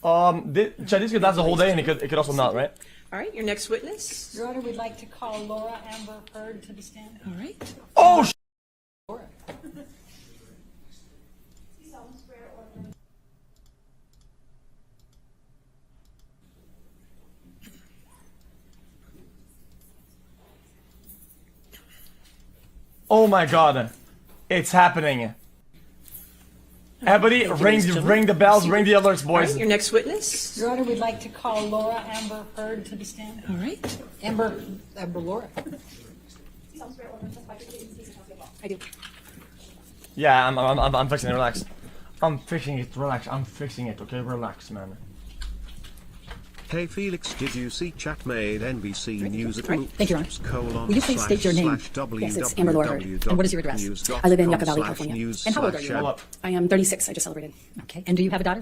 This could last the whole day, and it could also not, right? All right, your next witness. Your Honor, we'd like to call Laura Amber Heard to the stand. All right. Oh, Laura. oh my God, it's happening. Everybody, ring the bells, ring the alerts, All right, boys. your next witness. Your Honor, we'd like to call Laura Amber Heard to the stand. All right. Amber Laura. I do. Yeah, I'm fixing it. Relax. I'm fixing it. Relax. I'm fixing it. Okay, relax, man. Hey Felix, did you see chat made NBC News at Right. Thank you, Your Honor. Will you please state your name? Yes, it's Amber Laura Heard. And what is your address? I live in Yucca Valley, California. And how old are you? Hold up. I am 36. I just celebrated. Okay. And do you have a daughter?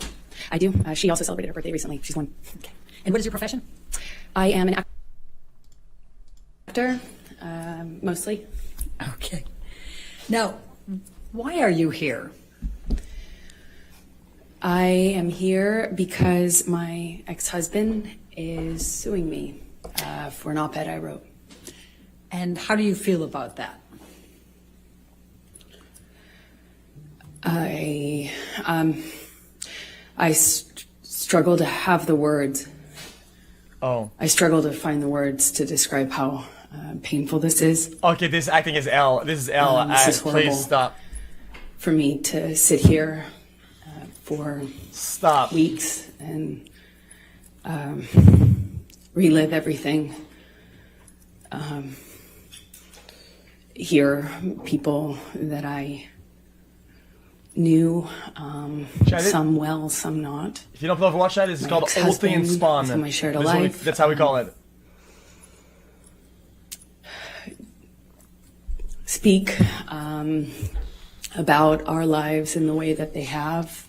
I do. She also celebrated her birthday recently. She's 1. Okay. And what is your profession? I am an actor, mostly. Okay. Now, why are you here? I am here because my ex-husband is suing me for an op-ed I wrote. And how do you feel about that? I struggle to have the words. Oh. I struggle to find the words to describe how painful this is. Okay, this acting is L. This is L. This is horrible. Please stop. For me to sit here for Stop. weeks and relive everything. Hear people that I knew, some well, some not. If you don't know if you watch that, this is My called Old Thing and ex-husband, Spawn. whom I shared a This is what life. that's how we call it. Speak about our lives in the way that they have.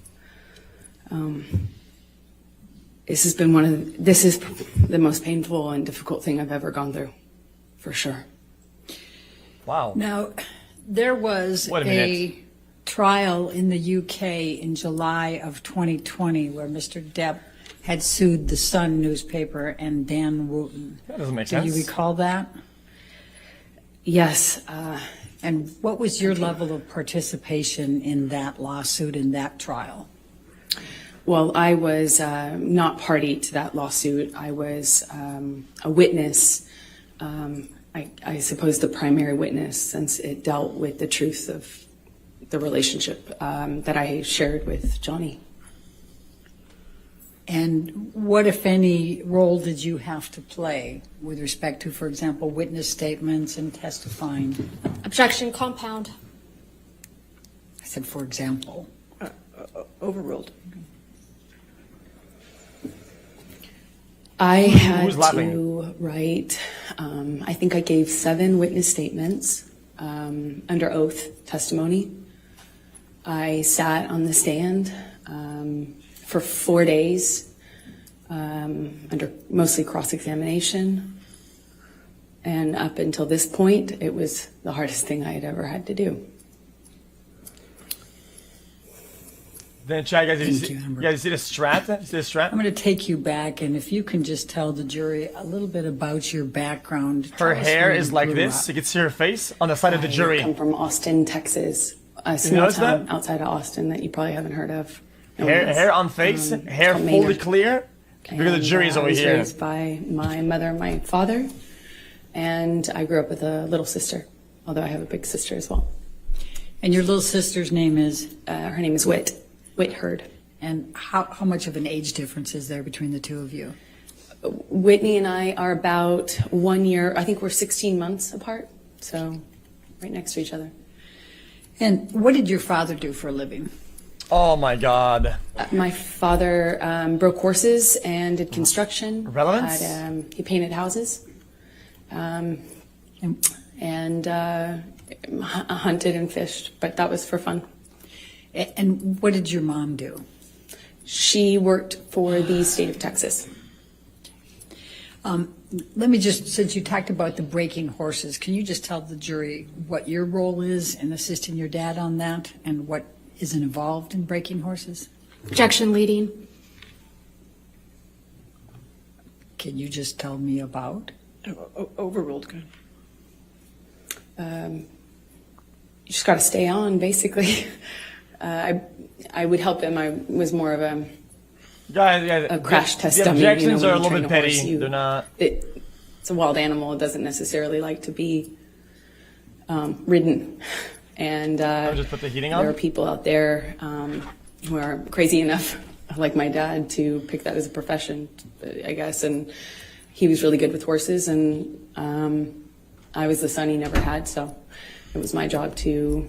This is the most painful and difficult thing I've ever gone through, for sure. Wow. Now, there was Wait a minute. trial in the UK in July of 2020 where Mr. Depp had sued the Sun newspaper and Dan Wooten. That doesn't make Do sense. you recall that? Yes. And what was your level of participation in that lawsuit, in that trial? Well, I was not party to that lawsuit. I was a witness, I suppose the primary witness, since it dealt with the truth of the relationship that I shared with Johnny. And what, if any, role did you have to play with respect to, for example, witness statements and testifying? Objection, compound. I said, for example. Overruled. I had Who's laughing? to write, I think I gave 7 witness statements under oath testimony. I sat on the stand for 4 days under mostly cross-examination. And up until this point, it was the hardest thing I had ever had to do. Then, Chad, guys, Thank you, Amber. you see the strat? See the strat? I'm going to take you back, and if you can just tell the jury a little bit about your background. Her Tell us hair where is you like grew this. up. You can see her face on the side of the I jury. come from Austin, Texas, a small notice town that? outside of Austin that you probably haven't heard of. No one has. Hair on face, hair called fully Maynard. clear. Because the And, jury's over I was here. raised by my mother and my father, and I grew up with a little sister, although I have a big sister as well. And your little sister's name is? Her name is Whit Heard. And how much of an age difference is there between the two of you? Whitney and I are about 1 year, I think we're 16 months apart, so right next to each other. And what did your father do for a living? Oh my God. My father broke horses and did construction. Relevance? He painted houses and hunted and fished, but that was for fun. And what did your mom do? She worked for the state of Texas. Let me just, since you talked about the breaking horses, can you just tell the jury what your role is in assisting your dad on that and what is involved in breaking horses? Objection, leading. can you just tell me about? Overruled. Good. You just got to stay on, basically. I would help him. I was more of a crash test the dummy. objections when are a you little train bit horse, petty. They're not. It's a wild animal. It doesn't necessarily like to be ridden. And Just put the heating on. there are people out there who are crazy enough, like my dad, to pick that as a profession, I guess. And he was really good with horses, and I was the son he never had, so it was my job to,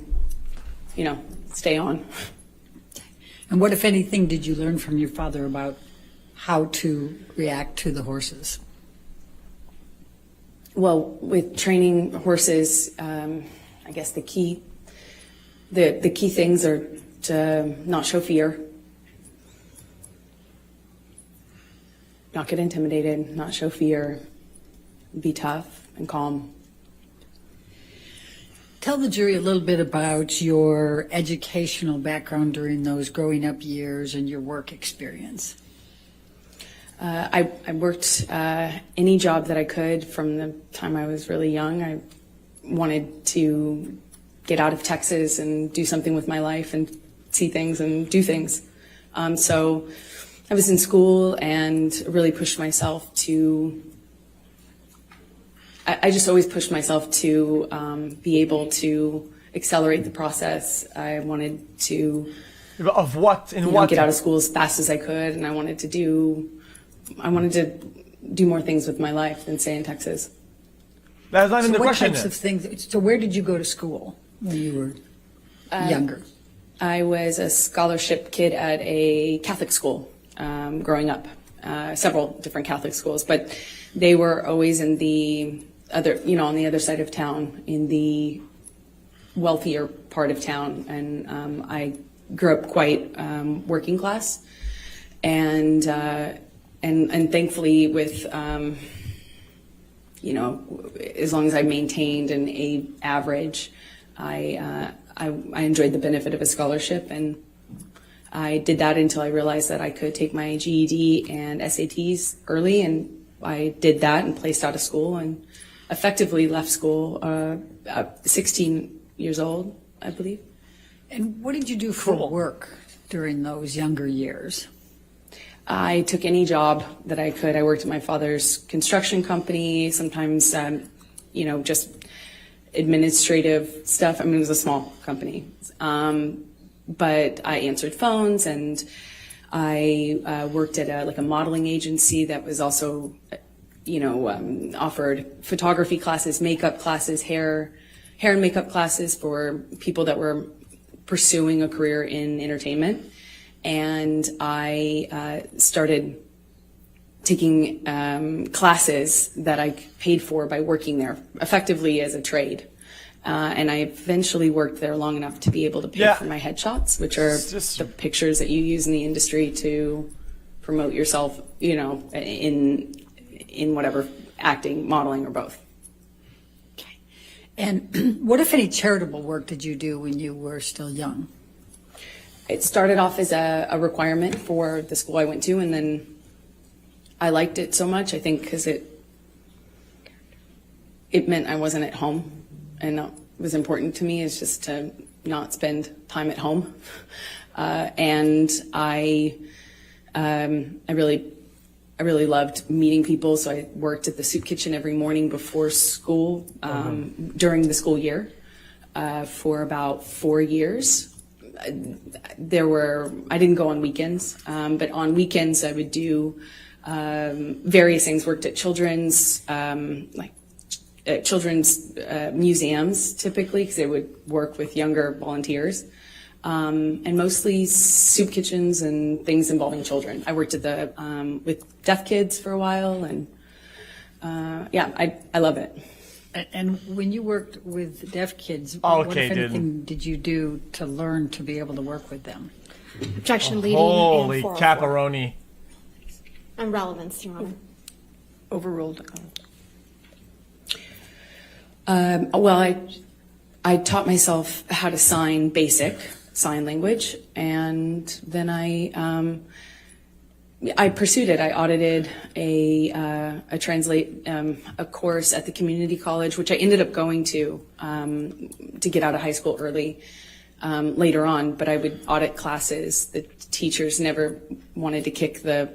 stay on. And what, if anything, did you learn from your father about how to react to the horses? Well, with training horses, I guess the key things are to not show fear, not get intimidated, not show fear, be tough and calm. Tell the jury a little bit about your educational background during those growing up years and your work experience. I worked any job that I could from the time I was really young. I wanted to get out of Texas and do something with my life and see things and do things. So I was in school and really pushed myself to, I just always pushed myself to be able to accelerate the process. I wanted to Of what? In what? get out of school as fast as I could, and I wanted to do more things with my life than stay in Texas. That's not even So the what question. types of things? So where did you go to school when you were younger? I was a scholarship kid at a Catholic school growing up, several different Catholic schools, but they were always in the other, on the other side of town, in the wealthier part of town, and I grew up quite working class, and thankfully with as long as I maintained an A average, I enjoyed the benefit of a scholarship, and I did that until I realized that I could take my GED and SATs early, and I did that and placed out of school and effectively left school at 16 years old, I believe. And what did you do for Cool. work during those younger years? I took any job that I could. I worked at my father's construction company, sometimes, just administrative stuff. I mean, it was a small company. But I answered phones, and I worked at a modeling agency that was also, offered photography classes, makeup classes, hair and makeup classes for people that were pursuing a career in entertainment. And I started taking classes that I paid for by working there, effectively as a trade. And I eventually worked there long enough to be able to pay for my headshots, which are Just- the pictures that you use in the industry to promote yourself, in whatever, acting, modeling, or both. Okay. And what, if any, charitable work did you do when you were still young? It started off as a requirement for the school I went to, and then I liked it so much, I think, because it meant I wasn't at home, and it was important to me is just to not spend time at home. And I really loved meeting people, so I worked at the soup kitchen every morning before school, during the school year, for about 4 years. I didn't go on weekends, but on weekends I would do various things. Worked at children's museums typically, because they would work with younger volunteers, and mostly soup kitchens and things involving children. I worked at with deaf kids for a while, and I love it. And when you worked with deaf kids, what, Okay, if dude. anything, did you do to learn to be able to work with them? Objection leading Holy and 404. caparoni. And relevance, Your Honor. Overruled. Well, I taught myself how to sign basic sign language, and then I I pursued it. I audited a course at the community college, which I ended up going to get out of high school early later on. But I would audit classes. The teachers never wanted to kick the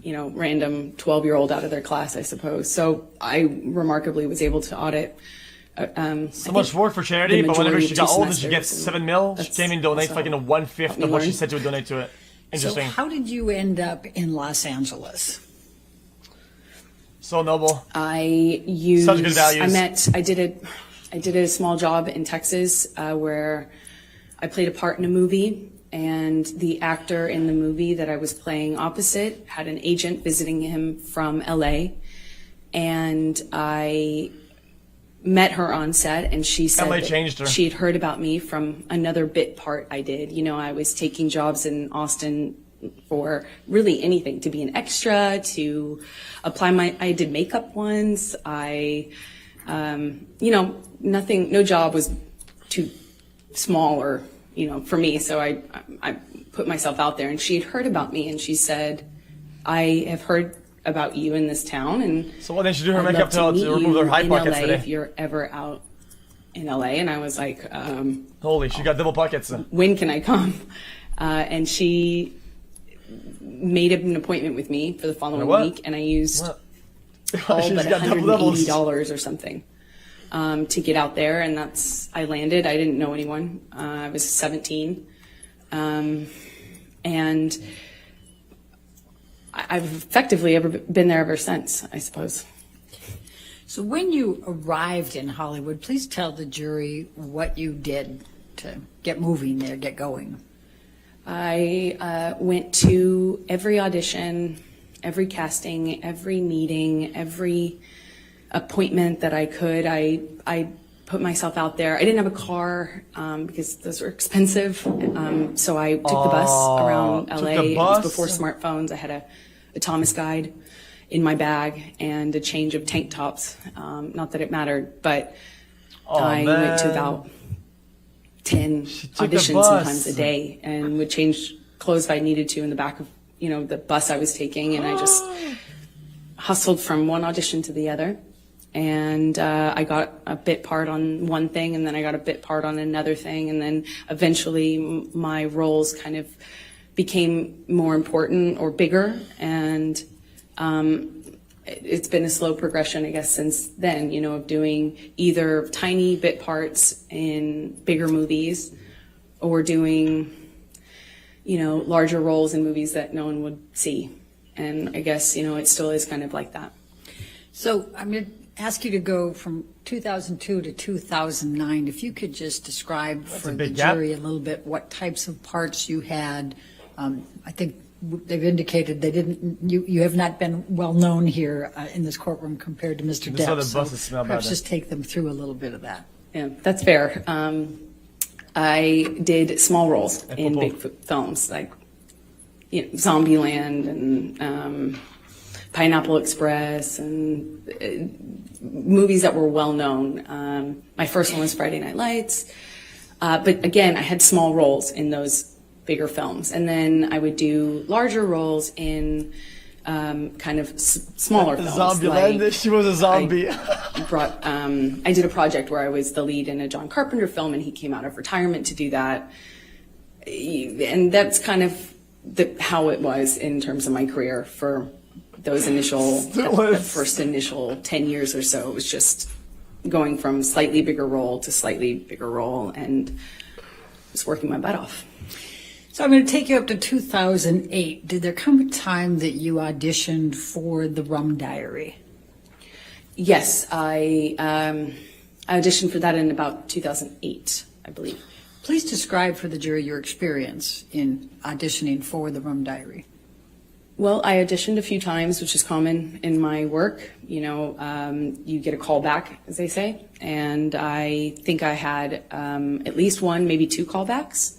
random 12-year-old out of their class, I suppose. So I remarkably was able to audit. So much work for charity, but whenever she got older, she gets semesters, 7 mil. She came and donate fucking 1/5 of what she said she would donate to it. So Interesting. how did you end up in Los Angeles? So noble. I used. Such good values. I did a small job in Texas where I played a part in a movie, and the actor in the movie that I was playing opposite had an agent visiting him from LA, and I met her on set, and she said LA that changed her. she had heard about me from another bit part I did. I was taking jobs in Austin for really anything, to be an extra, to apply I did makeup once. Nothing, no job was too small or, for me. So I put myself out there, and she had heard about me, and she said, I have heard about you in this town, and So what, then she do her I'd makeup love to meet remove her you high in pockets LA today. if you're ever out in LA. And I was like, Holy, she got double pockets. when can I come? And she made an appointment with me for the following What? week, and I used What? all She's but got double doubles. $180 or something to get out there, and I landed. I didn't know anyone. I was 17, and I've effectively been there ever since, I suppose. So when you arrived in Hollywood, please tell the jury what you did to get moving there, get going. I went to every audition, every casting, every meeting, every appointment that I could. I put myself out there. I didn't have a car because those were expensive, so I took the bus around took LA. the It was bus? before smartphones. I had a Thomas guide in my bag and a change of tank tops. Not that it mattered, but I went to man. about 10 took the auditions bus. sometimes a day, and would change clothes if I needed to in the back of the bus I was taking, and I just hustled from one audition to the other. And I got a bit part on one thing, and then I got a bit part on another thing, and then eventually my roles kind of became more important or bigger, and it's been a slow progression, I guess, since then, of doing either tiny bit parts in bigger movies or doing, larger roles in movies that no one would see. And I guess, it still is kind of like that. So I'm going to ask you to go from 2002 to 2009. If you could just describe for a the big gap. jury a little bit what types of parts you had. I think they've indicated they didn't. You have not been well known here in this courtroom compared to Mr. Just saw Depp. the buses smell perhaps bad. just take them through a little bit of that. Yeah, that's fair. I did small roles in big films like Zombieland and Pineapple Express and movies that were well known. My first one was Friday Night Lights. But again, I had small roles in those bigger films. And then I would do larger roles in kind of smaller films. Zombieland, she was a zombie. I did a project where I was the lead in a John Carpenter film, and he came out of retirement to do that. And that's kind of how it was in terms of my career for those the first initial 10 years or so. It was just going from slightly bigger role to slightly bigger role, and just working my butt off. So I'm going to take you up to 2008. Did there come a time that you auditioned for the Rum Diary? Yes, I auditioned for that in about 2008, I believe. Please describe for the jury your experience in auditioning for the Rum Diary. Well, I auditioned a few times, which is common in my work. You get a call back, as they say. And I think I had at least one, maybe two callbacks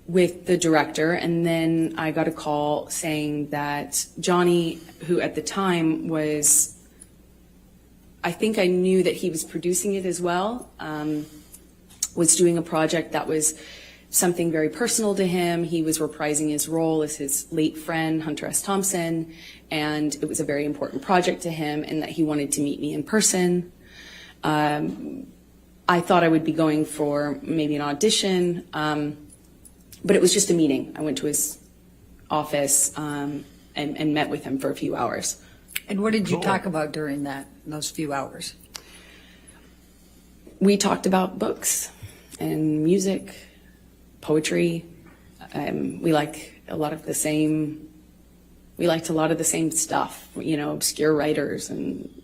with the director. And then I got a call saying that Johnny, who at the time I think I knew that he was producing it as well, was doing a project that was something very personal to him. He was reprising his role as his late friend, Hunter S. Thompson, and it was a very important project to him, and that he wanted to meet me in person. I thought I would be going for maybe an audition, but it was just a meeting. I went to his office and met with him for a few hours. And what did you talk about during those few hours? We talked about books and music, poetry. We like a lot of the same. We liked a lot of the same stuff. Obscure writers and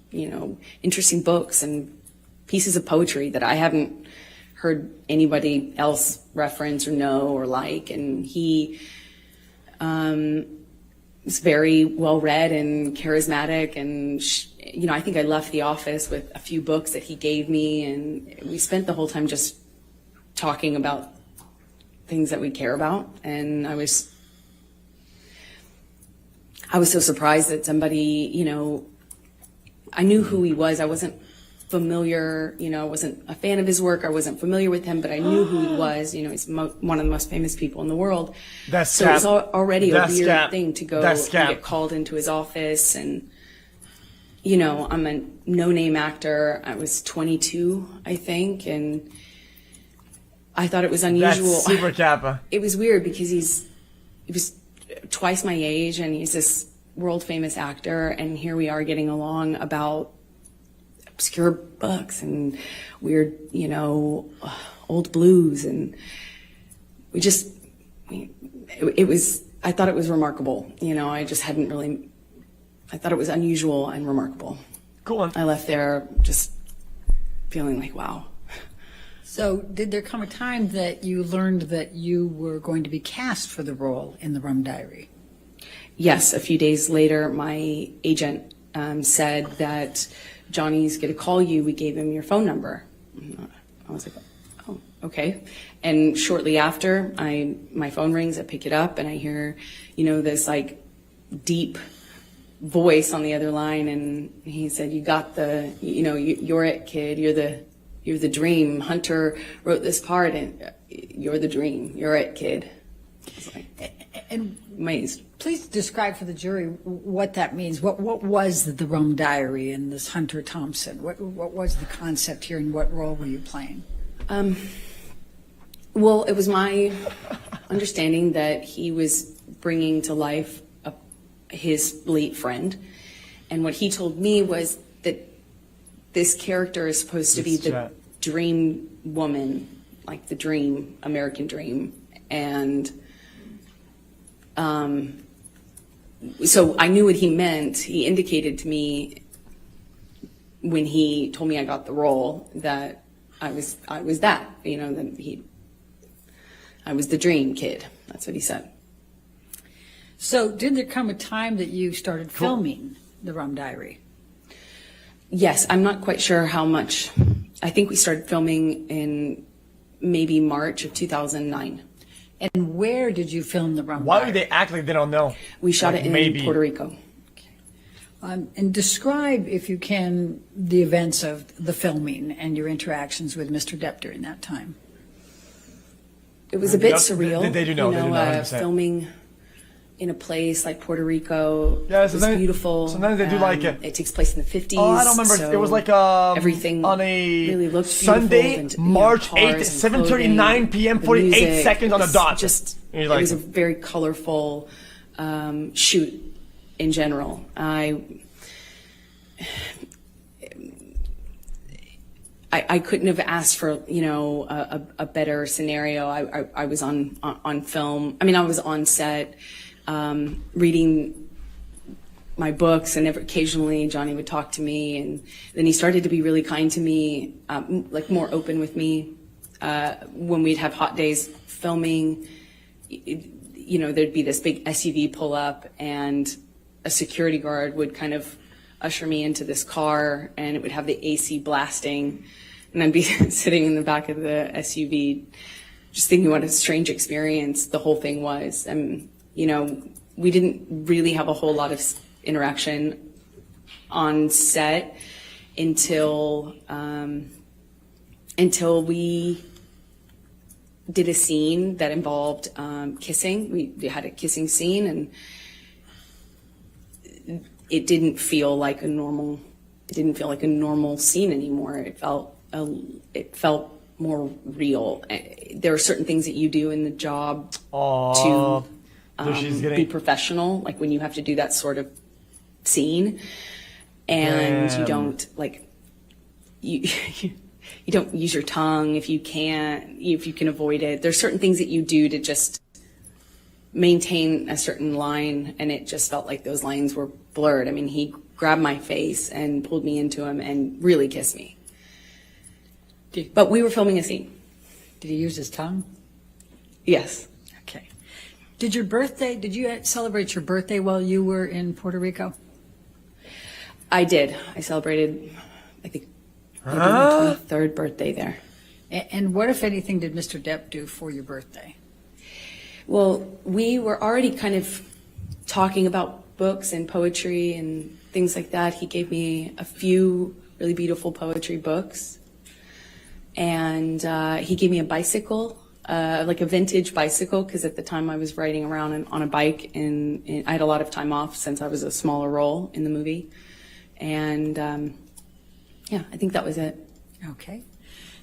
interesting books and pieces of poetry that I haven't heard anybody else reference or know or like. And he was very well read and charismatic, and I think I left the office with a few books that he gave me, and we spent the whole time just talking about things that we care about. And I was so surprised that somebody, I knew who he was. I wasn't familiar, I wasn't a fan of his work. I wasn't familiar with him, but I knew who he was. He's one of the most famous people in the world. So it was already a weird thing to go and get called into his office. And, I'm a no-name actor. I was 22, I think, and I thought it was unusual. That's super Kappa. It was weird because he was twice my age, and he's this world-famous actor, and here we are getting along about obscure books and weird, old blues, and I thought it was remarkable. I thought it was unusual and remarkable. Cool. I left there just feeling like, wow. So did there come a time that you learned that you were going to be cast for the role in the Rum Diary? Yes, a few days later, my agent said that Johnny's going to call you. We gave him your phone number. I was like, oh, okay. And shortly after, my phone rings, I pick it up, and I hear, this like deep voice on the other line, and he said, "You got you're it, kid. You're the dream. Hunter wrote this part, and you're the dream. You're it, kid." I was like, and amazed. Please describe for the jury what that means. What was the Rum Diary and this Hunter Thompson? What was the concept here, and what role were you playing? Well, it was my understanding that he was bringing to life his late friend, and what he told me was that this character is supposed to be the dream woman, like the dream, American dream, and so I knew what he meant. He indicated to me when he told me I got the role that I was that, that I was the dream kid. That's what he said. So did there come a time that you started filming the Rum Diary? Yes, I'm not quite sure how much. I think we started filming in maybe March of 2009. And where did you film the Rum Why Diary? would they act like they don't know? We shot it in Puerto Rico. And describe, if you can, the events of the filming and your interactions with Mr. Depp during that time. It was a bit surreal. They do know. They do know 100%. Filming in a place like Puerto Rico. Yeah, it was beautiful. Sometimes they do like it. It takes place in the 50s. Oh, I don't remember. So it was like everything on a really looked Sunday, beautiful, March cars 8th, and 7:39 p.m., the 48 music. seconds on the dot. It was a very colorful shoot in general. I couldn't have asked for, a better scenario. I was on film. I mean, I was on set, reading my books, and occasionally Johnny would talk to me, and then he started to be really kind to me, like more open with me. When we'd have hot days filming, there'd be this big SUV pull up, and a security guard would kind of usher me into this car, and it would have the AC blasting, and I'd be sitting in the back of the SUV just thinking what a strange experience the whole thing was. And we didn't really have a whole lot of interaction on set until we did a scene that involved kissing. We had a kissing scene, and it didn't feel like a normal. It didn't feel like a normal scene anymore. It felt more real. There are certain things that you do in the job to be professional, like when you have to do that sort of scene, and you don't like you don't use your tongue if you can avoid it. There's certain things that you do to just maintain a certain line, and it just felt like those lines were blurred. I mean, he grabbed my face and pulled me into him and really kissed me. But we were filming a scene. Did he use his tongue? Yes. Okay. Did you celebrate your birthday while you were in Puerto Rico? I did. I celebrated, I think, maybe my 23rd birthday there. And what, if anything, did Mr. Depp do for your birthday? Well, we were already kind of talking about books and poetry and things like that. He gave me a few really beautiful poetry books. And he gave me a bicycle, like a vintage bicycle, because at the time I was riding around on a bike, and I had a lot of time off since I was a smaller role in the movie. And yeah, I think that was it. Okay.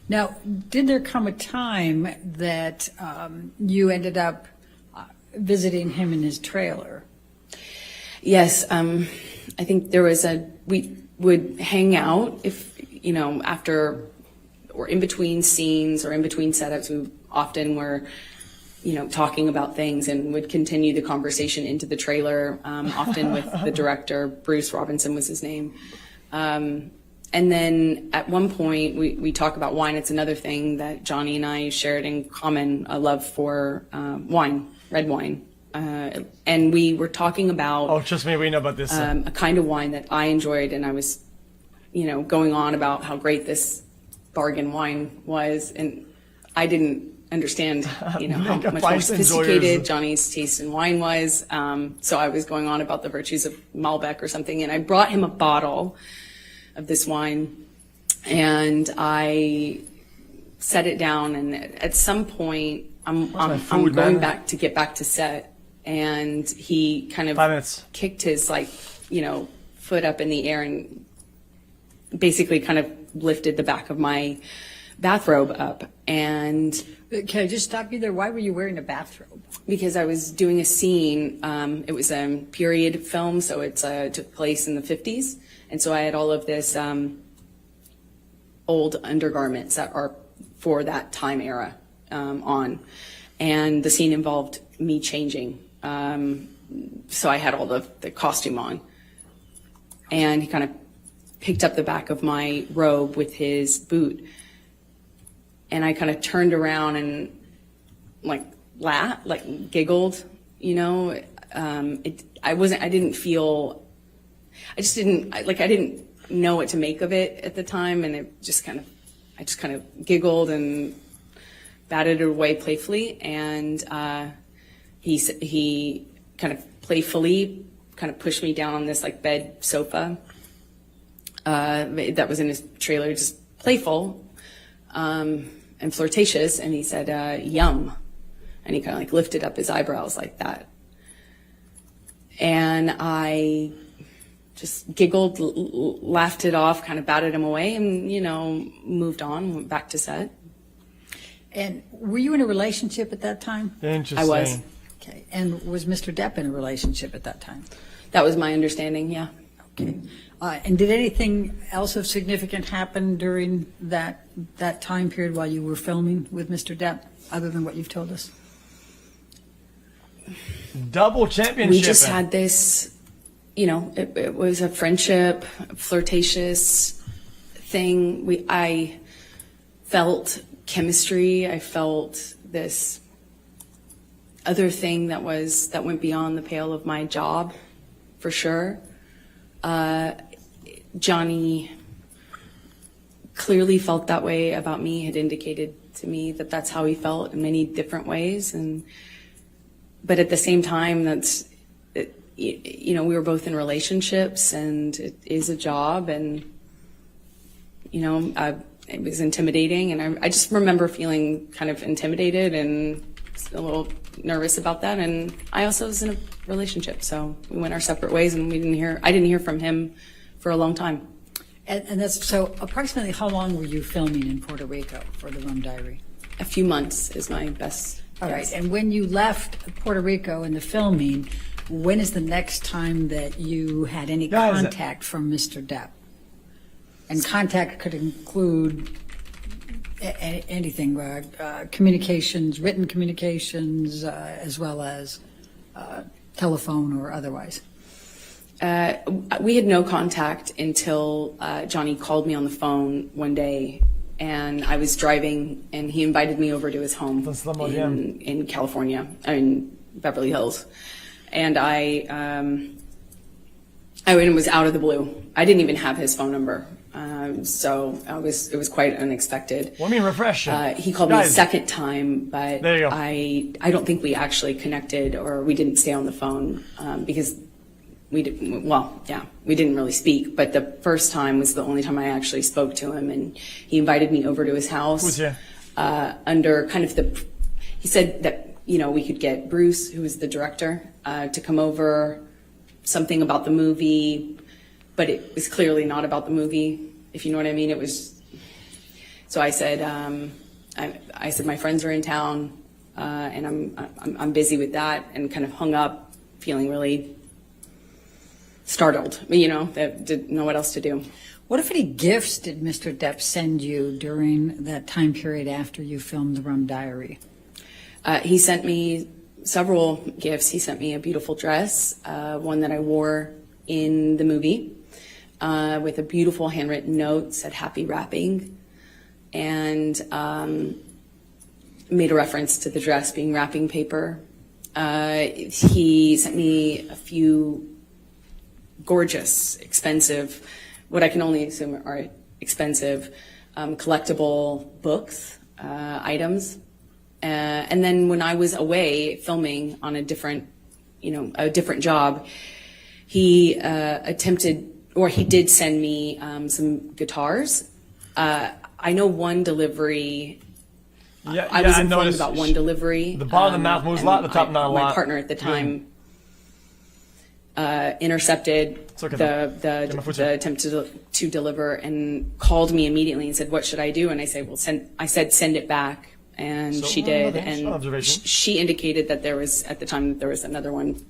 Now, did there come a time that you ended up visiting him in his trailer? Yes, I think there was we would hang out if, after or in between scenes or in between setups. We often were, talking about things and would continue the conversation into the trailer, often with the director. Bruce Robinson was his name. And then at one point we talk about wine. It's another thing that Johnny and I shared in common, a love for wine, red wine. And we were talking about... Oh, trust me, we know about this. A kind of wine that I enjoyed, and I was, going on about how great this bargain wine was, and I didn't understand, how much more sophisticated Johnny's taste in wine was. So I was going on about the virtues of Malbec or something, and I brought him a bottle of this wine, and I set it down, and at some point I'm going back to get back to set, and he kind of kicked his foot up in the air and basically kind of lifted the back of my bathrobe up. And can I just stop you there? Why were you wearing a bathrobe? Because I was doing a scene. It was a period film, so it took place in the 50s. And so I had all of this old undergarments that are for that time era on. And the scene involved me changing. So I had all the costume on. And he kind of picked up the back of my robe with his boot. And I kind of turned around and laughed, giggled, I didn't know what to make of it at the time. And I just kind of giggled and batted it away playfully. And he kind of playfully kind of pushed me down on this bed sofa that was in his trailer, just playful and flirtatious, and he said, yum. And he kind of lifted up his eyebrows like that. And I just giggled, laughed it off, kind of batted him away, and, moved on, went back to set. And were you in a relationship at that time? Interesting. I was. Okay. And was Mr. Depp in a relationship at that time? That was my understanding, yeah. Okay. And did anything else of significant happen during that time period while you were filming with Mr. Depp, other than what you've told us? Double championship. We just had this, it was a friendship, flirtatious thing. I felt chemistry. I felt this other thing that went beyond the pale of my job, for sure. Johnny clearly felt that way about me, had indicated to me that that's how he felt in many different ways. But at the same time, we were both in relationships, and it is a job, and, it was intimidating, and I just remember feeling kind of intimidated and a little nervous about that. And I also was in a relationship, so we went our separate ways, and I didn't hear from him for a long time. And that's, so approximately how long were you filming in Puerto Rico for the Rum Diary? A few months is my best All right, guess. and when you left Puerto Rico and the filming, when is the next time that you had any Guys, contact from Mr. Depp? And contact could include anything, communications, written communications, as well as telephone or otherwise. We had no contact until Johnny called me on the phone one day, and I was driving, and he invited me over to his home in California, in Beverly Hills. And I it was out of the blue. I didn't even have his phone number. So it was quite unexpected. Well, I mean, refresh. He called me a second time, but There you go. I don't think we actually connected, or we didn't stay on the phone because we didn't really speak. But the first time was the only time I actually spoke to him, and he invited me over to his house. Who's here? Under kind of he said that, we could get Bruce, who was the director, to come over, something about the movie, but it was clearly not about the movie, if you know what I mean. It was, so I said, I said, my friends are in town, and I'm busy with that, and kind of hung up, feeling really startled, that didn't know what else to do. What, if any, gifts did Mr. Depp send you during that time period after you filmed the Rum Diary? He sent me several gifts. He sent me a beautiful dress, one that I wore in the movie, with a beautiful handwritten note, said happy wrapping, and made a reference to the dress being wrapping paper. He sent me a few gorgeous, expensive, what I can only assume are expensive, collectible books, items. And then when I was away filming on a different job, he he did send me some guitars. I know one delivery. I was informed about one delivery. The bottom of the mouth moves a lot, the top not a lot. My partner at the time intercepted the attempt to deliver and called me immediately and said, "What should I do?" And I said, "Send it back." And she did, and she indicated that there was another one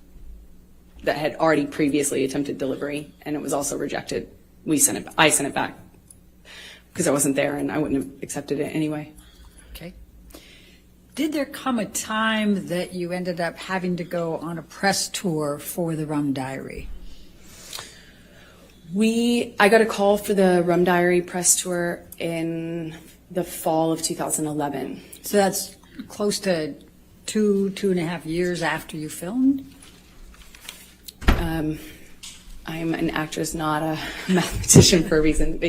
that had already previously attempted delivery, and it was also rejected. I sent it back because I wasn't there, and I wouldn't have accepted it anyway. Okay. Did there come a time that you ended up having to go on a press tour for the Rum Diary? I got a call for the Rum Diary press tour in the fall of 2011. So that's close to 2.5 years after you filmed? I'm an actress, not a mathematician for a reason.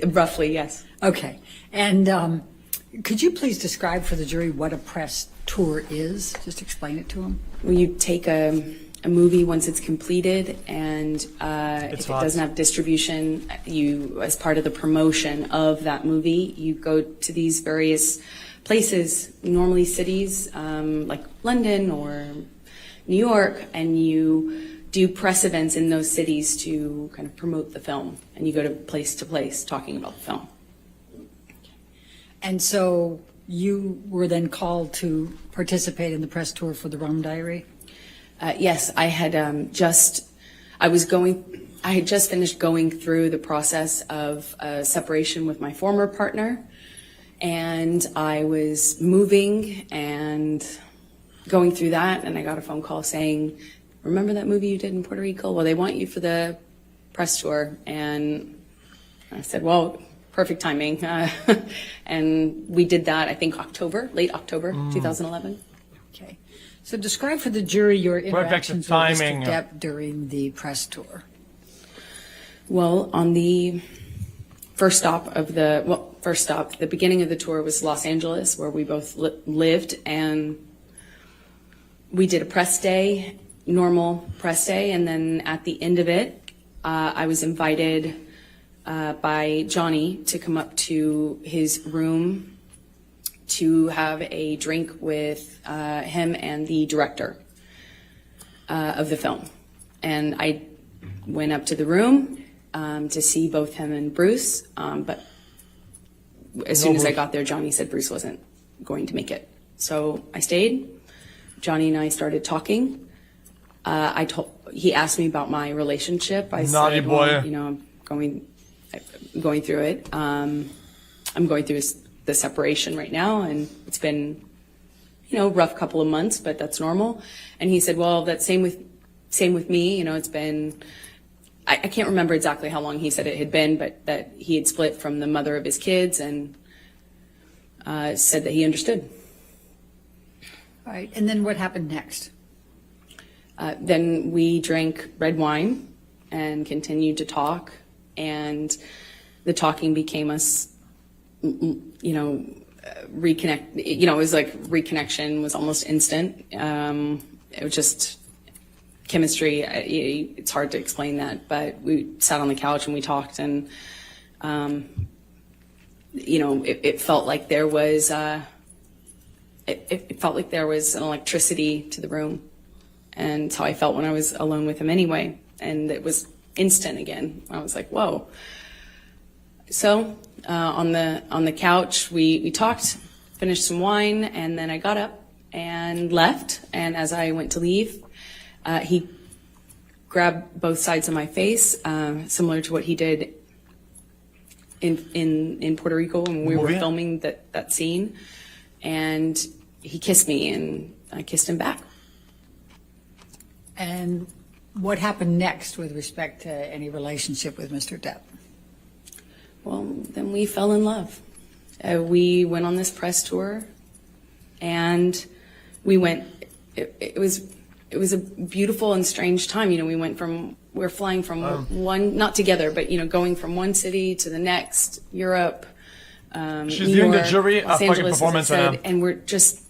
Roughly, yes. Okay. And could you please describe for the jury what a press tour is? Just explain it to them. Well, you take a movie once it's completed, and if it doesn't have distribution, you, as part of the promotion of that movie, you go to these various places, normally cities like London or New York, and you do press events in those cities to kind of promote the film, and you go to place talking about the film. And so you were then called to participate in the press tour for the Rum Diary? Yes, I had just finished going through the process of separation with my former partner, and I was moving and going through that, and I got a phone call saying, "Remember that movie you did in Puerto Rico? Well, they want you for the press tour." And I said, well, perfect timing. And we did that, I think late October 2011. Okay. So describe for the jury your interactions with timing. Mr. Depp during the press tour. Well, on the first stop, the beginning of the tour was Los Angeles, where we both lived, and we did a press day, normal press day, and then at the end of it, I was invited by Johnny to come up to his room to have a drink with him and the director of the film. And I went up to the room to see both him and Bruce, but as soon as I got there, Johnny said Bruce wasn't going to make it. So I stayed. Johnny and I started talking. He asked me about my relationship. I Naughty said, boy. well, you know, I'm going through it. I'm going through the separation right now, and it's been, you know, rough couple of months, but that's normal. And he said, well, that's same with me. You know, it's been, I can't remember exactly how long he said it had been, but that he had split from the mother of his kids, and said that he understood. All right, and then what happened next? Then we drank red wine and continued to talk, and the talking became us, you know, reconnect. You know, it was like reconnection was almost instant. It was just chemistry. It's hard to explain that, but we sat on the couch and we talked, and you know, it felt like there was it felt like there was an electricity to the room. And it's how I felt when I was alone with him anyway. And it was instant again. I was like, whoa. So on the couch, we talked, finished some wine, and then I got up and left. And as I went to leave, he grabbed both sides of my face, similar to what he did in Puerto Rico when we were filming that scene. And he kissed me, and I kissed him back. And what happened next with respect to any relationship with Mr. Depp? Well, then we fell in love. We went on this press tour, and we went. It was a beautiful and strange time. You know, we were flying from one, not together, but you know, going from one city to the next, Europe. She's New doing York, the jury Los a fucking Angeles, performance as I right said, now. and we're just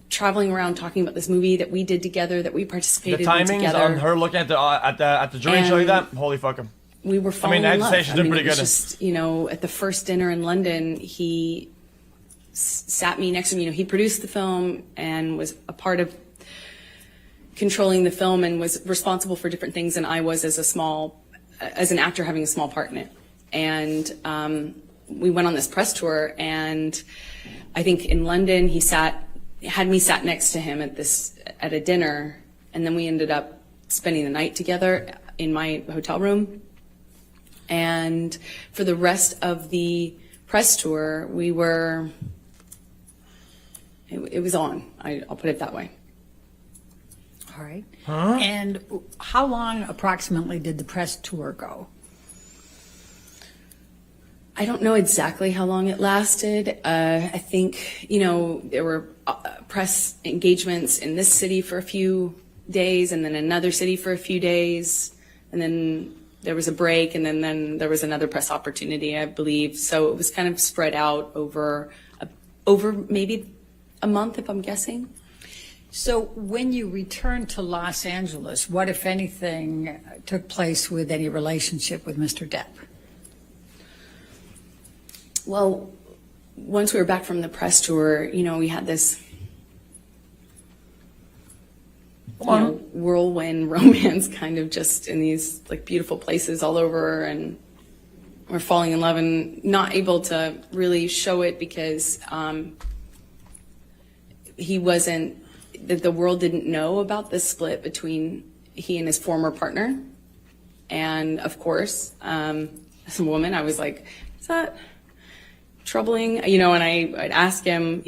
traveling around talking about this movie that we did together, that we The participated in timings together. on her looking at the jury show like that, holy fuck him. We were falling I in have love. to say she's doing pretty it was good. just, you know, at the first dinner in London, he sat me next to him. You know, he produced the film and was a part of controlling the film and was responsible for different things than I was as an actor having a small part in it. And we went on this press tour, and I think in London he had me sat next to him at a dinner, and then we ended up spending the night together in my hotel room. And for the rest of the press tour, it was on. I'll put it that way. All right. And how long approximately did the press tour go? I don't know exactly how long it lasted. I think, you know, there were press engagements in this city for a few days, and then another city for a few days, and then there was a break, and then there was another press opportunity, I believe. So it was kind of spread out over maybe a month, if I'm guessing. So when you returned to Los Angeles, what, if anything, took place with any relationship with Mr. Depp? Well, once we were back from the press tour, you know, we had this whirlwind romance kind of just in these like beautiful places all over, and we're falling in love and not able to really show it because the world didn't know about the split between he and his former partner. And of course, as a woman, I was like, is that troubling? You know, and I'd ask him,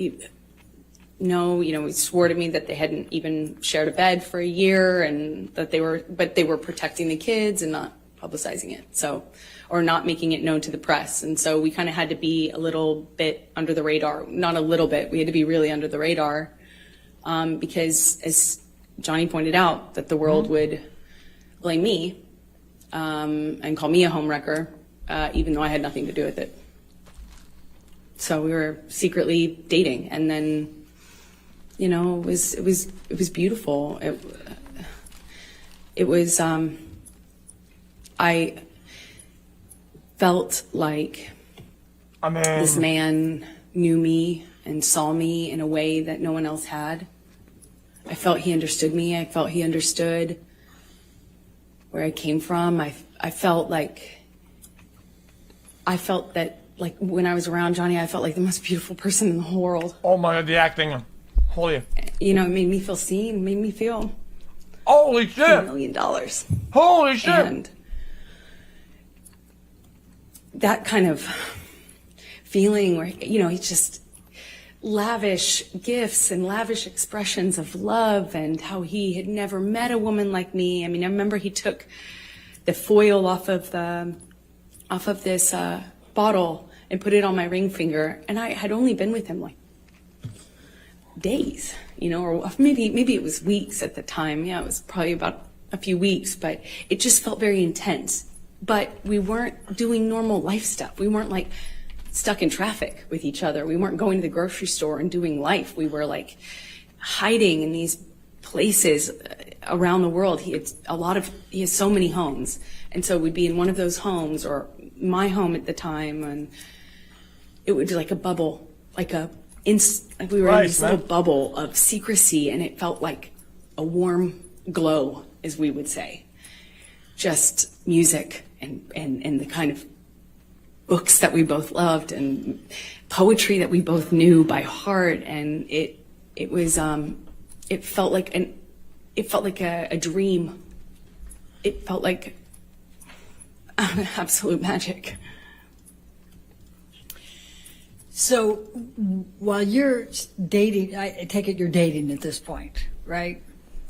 no, you know, he swore to me that they hadn't even shared a bed for a year, and that they were protecting the kids and not publicizing it. So, or not making it known to the press. And so we kind of had to be a little bit under the radar. Not a little bit, we had to be really under the radar. Because as Johnny pointed out, that the world would blame me and call me a homewrecker, even though I had nothing to do with it. So we were secretly dating, and then, you know, it was beautiful. felt like I mean, this man knew me and saw me in a way that no one else had. I felt he understood me. I felt he understood where I came from. I felt that, like, when I was around Johnny, I felt like the most beautiful person in the whole world. oh my God, the acting. Holy. You know, it made me feel seen, made me feel Holy $1 shit. million. Holy shit. And that kind of feeling where, you know, he just lavish gifts and lavish expressions of love, and how he had never met a woman like me. I mean, I remember he took the foil off of this bottle and put it on my ring finger, and I had only been with him like days, you know, or maybe it was weeks at the time. Yeah, it was probably about a few weeks, but it just felt very intense. But we weren't doing normal life stuff. We weren't like stuck in traffic with each other. We weren't going to the grocery store and doing life. We were like hiding in these places around the world. He has so many homes. And so we'd be in one of those homes, or my home at the time, and it would be like a bubble, like we were in this little bubble of secrecy, and it felt like a warm glow, as we would say. Just music and the kind of books that we both loved, and poetry that we both knew by heart, and it felt like a dream. It felt like absolute magic. So while you're dating, I take it you're dating at this point, right?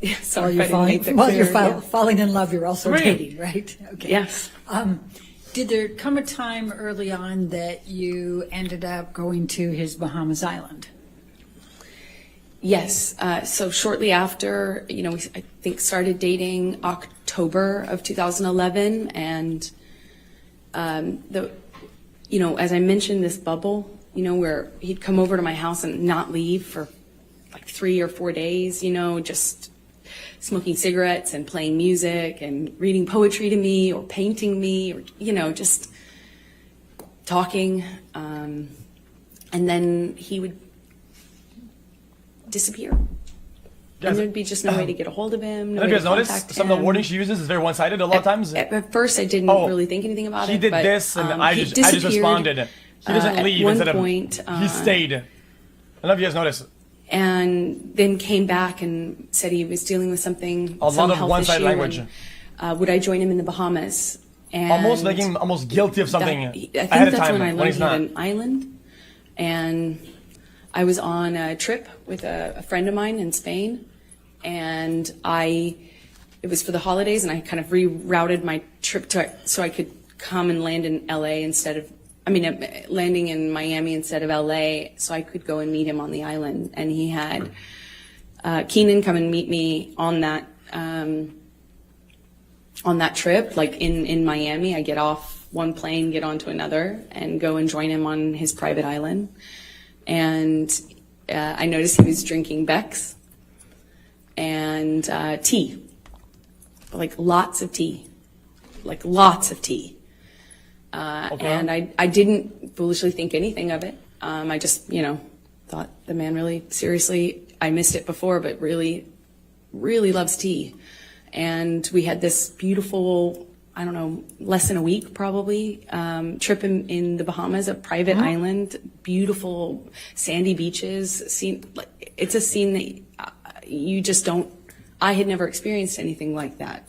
Yeah, While sorry, you're if I didn't make that clear. Yeah. falling in love, you're also dating, right? Okay. Yes. Did there come a time early on that you ended up going to his Bahamas island? Yes. So shortly after, you know, I think started dating October of 2011, and you know, as I mentioned, this bubble, you know, where he'd come over to my house and not leave for like 3 or 4 days, you know, just smoking cigarettes and playing music and reading poetry to me or painting me, or, you know, just talking. And then he would disappear. Yes. And there'd be just no way to get a hold of him. No Have way you to guys noticed contact some of the him. wording she uses is very one-sided a lot of times? At first, I didn't really think anything about He it. did but, this, and I he just disappeared. responded. He doesn't At leave one instead point, of he stayed. I don't know if you guys noticed. And then came back and said he was dealing with something. A lot of health one-sided issue, language. and, would I join him in the Bahamas? And Almost making him almost guilty of something I think ahead of that's time when I learned he's he had not. an island. And I was on a trip with a friend of mine in Spain, and it was for the holidays, and I kind of rerouted my trip so I could come and land in LA landing in Miami instead of LA, so I could go and meet him on the island. And he had Keenan come and meet me on that trip, like in Miami. I get off one plane, get onto another, and go and join him on his private island. And I noticed he was drinking Beck's and tea, like lots of tea. And I didn't foolishly think anything of it. I just, you know, thought the man really seriously, I missed it before, but really, really loves tea. And we had this beautiful, I don't know, less than a week probably, trip in the Bahamas, a private island, beautiful sandy beaches. It's a scene that you just don't, I had never experienced anything like that.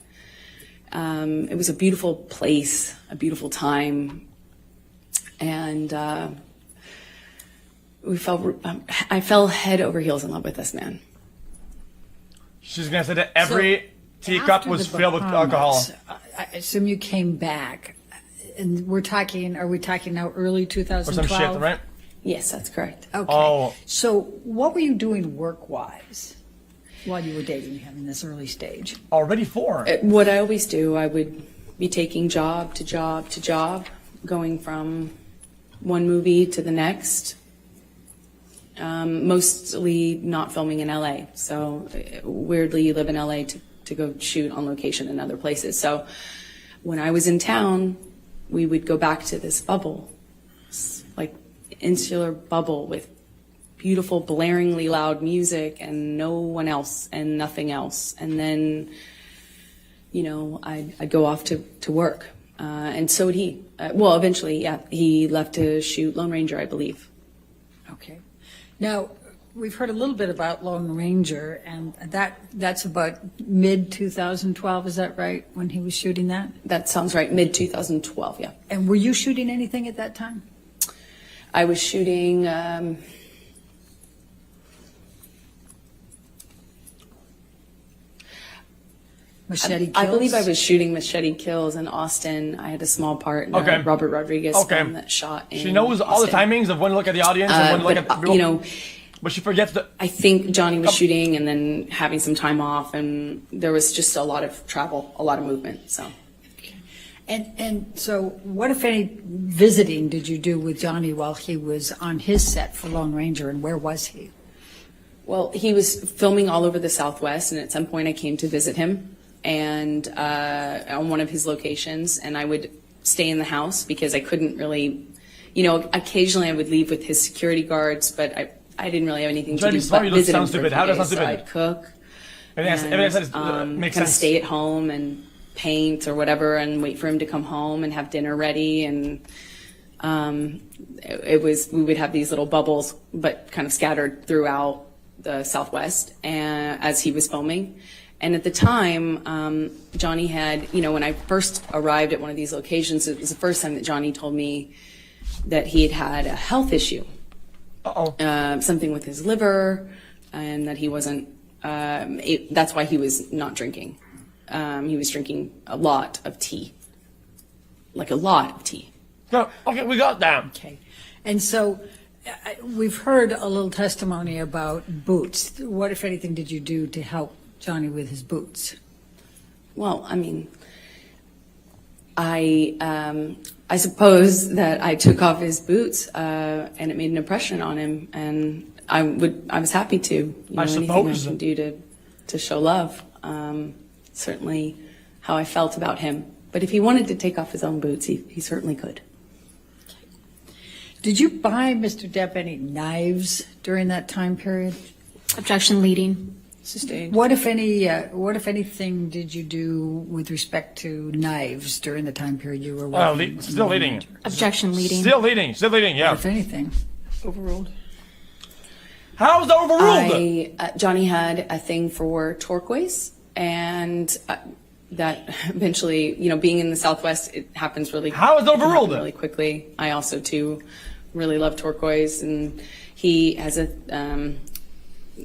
It was a beautiful place, a beautiful time, and I fell head over heels in love with this man. She's gonna say that every teacup was filled with alcohol. I assume you came back, and are we talking now early Or 2012? some shit, right? Yes, that's correct. Okay. Oh. So what were you doing work-wise while you were dating him in this early stage? Already 4. What I always do, I would be taking job to job to job, going from one movie to the next, mostly not filming in LA. So weirdly, you live in LA to go shoot on location in other places. So when I was in town, we would go back to this bubble, like insular bubble with beautiful, blaringly loud music and no one else and nothing else. And then, you know, I'd go off to work. And so would he. Well, eventually, yeah, he left to shoot Lone Ranger, I believe. Okay. Now, we've heard a little bit about Lone Ranger, and that's about mid-2012, is that right, when he was shooting that? That sounds right, mid-2012, yeah. And were you shooting anything at that time? I was shooting... Machete Kills? I believe I was shooting Machete Kills in Austin. I had a small part in Okay. a Robert Rodriguez Okay. film that shot in She knows all the Austin. timings of when to look at the audience and when to look at But, the you know, but she forgets the. I think Johnny was shooting and then having some time off, and there was just a lot of travel, a lot of movement, so. And so what, if any, visiting did you do with Johnny while he was on his set for Lone Ranger, and where was he? Well, he was filming all over the Southwest, and at some point I came to visit him and on one of his locations, and I would stay in the house because I couldn't really, you know, occasionally I would leave with his security guards, but I didn't really have anything to Trying to do be smart, but you look visit him sound for a stupid. few How does that days. sound So stupid? I'd cook Everything else makes kind of sense. stay at home and paint or whatever and wait for him to come home and have dinner ready. And we would have these little bubbles, but kind of scattered throughout the Southwest as he was filming. And at the time, Johnny had, you know, when I first arrived at one of these locations, it was the first time that Johnny told me that he had had a health issue. Something with his liver, and that he wasn't, that's why he was not drinking. He was drinking a lot of tea, like a lot of tea. No, okay, we got that. Okay. And so we've heard a little testimony about boots. What, if anything, did you do to help Johnny with his boots? Well, I mean, I suppose that I took off his boots, and it made an impression on him, and I was happy to. You know, anything I can do to show love. Certainly how I felt about him. But if he wanted to take off his own boots, he certainly could. Did you buy Mr. Depp any knives during that time period? Objection leading. Sustained. What, if anything, did you do with respect to knives during the time period you were working? Still leading. Objection leading. Still leading, yeah. If anything. Overruled. How was that overruled? Johnny had a thing for turquoise, and that eventually, you know, being in the Southwest, it happens really. How is it overruled? Really quickly. I also too really love turquoise, and he has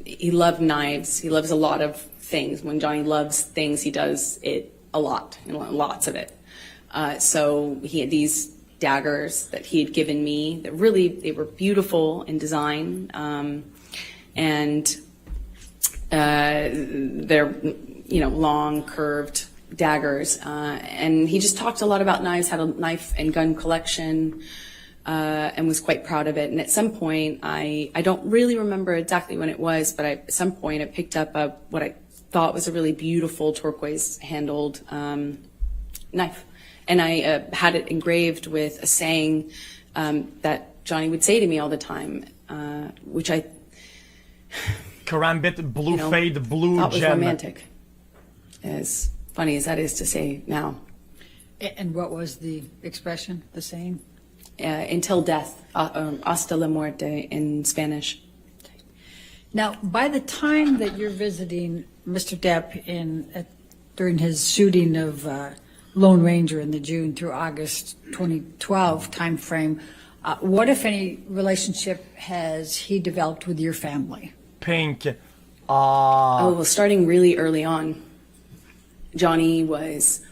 he loved knives. He loves a lot of things. When Johnny loves things, he does it a lot, and lots of it. So he had these daggers that he had given me that really, they were beautiful in design. And they're, you know, long, curved daggers. And he just talked a lot about knives, had a knife and gun collection, and was quite proud of it. And at some point, I don't really remember exactly when it was, but at some point I picked up what I thought was a really beautiful turquoise handled knife. And I had it engraved with a saying that Johnny would say to me all the time, which I Karambit, blue fade, blue thought was gem. romantic. As funny as that is to say now. And what was the expression, the saying? Until death, hasta la muerte in Spanish. Now, by the time that you're visiting Mr. Depp during his shooting of Lone Ranger in the June through August 2012 timeframe, what, if any, relationship has he developed with your family? Pink. Oh, well, starting really early on, Johnny was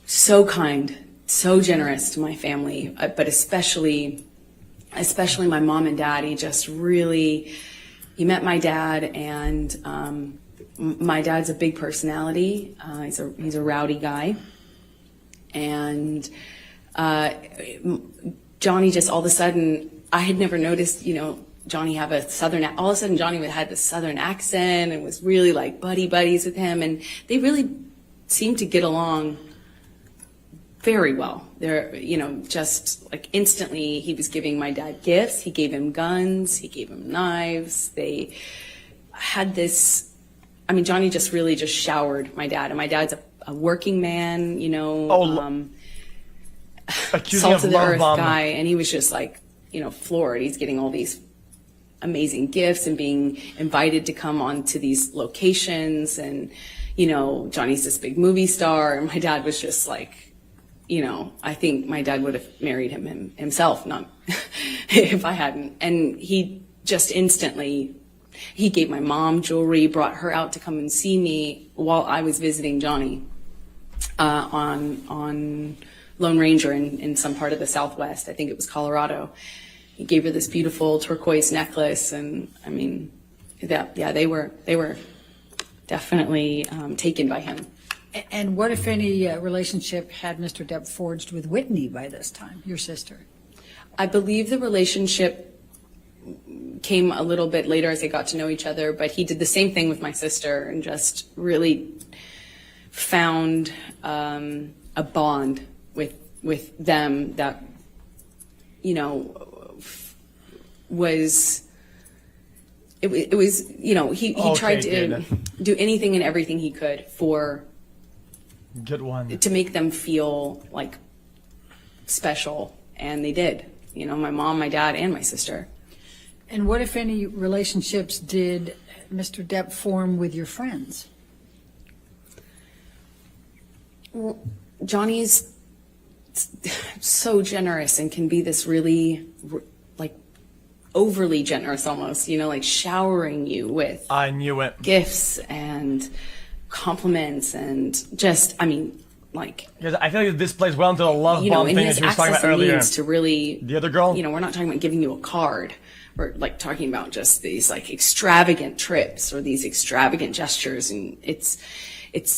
so kind, so generous to my family, but especially my mom and dad. He met my dad, and my dad's a big personality. He's a rowdy guy, and Johnny just all of a sudden, I had never noticed, you know, Johnny have a southern, all of a sudden Johnny had this southern accent and was really like buddies with him, and they really seemed to get along very well. There, you know, just like instantly he was giving my dad gifts. He gave him guns. He gave him knives. They had this, I mean, Johnny just really just showered my dad. And my dad's a working man, you know, accusing salt of of the love earth bomb. guy. And he was just like, you know, floored. He's getting all these amazing gifts and being invited to come on to these locations. And, you know, Johnny's this big movie star. And my dad was just like, you know, I think my dad would have married himself, not if I hadn't. And he just instantly, he gave my mom jewelry, brought her out to come and see me while I was visiting Johnny on Lone Ranger in some part of the Southwest. I think it was Colorado. He gave her this beautiful turquoise necklace, and I mean, they were definitely taken by him. And what, if any, relationship had Mr. Depp forged with Whitney by this time, your sister? I believe the relationship came a little bit later as they got to know each other, but he did the same thing with my sister and just really found a bond with them that, you know, was you know, he tried to do anything and everything he could to make them feel like special, and they did. You know, my mom, my dad, and my sister. And what, if any, relationships did Mr. Depp form with your friends? Well, Johnny's so generous and can be this really, like, overly generous almost, you know, like showering you with I knew it. Gifts and compliments and just, I mean, like, because I feel like this plays well into the love you know, bomb and thing his that you were talking access about and earlier. means to really, The other girl? you know, we're not talking about giving you a card. We're like talking about just these like extravagant trips or these extravagant gestures, and it's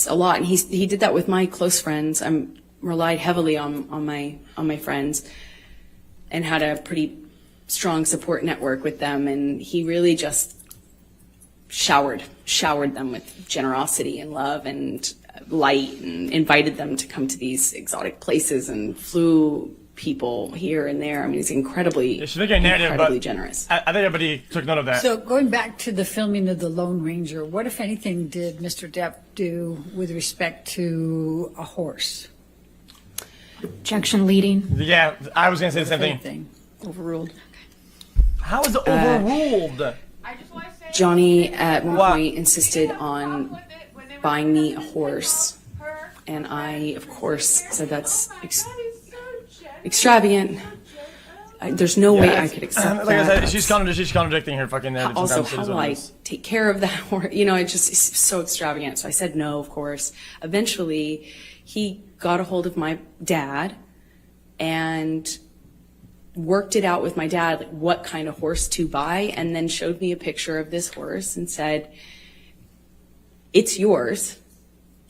a lot. And he did that with my close friends. I relied heavily on my friends, and had a pretty strong support network with them. And he really just showered them with generosity and love and light, and invited them to come to these exotic places and flew people here and there. I mean, he's incredibly generous. I think everybody took note of that. So going back to the filming of The Lone Ranger, what, if anything, did Mr. Depp do with respect to a horse? Objection leading. Yeah, I was going to say the same thing. Overruled. How is it overruled? Johnny at one point insisted on buying me a horse, and I, of course, said that's extravagant. There's no way I could accept Like that. I said, she's contradicting her fucking narrative. Also, sometimes, how is do what it I is. take care of that horse? You know, it's so extravagant. So I said no, of course. Eventually, he got a hold of my dad and worked it out with my dad, like what kind of horse to buy, and then showed me a picture of this horse and said, "It's yours.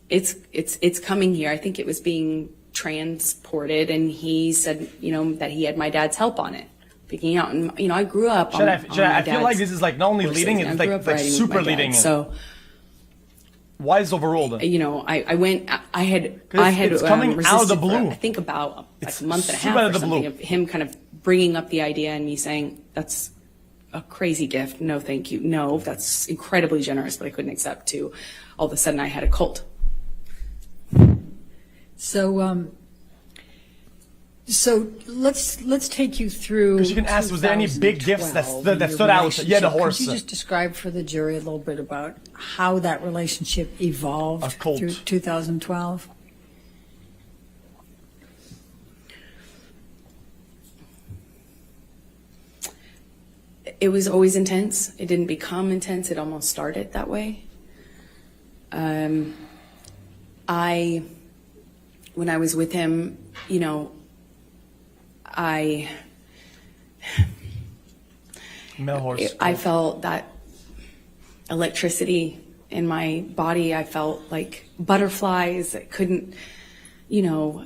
It's coming here." I think it was being transported, and he said, you know, that he had my dad's help on it, picking out. And you know, I grew up on I my feel like dad's this is like not only horses, leading, and it's I grew like up riding with super my dad. leading. So, why is it overruled? you know, I went. I had it's coming out of the resisted blue. For, I think about like It's a month and a super half out or of the something blue. of him kind of bringing up the idea and me saying, "That's a crazy gift. No, thank you. No, that's incredibly generous, but I couldn't accept." To all of a sudden, I had a cult. So let's take you through. Because you can ask, was there any big gifts that stood out? Yeah, the horse. Could you just describe for the jury a little bit about how that relationship evolved through 2012? It was always intense. It didn't become intense. It almost started that way. When I was with him, you know, I felt that electricity in my body. I felt like butterflies. I couldn't, you know,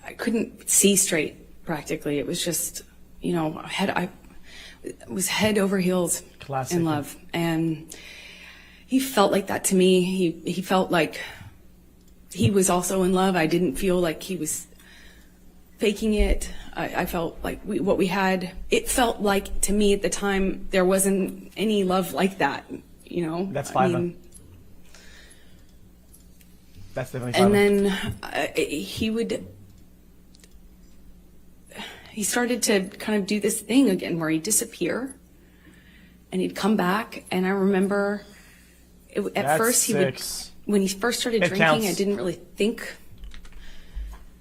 I couldn't see straight practically. It was just, you know, I was head over heels in love. And he felt like that to me. He felt like he was also in love. I didn't feel like he was faking it. I felt like what we had, it felt like to me at the time, there wasn't any love like that, you know? That's five. That's definitely five. And then he started to kind of do this thing again where he'd disappear and he'd come back. And I remember at first when he first started drinking, counts. I didn't really think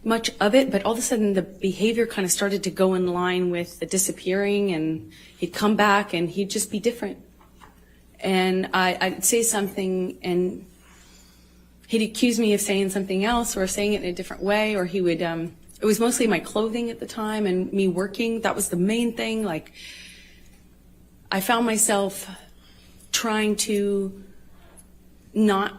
much of it, but all of a sudden the behavior kind of started to go in line with the disappearing, and he'd come back and he'd just be different. And I'd say something and he'd accuse me of saying something else or saying it in a different way, or he would, it was mostly my clothing at the time and me working. That was the main thing. Like, I found myself trying to not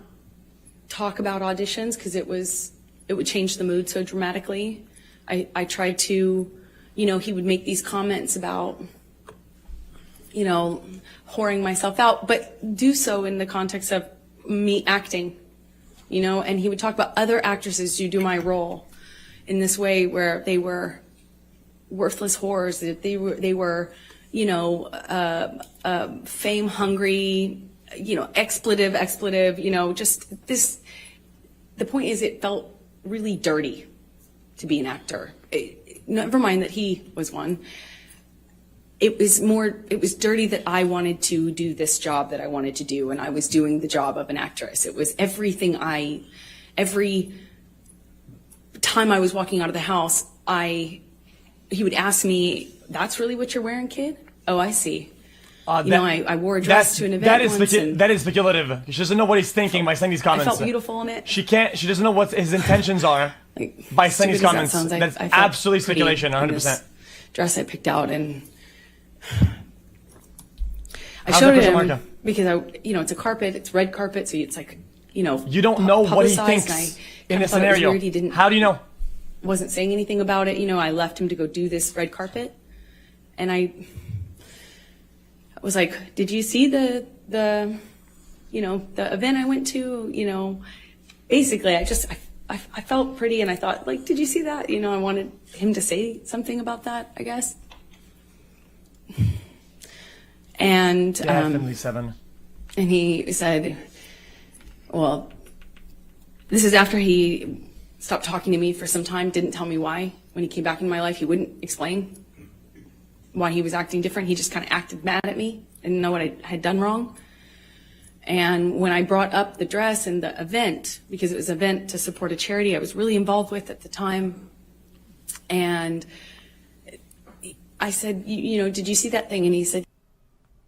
talk about auditions because it would change the mood so dramatically. I tried to, you know, he would make these comments about, you know, whoring myself out, but do so in the context of me acting, you know, and he would talk about other actresses who do my role in this way where they were worthless whores, that they were, you know, fame hungry, you know, expletive, you know, just this. The point is, it felt really dirty to be an actor. Never mind that he was one. It was dirty that I wanted to do this job that I wanted to do, and I was doing the job of an actress. It was every time I was walking out of the house, he would ask me, "That's really what you're wearing, kid? Oh, I see." I wore a dress to an event once. That is speculative. She doesn't know what he's thinking by saying these comments. I felt beautiful in it. She doesn't know what his intentions are by saying these comments. That's absolutely speculation, 100%. Dress I picked out, and I showed it him because it's a carpet, it's red carpet, so it's like, you know. You don't know what he thinks in this scenario. How do you know? Wasn't saying anything about it. You know, I left him to go do this red carpet, and I was like, "Did you see the event I went to?" You know, basically, I felt pretty, and I thought, like, "Did you see that?" You know, I wanted him to say something about that, I guess. And definitely 7. And he said, "Well, this is after he stopped talking to me for some time. Didn't tell me why. When he came back in my life, he wouldn't explain why he was acting different. He just kind of acted mad at me, didn't know what I had done wrong. And when I brought up the dress and the event, because it was an event to support a charity I was really involved with at the time, and I said, you know, did you see that thing? And he said,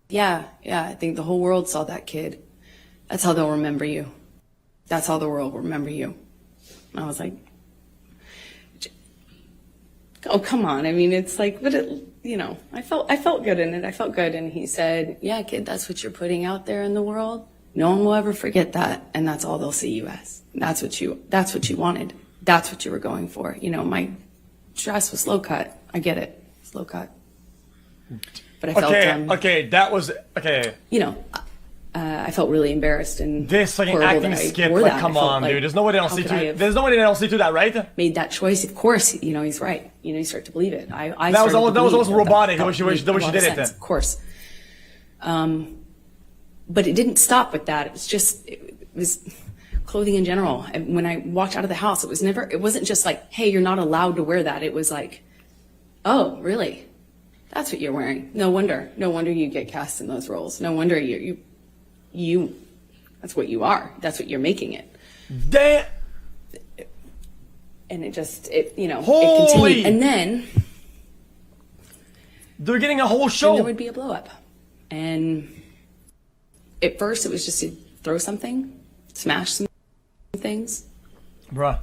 yeah, I think the whole world saw that, kid. That's how they'll remember you. That's how the world will remember you." And I was like, oh, come on. I mean, it's like, but I felt good in it. I felt good. And he said, "Yeah, kid, that's what you're putting out there in the world. No one will ever forget that. And that's all they'll see you as. That's what you wanted. That's what you were going for. You know, my dress was low cut. I get it. It's low cut. But I felt, you know, I felt really embarrassed and this fucking acting skit. Like, come on, dude. There's nobody else to do that, right? Made that choice. Of course, you know, he's right. You know, you start to believe it. That was also robotic the way she did it. Of course. But it didn't stop with that. It was clothing in general. And when I walked out of the house, it wasn't just like, "Hey, you're not allowed to wear that." It was like, "Oh, really? That's what you're wearing. No wonder you get cast in those roles. No wonder you that's what you are. That's what you're making it." Damn. And it continued. And then they're getting a whole show. And there would be a blow up. And at first it was just to throw something, smash some things. Bruh.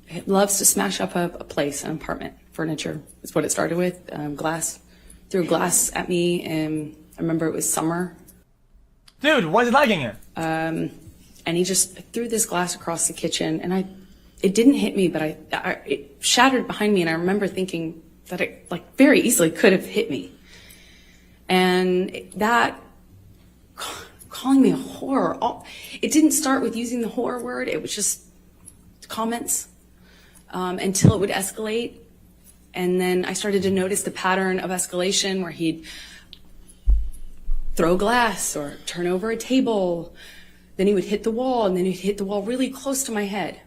It loves to smash up a place, an apartment, furniture. Is what it started with. Glass. Threw glass at me, and I remember it was summer. Dude, why is it lagging it? And he just threw this glass across the kitchen, and it didn't hit me, but it shattered behind me, and I remember thinking that it like very easily could have hit me. And that calling me a whore. It didn't start with using the whore word. It was just comments until it would escalate. And then I started to notice the pattern of escalation where he'd throw glass or turn over a table. Then he would hit the wall, and then he'd hit the wall really close to my head.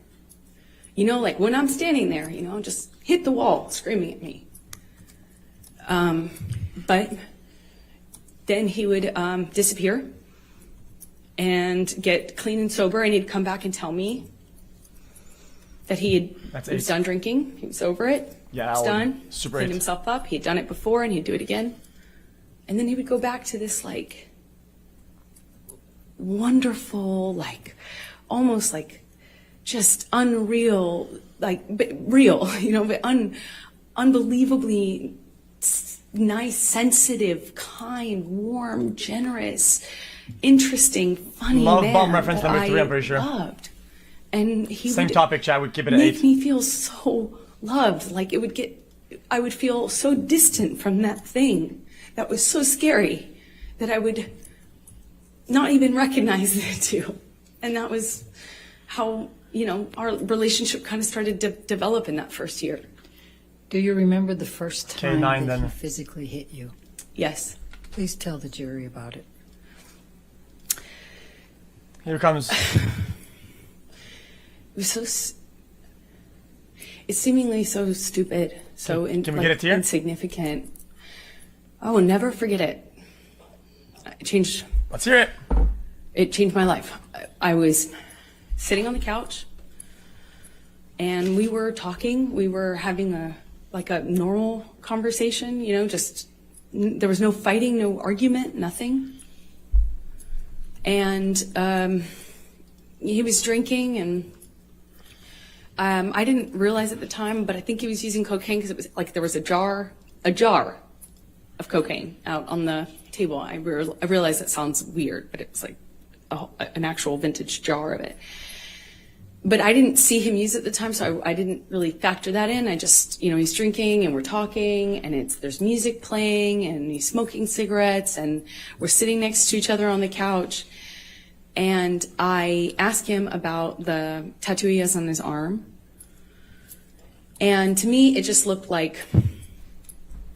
You know, like when I'm standing there, you know, just hit the wall, screaming at me. But then he would disappear and get clean and sober, and he'd come back and tell me that he was done drinking, he was over it, Yeah, he was done, super cleaned eight. himself up, he'd done it before, and he'd do it again. And then he would go back to this, like, wonderful, like, almost like just unreal, like, but real, you know, but unbelievably nice, sensitive, kind, warm, generous, interesting, funny Love man bomb reference that number 3, I I'm pretty sure. loved. And he Same would topic, chat. Would keep it at make 8. me feel so loved. Like I would feel so distant from that thing that was so scary that I would not even recognize the two. And that was how, you know, our relationship kind of started to develop in that first year. Do you remember the first time K9 that he then. physically hit you? Yes. Please tell the jury about it. Here comes. It was it's seemingly so stupid, so Can we get a tear? insignificant. I will never forget it. Let's hear it. It changed my life. I was sitting on the couch, and we were talking. We were having a normal conversation, you know, just there was no fighting, no argument, nothing. And he was drinking, and I didn't realize at the time, but I think he was using cocaine because it was like there was a jar of cocaine out on the table. I realize that sounds weird, but it was like an actual vintage jar of it. But I didn't see him use it at the time, so I didn't really factor that in. I just, you know, he's drinking and we're talking, and there's music playing, and he's smoking cigarettes, and we're sitting next to each other on the couch. And I asked him about the tattoo he has on his arm. And to me, it just looked like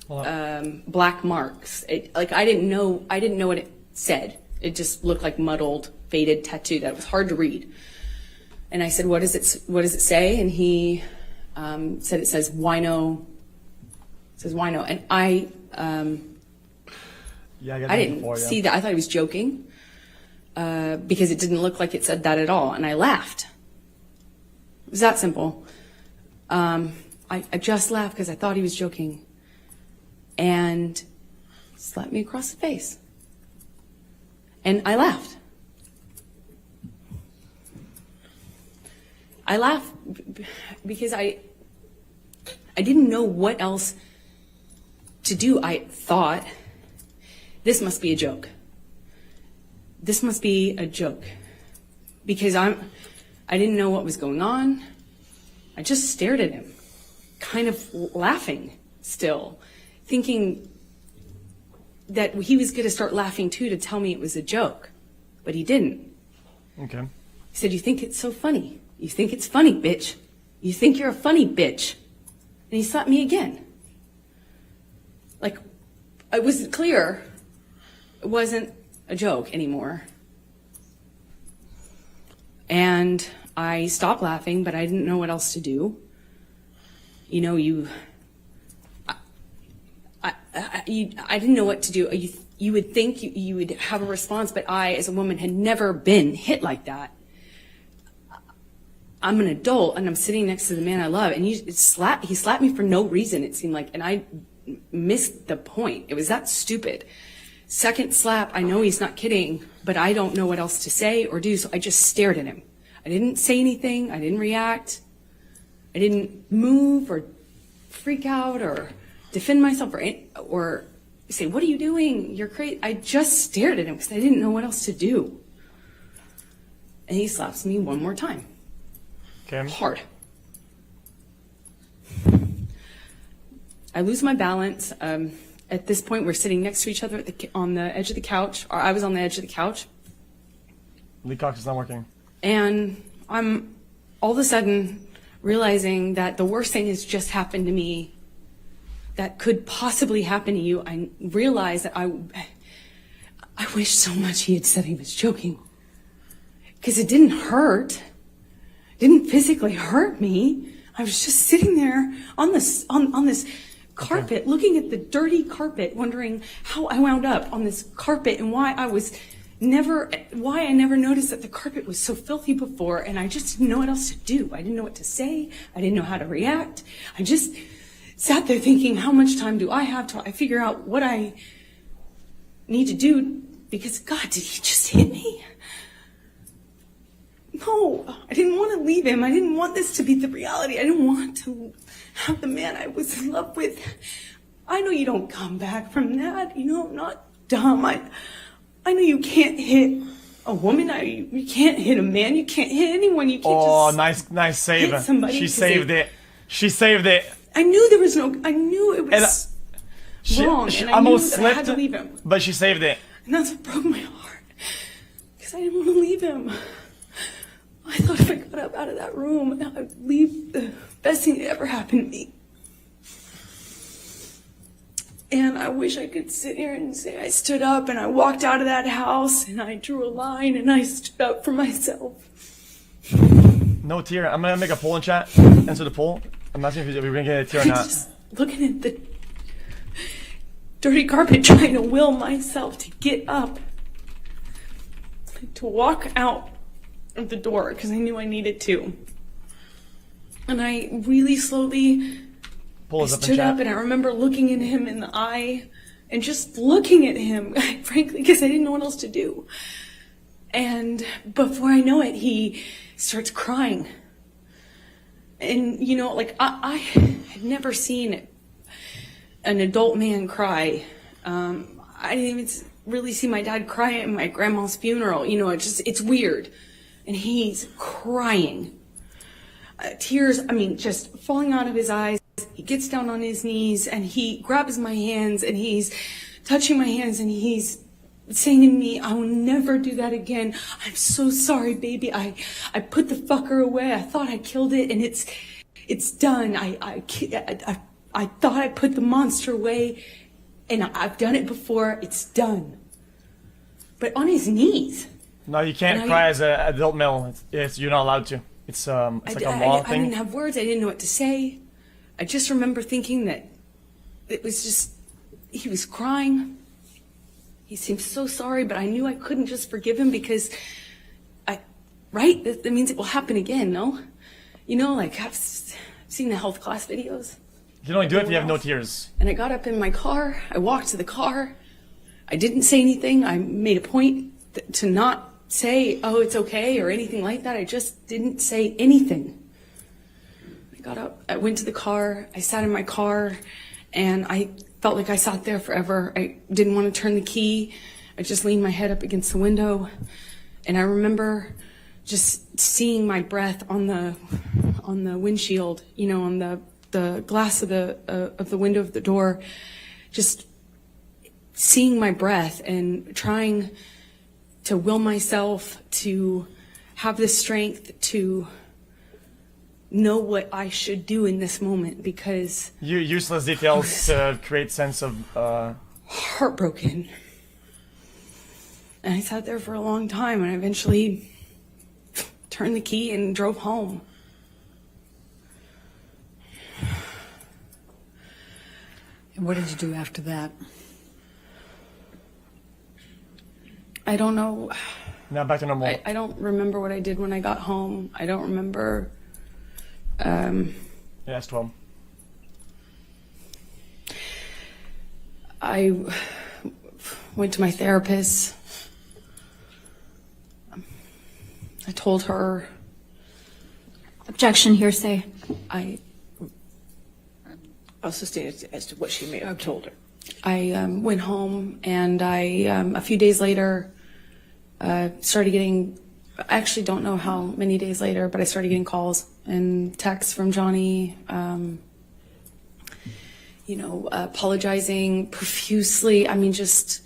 black marks. I didn't know what it said. It just looked like muddled, faded tattoo that was hard to read. And I said, what does it say? And he said it says wino. It says wino. And I didn't see that. I thought he was joking because it didn't look like it said that at all. And I laughed. It was that simple. I just laughed because I thought he was joking. And slapped me across the face. And I laughed. I laughed because I didn't know what else to do. I thought, this must be a joke. This must be a joke. Because I didn't know what was going on. I just stared at him, kind of laughing still, thinking that he was going to start laughing too to tell me it was a joke. But he didn't. Okay. He said, you think it's so funny? You think it's funny, bitch. You think you're a funny bitch. And he slapped me again. Like, it was clear it wasn't a joke anymore. And I stopped laughing, but I didn't know what else to do. You know, I didn't know what to do. You would think you would have a response, but I, as a woman, had never been hit like that. I'm an adult, and I'm sitting next to the man I love, and he slapped me for no reason, it seemed like, and I missed the point. It was that stupid. Second slap, I know he's not kidding, but I don't know what else to say or do, so I just stared at him. I didn't say anything. I didn't react. I didn't move or freak out or defend myself or say, what are you doing? You're crazy. I just stared at him because I didn't know what else to do. And he slaps me one more time. Okay. Hard. I lose my balance. At this point, we're sitting next to each other on the edge of the couch, or I was on the edge of the couch. Lee Cox is not working. And I'm all of a sudden realizing that the worst thing has just happened to me that could possibly happen to you. I realized that I wish so much he had said he was joking. Because it didn't hurt. It didn't physically hurt me. I was just sitting there on this carpet, looking at the dirty carpet, wondering how I wound up on this carpet and why I never noticed that the carpet was so filthy before, and I just didn't know what else to do. I didn't know what to say. I didn't know how to react. I just sat there thinking, how much time do I have till I figure out what I need to do? Because, God, did he just hit me? No, I didn't want to leave him. I didn't want this to be the reality. I didn't want to have the man I was in love with. I know you don't come back from that. You know, I'm not dumb. I know you can't hit a woman. You can't hit a man. You can't hit anyone. You can't nice save. hit somebody. She saved it. She saved it. I knew there was no. I knew it was wrong, She and I knew almost that I had slipped, to leave him. but she saved it. And that's what broke my heart, because I didn't want to leave him. I thought if I got up out of that room, I'd leave the best thing that ever happened to me. And I wish I could sit here and say I stood up and I walked out of that house and I drew a line and I stood up for myself. No tear. I'm gonna make a poll in chat. Answer the poll. I'm asking if we're gonna get a tear or not. Just looking at the dirty carpet, trying to will myself to get up, to walk out of the door because I knew I needed to. And I really slowly stood up, and I remember looking at him in the eye and just looking at him, frankly, because I didn't know what else to do. And before I know it, he starts crying. And, you know, like, I had never seen an adult man cry. I didn't even really see my dad cry at my grandma's funeral. You know, it's weird. And he's crying. Tears, I mean, just falling out of his eyes. He gets down on his knees and he grabs my hands and he's touching my hands and he's saying to me, I will never do that again. I'm so sorry, baby. I put the fucker away. I thought I killed it and it's done. I thought I put the monster away and I've done it before. It's done. But on his knees. No, you can't cry as an adult male. You're not allowed to. It's like a law thing. I didn't have words. I didn't know what to say. I just remember thinking that it was just, he was crying. He seemed so sorry, but I knew I couldn't just forgive him because right? That means it will happen again, no? You know, like I've seen the health class videos. You can only do it if you have no tears. And I got up in my car. I walked to the car. I didn't say anything. I made a point to not say, oh, it's okay or anything like that. I just didn't say anything. I got up, I went to the car, I sat in my car, and I felt like I sat there forever. I didn't want to turn the key. I just leaned my head up against the window, and I remember just seeing my breath on the windshield, you know, on the glass of the window of the door, just seeing my breath and trying to will myself to have the strength to know what I should do in this moment, because Useless details to create sense of heartbroken. And I sat there for a long time, and I eventually turned the key and drove home. And what did you do after that? I don't know. Now back to normal. I don't remember what I did when I got home. I don't remember. Yeah, it's 12. I went to my therapist. I told her. Objection, hearsay. I'll sustain it as to what she may have told her. I went home, and a few days later, started getting, I actually don't know how many days later, but I started getting calls and texts from Johnny, you know, apologizing profusely. I mean, just,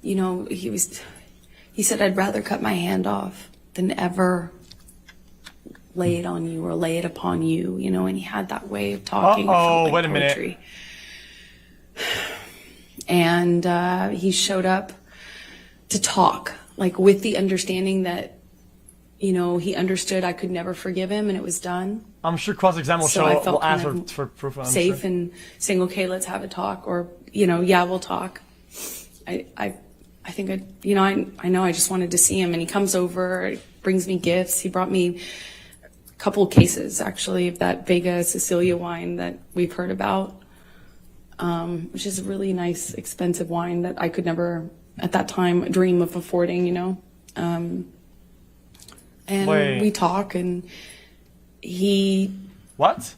you know, he He said, I'd rather cut my hand off than ever lay it on you or lay it upon you, you know, and he had that way of talking. It felt like wait a minute. poetry. And he showed up to talk, like with the understanding that, you know, he understood I could never forgive him and it was done. I'm sure cross-exam will So I show, felt will ask kind of for proof. I'm safe sure. and saying, okay, let's have a talk, or, you know, yeah, we'll talk. I think I know I just wanted to see him, and he comes over, brings me gifts. He brought me a couple of cases, actually, of that Vega Sicilia wine that we've heard about, which is a really nice, expensive wine that I could never, at that time, dream of affording, you know. And Wait. we talk, and he What?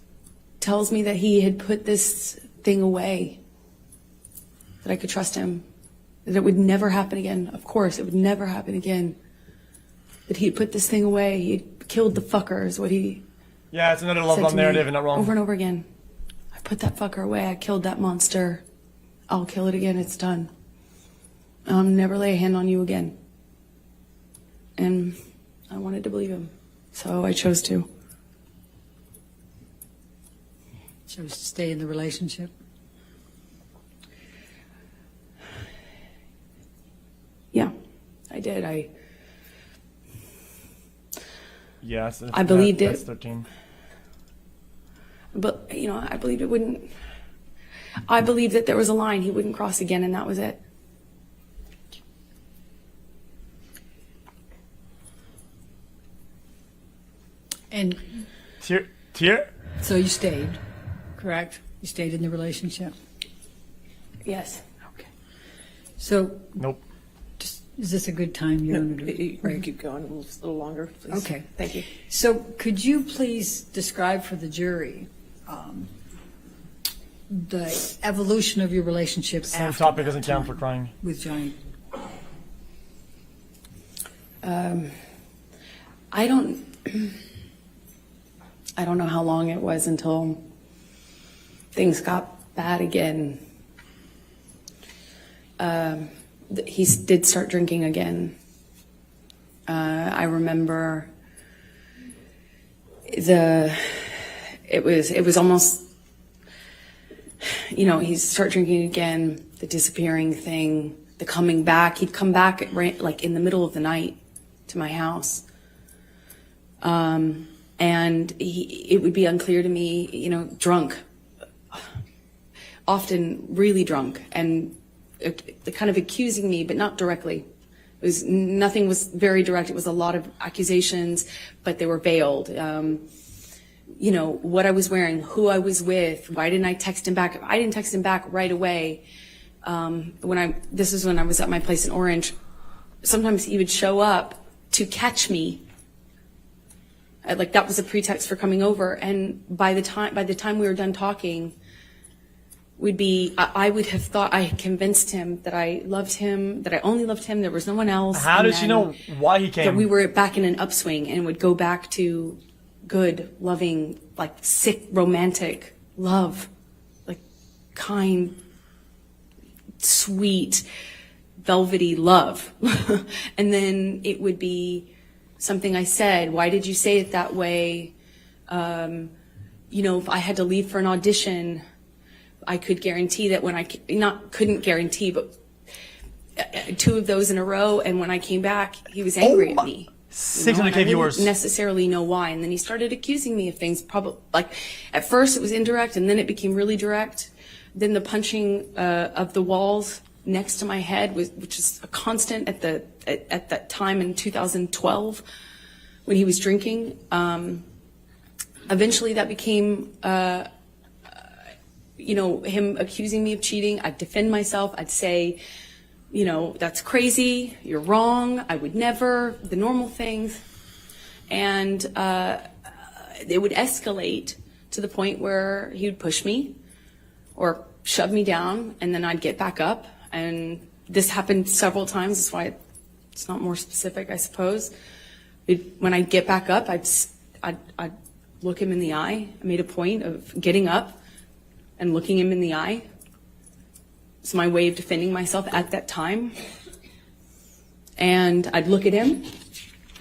tells me that he had put this thing away, that I could trust him, that it would never happen again. Of course, it would never happen again. That he had put this thing away. He had killed the fucker, is what he Yeah, it's another love said bomb to me narrative, and not wrong. over and over again. I put that fucker away. I killed that monster. I'll kill it again. It's done. I'll never lay a hand on you again. And I wanted to believe him, so I chose to. Chose to stay in the relationship. Yeah, I did. Yes. I believed that's it. 13. But, you know, I believed it wouldn't. I believed that there was a line he wouldn't cross again, and that was it. And Tear? so you stayed, correct? You stayed in the relationship. Yes. Okay. So Nope. is this a good time? You wanted to You can break? keep going a little longer, please. Okay. Thank you. So could you please describe for the jury the evolution of your relationship Same after topic that doesn't count for time crying. with Johnny? I don't know how long it was until things got bad again. He did start drinking again. I remember it was almost, you know, he'd start drinking again, the disappearing thing, the coming back. He'd come back like in the middle of the night to my house. And it would be unclear to me, you know, drunk, often really drunk, and kind of accusing me, but not directly. Nothing was very direct. It was a lot of accusations, but they were veiled. You know, what I was wearing, who I was with, why didn't I text him back? I didn't text him back right away. This is when I was at my place in Orange. Sometimes he would show up to catch me. Like that was a pretext for coming over. And by the time we were done talking, I would have thought I had convinced him that I loved him, that I only loved him, there was no one else. How and did she then know why he came? that we were back in an upswing and would go back to good, loving, like sick, romantic love, like kind, sweet, velvety love. And then it would be something I said, why did you say it that way? You know, if I had to leave for an audition, I could guarantee that when couldn't guarantee, but 2 of those in a row, and when I came back, he was angry at me. 600K I viewers. didn't necessarily know why, and then he started accusing me of things. Probably like at first it was indirect, and then it became really direct. Then the punching of the walls next to my head which is a constant at that time in 2012 when he was drinking. Eventually, that became. You know, him accusing me of cheating. I'd defend myself. I'd say, you know, that's crazy. You're wrong. I would never. The normal things. And it would escalate to the point where he would push me or shove me down, and then I'd get back up. And this happened several times. That's why it's not more specific, I suppose. When I'd get back up, I'd look him in the eye. I made a point of getting up and looking him in the eye. It's my way of defending myself at that time. And I'd look at him,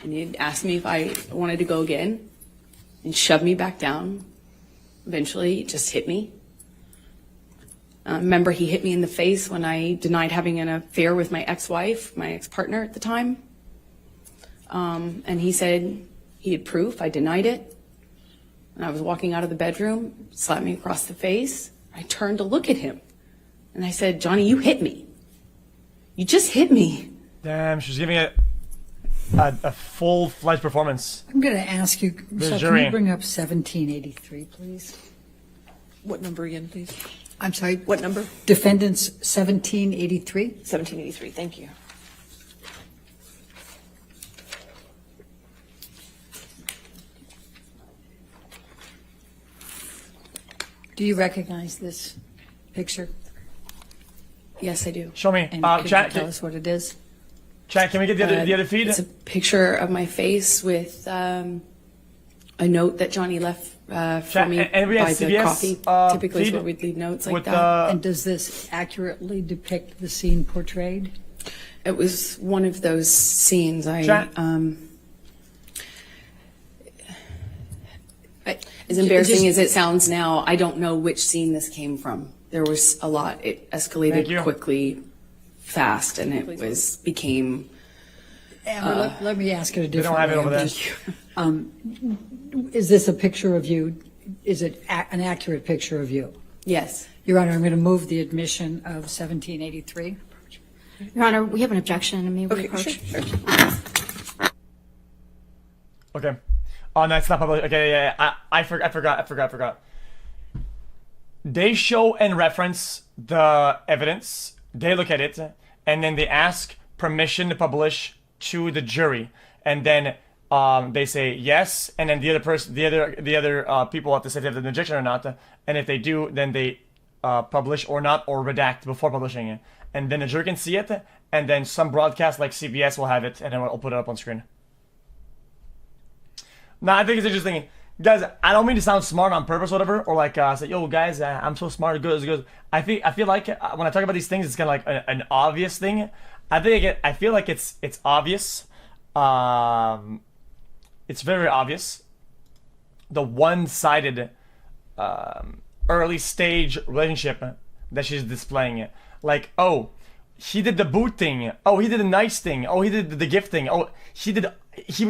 and he'd ask me if I wanted to go again, and shove me back down. Eventually, he just hit me. Remember, he hit me in the face when I denied having an affair with my ex-wife, my ex-partner at the time. And he said he had proof. I denied it. And I was walking out of the bedroom, slapped me across the face. I turned to look at him. And I said, Johnny, you hit me. You just hit me. Damn, she's giving it a full-fledged performance. I'm going to ask you, Michelle, can jury. you bring up 1783, please? What number again, please? I'm sorry, What number? Defendants 1783? 1783, thank you. Do you recognize this picture? Yes, I do. Show me. And can Chat, you tell us what it is? chat, can we get the other feed? It's a picture of my face with a note that Johnny left for Chat, me and we have by the CBS, coffee. Typically, is feed where we'd leave notes like with that. And does this accurately depict the scene portrayed? It was one of those scenes. Chat. As embarrassing Just- as it sounds now, I don't know which scene this came from. There was a lot. It Thank escalated you. quickly, fast, and it became. Amber, let me ask it a They different don't have it way. over I'm there. just- Is this a picture of you? Is it an accurate picture of you? Yes. Your Honor, I'm going to move the admission of 1783. Your Honor, we have an objection. May we approach? Okay. Oh, no, it's not public. Okay, yeah. I forgot. They show and reference the evidence. They look at it, and then they ask permission to publish to the jury, and then they say yes, and then the other person, the other people have to say if they have an objection or not, and if they do, then they publish or not, or redact before publishing it, and then the jury can see it, and then some broadcast like CBS will have it, and then we'll put it up on screen. No, I think it's interesting. Guys, I don't mean to sound smart on purpose or whatever, or like say, yo, guys, I'm so smart, good. I feel like when I talk about these things, it's kind of like an obvious thing. I feel like it's obvious. It's very obvious. The one-sided early stage relationship that she's displaying. Like, oh, he did the boot thing. Oh, he did the nice thing. Oh, he did the gift thing. Oh, he did. He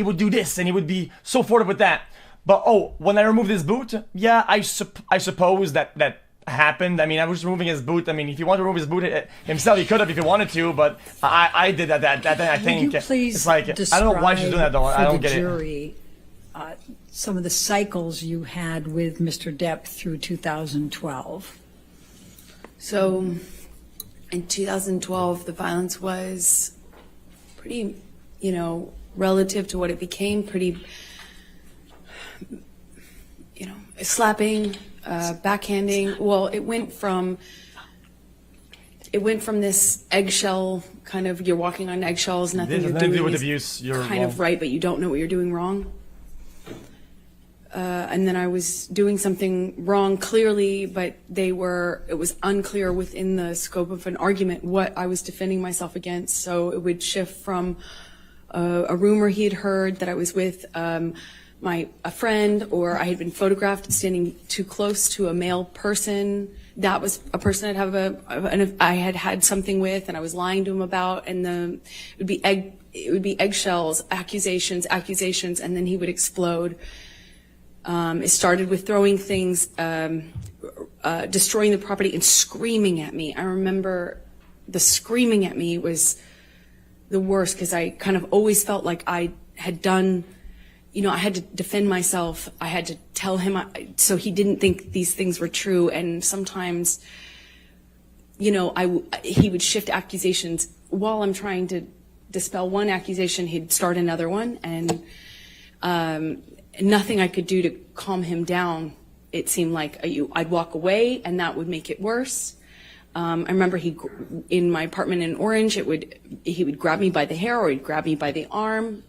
would do this, and he would be so forward with that. But oh, when I removed his boot, yeah, I suppose that happened. I mean, I was removing his boot. I mean, if he wanted to remove his boot himself, he could have if he wanted to. But I did that. I think Would you please it's like I don't know why she's doing that though. I don't get for the it. jury, some of the cycles you had with Mr. Depp through 2012. So, in 2012, the violence was pretty, relative to what it became, pretty, slapping, backhanding. Well, it went from this eggshell kind of, you're walking on eggshells, nothing This has you're nothing to doing do with is abuse. You're kind of wrong. right, but you don't know what you're doing wrong. And then I was doing something wrong clearly, but it was unclear within the scope of an argument what I was defending myself against. So it would shift from a rumor he had heard that I was with a friend, or I had been photographed standing too close to a male person. That was a person I had something with, and I was lying to him about, and it would be eggshells, accusations, and then he would explode. It started with throwing things, destroying the property, and screaming at me. I remember the screaming at me was the worst, because I kind of always felt like I had done, I had to defend myself. I had to tell him so he didn't think these things were true. And sometimes, he would shift accusations while I'm trying to dispel one accusation. He'd start another one, and nothing I could do to calm him down. It seemed like I'd walk away, and that would make it worse. I remember in my apartment in Orange, he would grab me by the hair, or he'd grab me by the arm,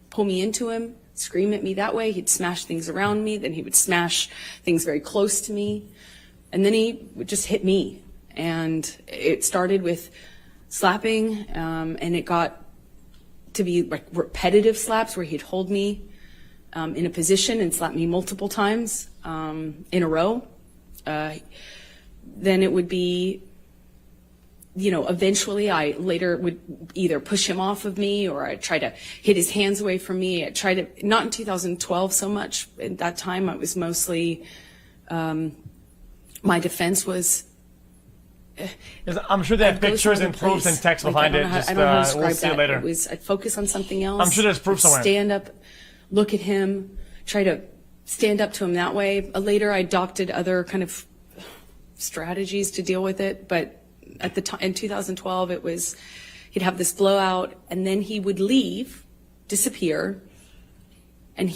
pull me into him, scream at me that way. He'd smash things around me, then he would smash things very close to me, and then he would just hit me. And it started with slapping, and it got to be like repetitive slaps where he'd hold me in a position and slap me multiple times in a row. Then it would be, eventually I later would either push him off of me or I'd try to hit his hands away from me. I tried to, not in 2012 so much. At that time, it was mostly, my defense was. I'm sure they have pictures and proofs and text behind it. I don't know how to describe we'll see that. it later. I'd focus on something else. I'm sure there's proof somewhere. Stand up, look at him, try to stand up to him that way. Later, I adopted other kind of strategies to deal with it, but at the time in 2012, it was he'd have this blowout, and then he would leave, disappear, and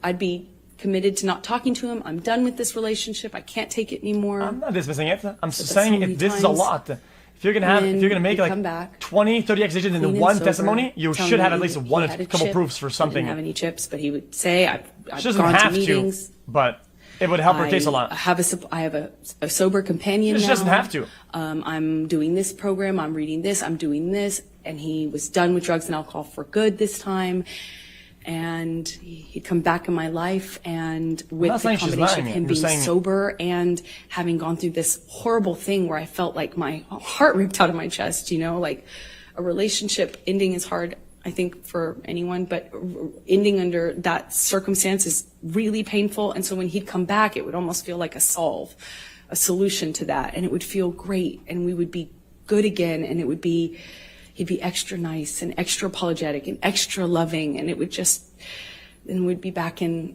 I'd be committed to not talking to him. I'm done with this relationship. I can't take it anymore. I'm not dismissing it. I'm that's saying so many this is a times. lot. If you're gonna make come like back, 20, 30 accusations in clean and one sober, testimony, you tell should have me at least he one, had a couple chip. proofs for He something. didn't have any chips, but he would say, I've She doesn't gone have to meetings. to, but it would help her case a lot. I have a sober companion She now. doesn't have to. I'm doing this program. I'm reading this. I'm doing this. And he was done with drugs and alcohol for good this time. And he'd come back in my life. And with not the saying she's combination lying. of him I'm being just saying- sober and having gone through this horrible thing where I felt like my heart ripped out of my chest, like a relationship ending is hard, I think, for anyone, but ending under that circumstance is really painful. And so when he'd come back, it would almost feel like a solution to that. And it would feel great. And we would be good again. And he'd be extra nice and extra apologetic and extra loving. And it would then we'd be back in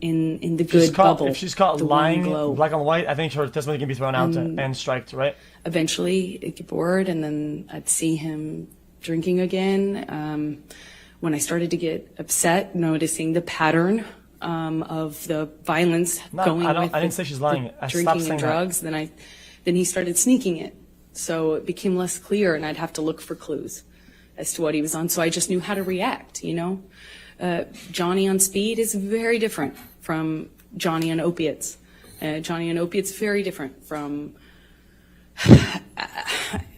the good bubble. If she's caught the warm lying glow. black on white, I think her testimony can be thrown out and striked, right? Eventually I'd get bored, and then I'd see him drinking again. When I started to get upset, noticing the pattern of the violence going I with didn't say she's lying. the I stopped drinking saying and that. drugs, then he started sneaking it. So it became less clear, and I'd have to look for clues as to what he was on. So I just knew how to react, Johnny on speed is very different from Johnny on opiates. Johnny on opiates very different from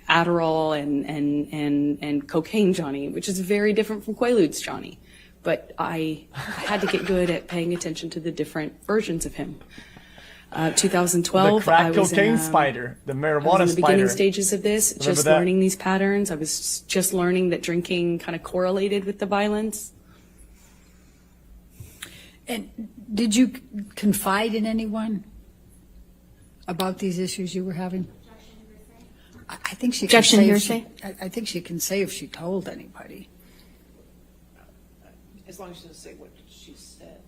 Adderall and cocaine Johnny, which is very different from Quaaludes Johnny. But I had to get good at paying attention to the different versions of him. 2012, The crack I was cocaine in, spider, the I marijuana was in the beginning spider. stages of this, Remember just that? learning these patterns. I was just learning that drinking kind of correlated with the violence. And did you confide in anyone about these issues you were having? I think she can Objection say to if she- hearsay? I think she can say if she told anybody. As long as she doesn't say what she said.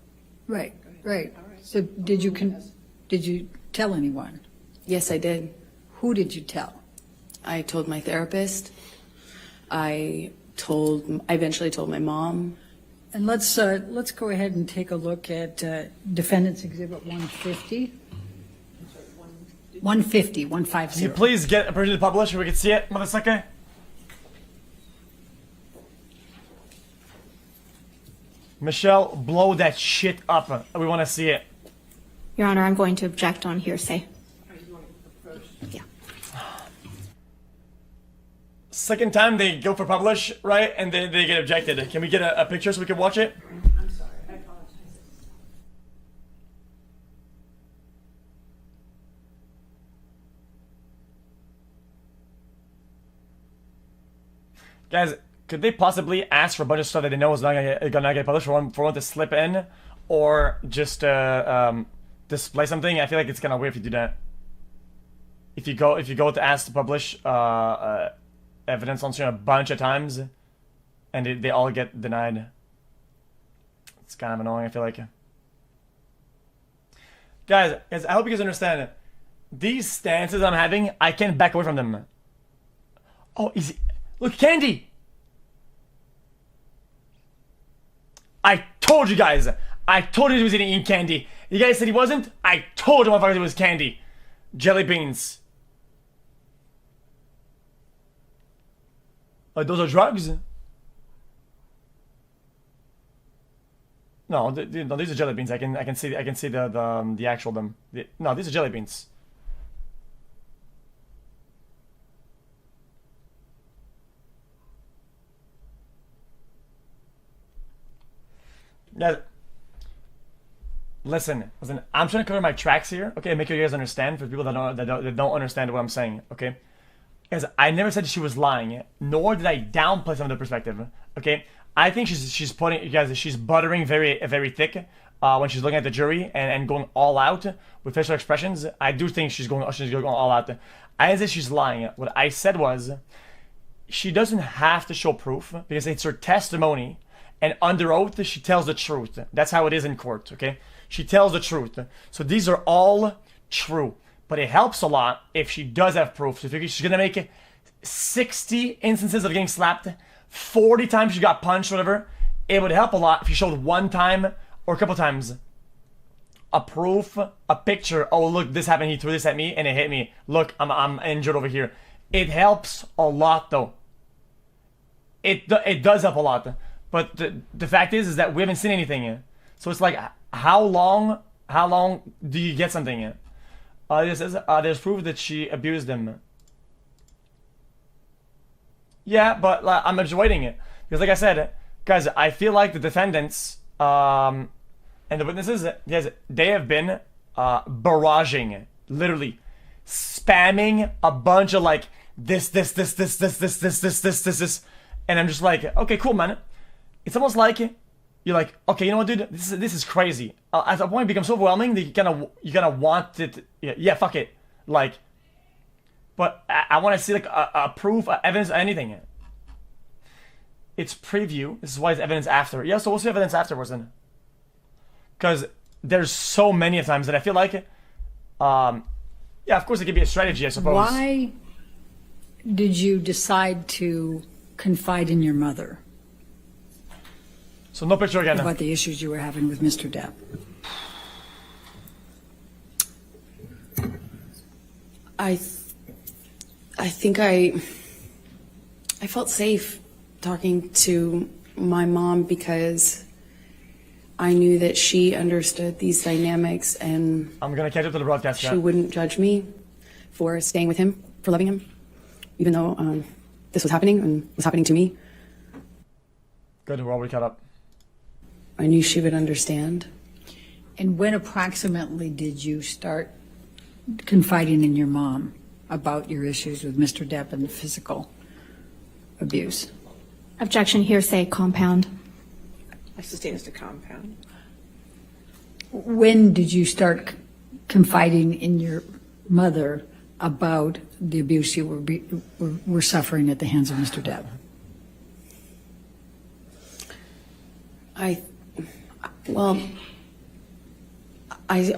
Right, right. All right. So did you tell anyone? Yes, I did. Who did you tell? I told my therapist. I eventually told my mom. And let's go ahead and take a look at Defendants Exhibit 150. 150, Can 150. you please get a permission to publish so we can see it, motherfucker? Michelle, blow that shit up. We want to see it. Your Honor, I'm going to object on hearsay. Yeah. Second time they go for publish, right? And they get objected. Can we get a picture so we can watch it? I'm sorry, I apologize. Guys, could they possibly ask for a bunch of stuff that they know is not gonna get published for one to slip in, or just display something? I feel like it's kind of weird if you do that. If you go to ask to publish evidence on screen a bunch of times, and they all get denied, it's kind of annoying. I feel like. Guys, I hope you guys understand. These stances I'm having, I can't back away from them. Oh, easy. Look, Candy! I told you guys! I told you he was eating candy. You guys said he wasn't? I told you motherfuckers it was candy. Jelly beans. Those are drugs? No, no, these are jelly beans. I can see the actual them. No, these are jelly beans. Yeah. Listen. I'm trying to cover my tracks here, okay, make you guys understand for people that don't understand what I'm saying, okay? Because I never said she was lying, nor did I downplay some of the perspective, okay? I think she's putting, you guys, she's buttering very thick when she's looking at the jury and going all out with facial expressions. I do think she's going all out. I didn't say she's lying. What I said was, she doesn't have to show proof because it's her testimony, and under oath she tells the truth. That's how it is in court, okay? She tells the truth. So these are all true. But it helps a lot if she does have proof. So if she's gonna make 60 instances of getting slapped, 40 times she got punched, whatever, it would help a lot if you showed one time or a couple times a proof, a picture. Oh, look, this happened. He threw this at me and it hit me. Look, I'm injured over here. It helps a lot, though. It does help a lot. But the fact is that we haven't seen anything yet. So it's like, how long do you get something yet? This says, there's proof that she abused him. Yeah, but I'm just waiting it. Because like I said, guys, I feel like the defendants and the witnesses, yes, they have been barraging, literally spamming a bunch of like this. And I'm just like, okay, cool, man. It's almost like you're like, okay, you know what, dude? This is crazy. At a point, it becomes so overwhelming that you kind of want it. Yeah, fuck it. Like, but I want to see like a proof, evidence, anything. It's preview. This is why it's evidence after. Yeah, so we'll see evidence afterwards then. Because there's so many times that I feel like, yeah, of course it could be a strategy, I suppose. Why did you decide to confide in your mother So no picture again. about the issues you were having with Mr. Depp? I think I felt safe talking to my mom because I knew that she understood these dynamics and I'm gonna catch up to the broadcast. she wouldn't judge me for staying with him, for loving him, even though this was happening and was happening to me. Good, we're already caught up. I knew she would understand. And when approximately did you start confiding in your mom about your issues with Mr. Depp and the physical abuse? Objection, hearsay, compound. I sustain as a compound. When did you start confiding in your mother about the abuse you were suffering at the hands of Mr. Depp? I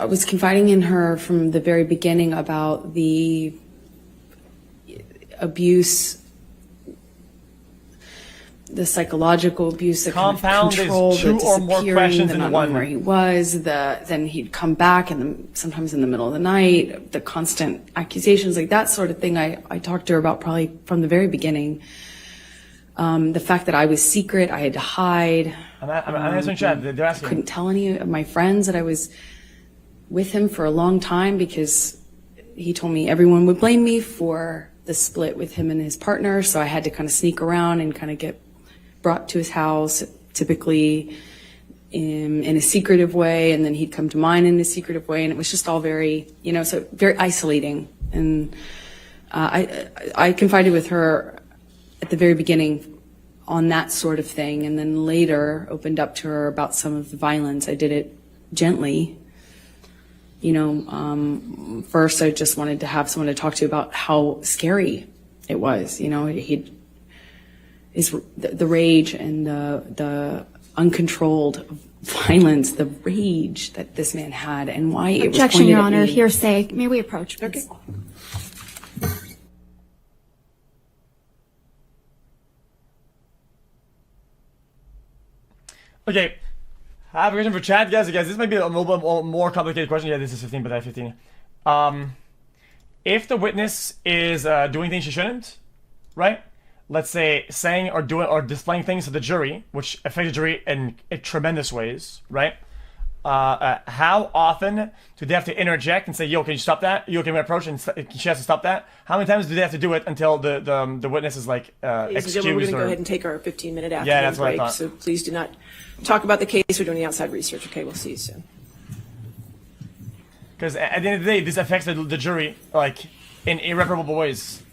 was confiding in her from the very beginning about the abuse, the psychological abuse, the Compound kind of control, is two the or more disappearing, questions the in not one. knowing where he was, then he'd come back and sometimes in the middle of the night, the constant accusations, like that sort of thing. I talked to her about probably from the very beginning. The fact that I was secret, I had to hide. I'm answering chat. They're asking. Couldn't tell any of my friends that I was with him for a long time because he told me everyone would blame me for the split with him and his partner. So I had to kind of sneak around and kind of get brought to his house, typically in a secretive way. And then he'd come to mine in a secretive way. And it was just all very, so very isolating. And I confided with her at the very beginning on that sort of thing, and then later opened up to her about some of the violence. I did it gently. First I just wanted to have someone to talk to about how scary it was. The rage and the uncontrolled violence, the rage that this man had, and why it was Objection, pointed Your at Honor. me. Hearsay. May we approach, please? Okay. Okay, I have a question for chat, guys. This might be a little bit more complicated question. Yeah, this is 15, but I have 15. If the witness is doing things she shouldn't, right? Let's say saying or doing or displaying things to the jury, which affect the jury in tremendous ways, right? how often do they have to interject and say, "Yo, can you stop that? Yo, can we approach?" And she has to stop that. How many times do they have to do it until the witness is like Ladies and excused? gentlemen, we're going to or... go ahead and take our 15-minute afternoon Yeah, that's what I break. thought. So please do not talk about the case. We're doing the outside research. Okay, we'll see you soon. Because at the end of the day, this affects the jury like in irreparable ways.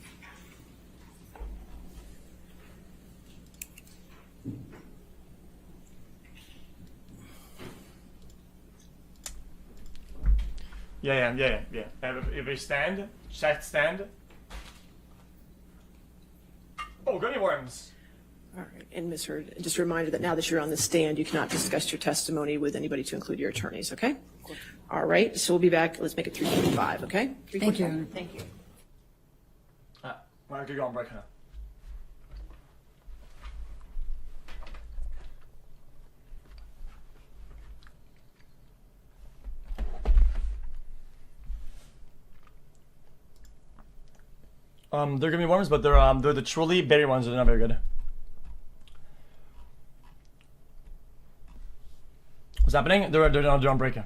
Yeah. If we stand, chat stand. Oh, gummy worms. All right, and Ms. Hurd, just a reminder that now that you're on the stand, you cannot discuss your testimony with anybody to include your attorneys, okay? All right, so we'll be back. Let's make it 3:45, okay? Thank you. Thank you. I could go on break now. They're gummy worms, but they're the truly berry ones. They're not very good. What's happening? They're on break.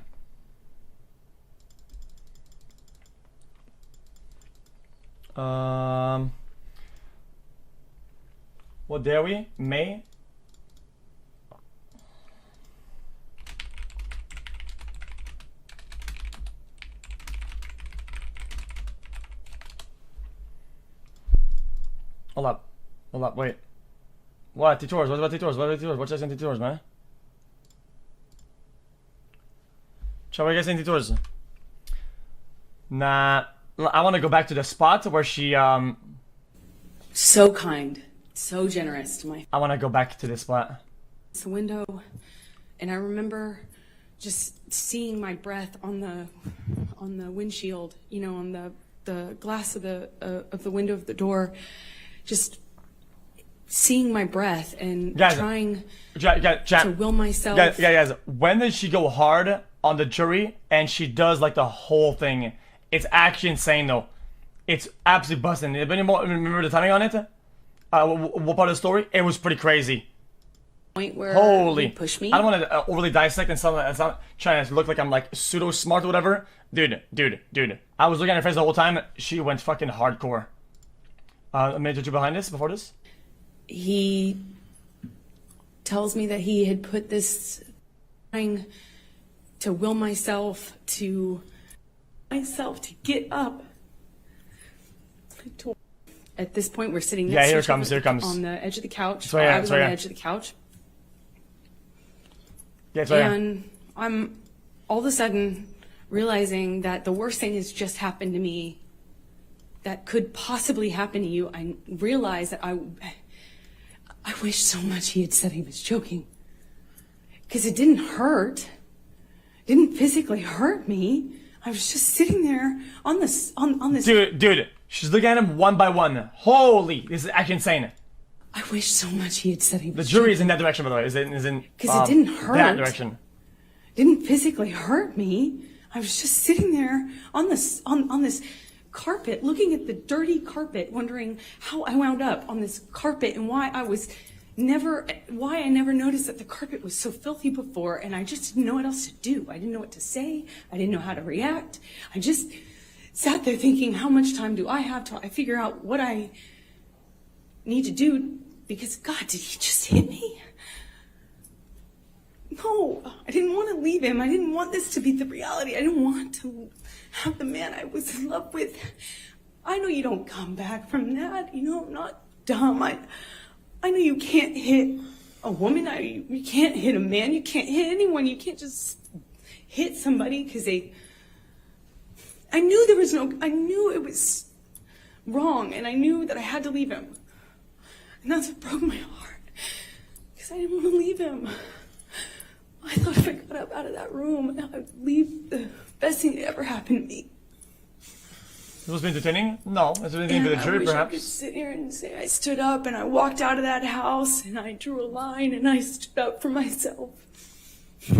What day are we? May? Hold up, wait. What? T-Tours? What about T-Tours? What you guys in T-Tours, man? What are you guys in T-Tours? Nah, I want to go back to the spot where she, So kind, so generous to my I want to go back to this spot. window, and I remember just seeing my breath on the windshield, you know, on the glass of the window of the door, just seeing my breath and trying to will myself. Guys, when did she go hard on the jury and she does like the whole thing? It's actually insane though. It's absolutely busting. Remember the timing on it? What part of the story? It was pretty crazy. Point where Holy! you push me. I don't want to overly dissect and stuff. It's not trying to look like I'm like pseudo smart or whatever. Dude. I was looking at her face the whole time. She went fucking hardcore. A minute or two behind this, before this. He tells me that he had put this trying to will myself to get up. At this point, we're sitting next to each other Here it comes. on the edge of the couch. Right, I was on the right. edge of the couch. Yeah, it's right here. And I'm all of a sudden realizing that the worst thing has just happened to me that could possibly happen to you. I realize that I wish so much he had said he was joking. Because it didn't hurt. It didn't physically hurt me. I was just sitting there on this Dude, she's looking at him one by one. Holy, this is actually insane. I wish so much he had said he was The jury is joking. in that direction, by the way. Is in Because it didn't hurt. that direction. Didn't physically hurt me. I was just sitting there on this carpet, looking at the dirty carpet, wondering how I wound up on this carpet and why I never noticed that the carpet was so filthy before, and I just didn't know what else to do. I didn't know what to say. I didn't know how to react. I just sat there thinking, how much time do I have till I figure out what I need to do? Because God, did he just hit me? No, I didn't want to leave him. I didn't want this to be the reality. I didn't want to have the man I was in love with. I know you don't come back from that. You know, I'm not dumb. I know you can't hit a woman. You can't hit a man. You can't hit anyone. You can't just hit somebody because I knew it was wrong, and I knew that I had to leave him. And that's what broke my heart, because I didn't want to leave him. I thought if I got up out of that room, I'd leave the best thing that ever happened to me. It was entertaining? No, it's entertaining for the jury, I wish I perhaps. could sit here and say I stood up and I walked out of that house and I drew a line and I stood up for myself. But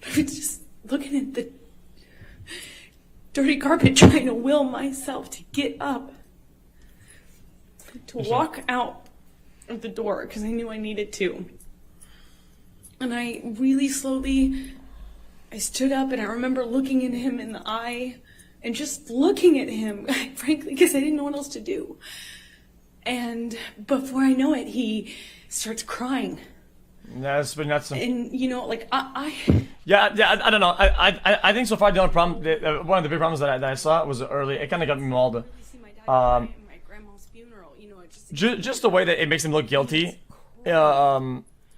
I was just looking at the dirty carpet, trying to will myself to get up, to walk out of the door because I knew I needed to. And I really slowly, I stood up and I remember looking at him in the eye and just looking at him, frankly, because I didn't know what else to do. And before I know it, he starts crying. Yeah, it's been nuts. And, you know, like, I I don't know. I think so far the only problem, one of the big problems that I saw was early. It kind of got me mauled. see my dad cry at my grandma's funeral, you know, it Just the way that it makes him look guilty.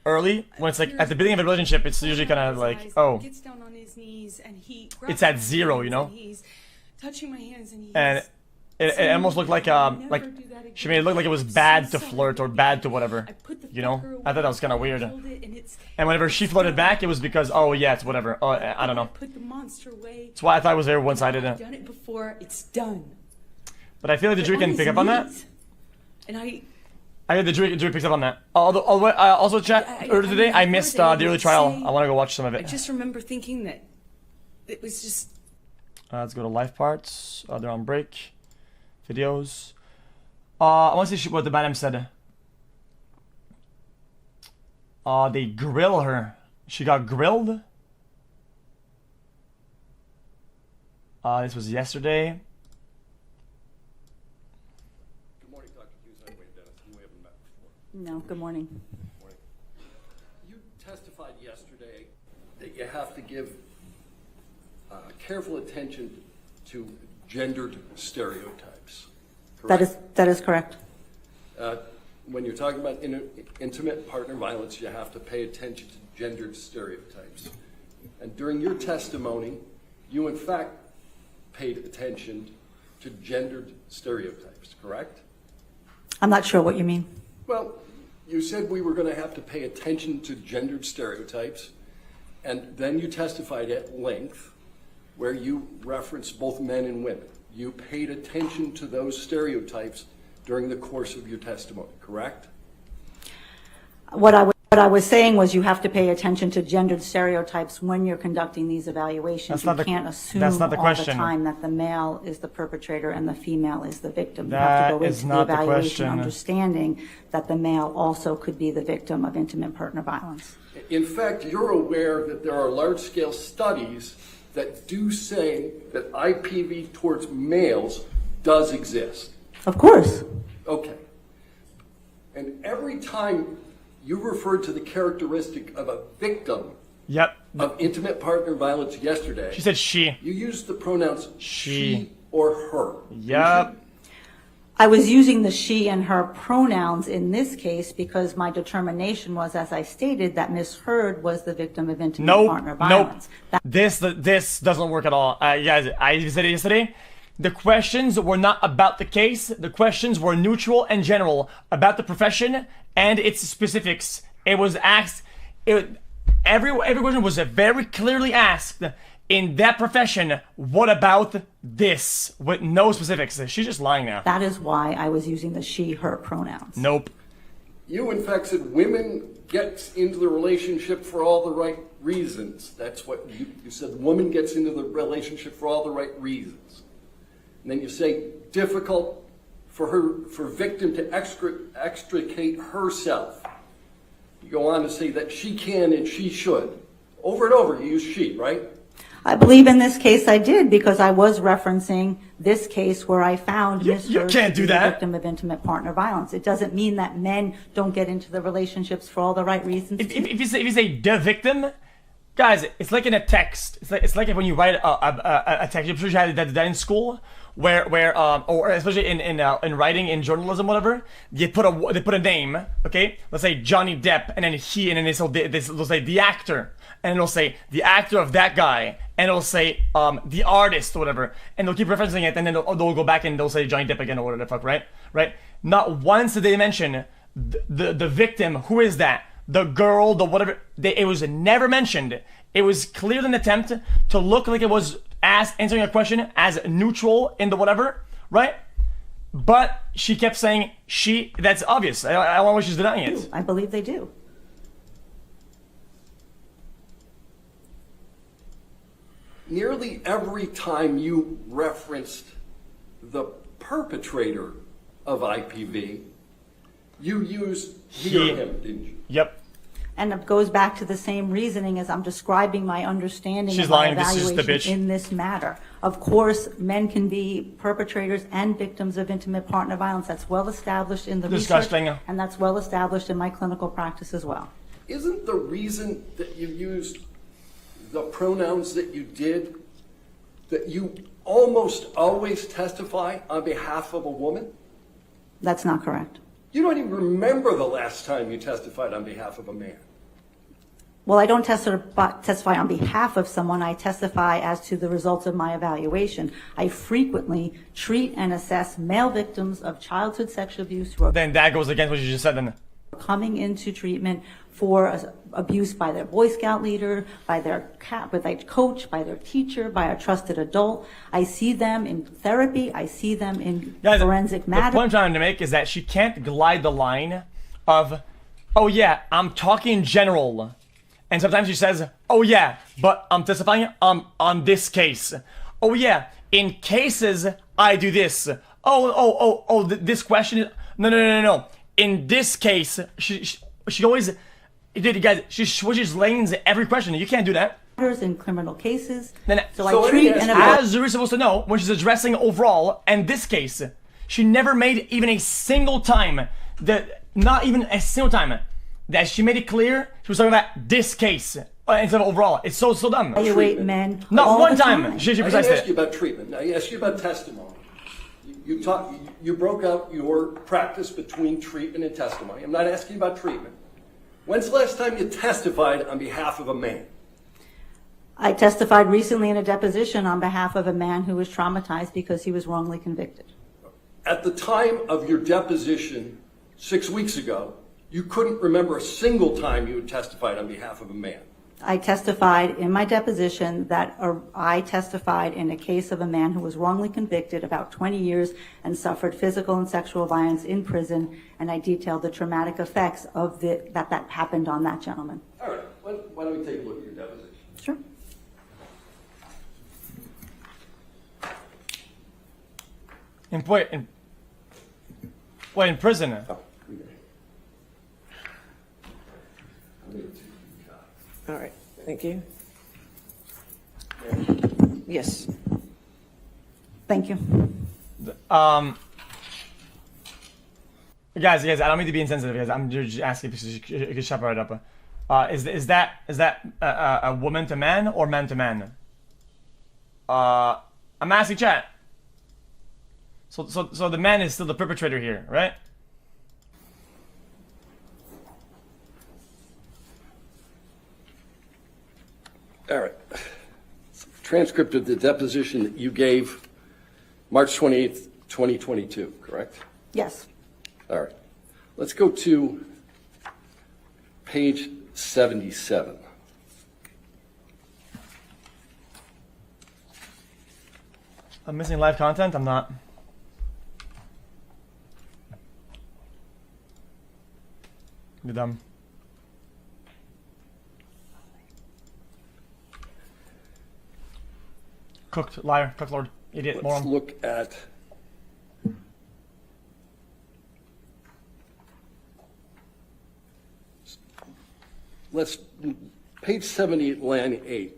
Early, when it's like at the beginning of a relationship, it's usually kind of like, oh, gets down on his knees and he it's at zero, you know. he's touching my hands and he's And it almost looked like she made it look like it was bad to flirt or bad to whatever, you know. I thought that was kind of weird. And whenever she flirted back, it was because, oh yeah, it's whatever. Oh, I don't know. put the monster away. That's why I thought it was very one-sided. I've done it before, it's done. But I feel like the jury can pick up on that. And I heard the jury picks up on that. Also, chat, earlier today, I missed the early trial. I want to go watch some of I it. just remember thinking that it was just Let's go to live parts. They're on break. Videos. I want to see what the madam said. They grill her. She got grilled. This was yesterday. Good morning, Dr. Hughes. I'm Wade Dennis. We haven't met before. No, good morning. Morning. You testified yesterday that you have to give careful attention to gendered stereotypes. Correct? That is correct. When you're talking about intimate partner violence, you have to pay attention to gendered stereotypes. And during your testimony, you in fact paid attention to gendered stereotypes, correct? I'm not sure what you mean. Well, you said we were going to have to pay attention to gendered stereotypes, and then you testified at length where you referenced both men and women. You paid attention to those stereotypes during the course of your testimony, correct? What I was saying was you have to pay attention to gendered stereotypes when you're conducting these evaluations. You can't assume all the time that the male is the perpetrator and the female is the victim. You have to go into the evaluation understanding that the male also could be the victim of intimate partner violence. In fact, you're aware that there are large-scale studies that do say that IPV towards males does exist. Of course. Okay. And every time you referred to the characteristic of a victim of intimate partner violence yesterday. She said she. You used the pronouns she or her. Yep. I was using the she and her pronouns in this case because my determination was, as I stated, that Ms. Heard was the victim of intimate partner violence. Nope. This doesn't work at all. Guys, I said it yesterday. The questions were not about the case. The questions were neutral and general about the profession and its specifics. It was asked. Every question was very clearly asked. In that profession, what about this? With no specifics. She's just lying now. That is why I was using the she, her pronouns. Nope. You, in fact, said women get into the relationship for all the right reasons. That's what you said. The woman gets into the relationship for all the right reasons. And then you say difficult for victim to extricate herself. You go on to say that she can and she should. Over and over, you use she, right? I believe in this case I did because I was referencing this case where I found Ms. Heard to be the victim of intimate partner violence. It doesn't mean that men don't get into the relationships for all the right reasons. If you say the victim, guys, it's like in a text. It's like when you write a text. I'm sure you had that in school, where or especially in writing in journalism, whatever. They put a name, okay? Let's say Johnny Depp, and then they'll say the actor, and it'll say the actor of that guy, and it'll say the artist or whatever, and they'll keep referencing it, and then they'll go back and they'll say Johnny Depp again or whatever the fuck, right? Not once did they mention the victim. Who is that? The girl, the whatever. It was never mentioned. It was clearly an attempt to look like it was answering a question as neutral in the whatever, right? But she kept saying she. That's obvious. I don't know why she's denying it. I believe they do. Nearly every time you referenced the perpetrator of IPV, you used he or him, didn't you? Yep. And it goes back to the same reasoning as I'm describing my understanding She's of my lying. This is the evaluation bitch. in this matter. Of course, men can be perpetrators and victims of intimate partner violence. That's well established in the Disgusting. research, and that's well established in my clinical practice as well. Isn't the reason that you used the pronouns that you did that you almost always testify on behalf of a woman? That's not correct. You don't even remember the last time you testified on behalf of a man. Well, I don't testify on behalf of someone. I testify as to the results of my evaluation. I frequently treat and assess male victims of childhood sexual abuse who are Then that goes against what you just said. Then coming into treatment for abuse by their Boy Scout leader, by their coach, by their teacher, by a trusted adult. I see them in therapy. I see them in forensic the matters. point I'm trying to make is that she can't glide the line of, oh yeah, I'm talking general. And sometimes she says, oh yeah, but I'm testifying on this case. Oh yeah, in cases I do this. This question is, no. In this case, she always, dude, you guys, she switches lanes every question. You can't do that. In criminal cases. So I treat and As you're supposed to know, when she's addressing overall, and this case, she never made even a single time, not even a single time, that she made it clear she was talking about this case instead of overall. It's so dumb. Evaluate men. Not all one the time. She I didn't precised ask you it. about treatment. I asked you about testimony. You broke out your practice between treatment and testimony. I'm not asking you about treatment. When's the last time you testified on behalf of a man? I testified recently in a deposition on behalf of a man who was traumatized because he was wrongly convicted. At the time of your deposition 6 weeks ago, you couldn't remember a single time you had testified on behalf of a man. I testified in my deposition that I testified in a case of a man who was wrongly convicted about 20 years and suffered physical and sexual violence in prison, and I detailed the traumatic effects of that happened on that gentleman. All right, why don't we take a look at your deposition? Sure. In prison. Oh, okay. All right, thank you. Yes. Thank you. Guys, I don't mean to be insensitive, guys. I'm just asking if you could shut right up. Is that a woman to man or man to man? I'm asking chat. So the man is still the perpetrator here, right? All right. Transcript of the deposition that you gave March 28th, 2022, correct? Yes. All right. Let's go to page 77. I'm missing live content? I'm not. You're dumb. Cooked, liar, cook lord, idiot, Let's moron. look at page 78, line 8.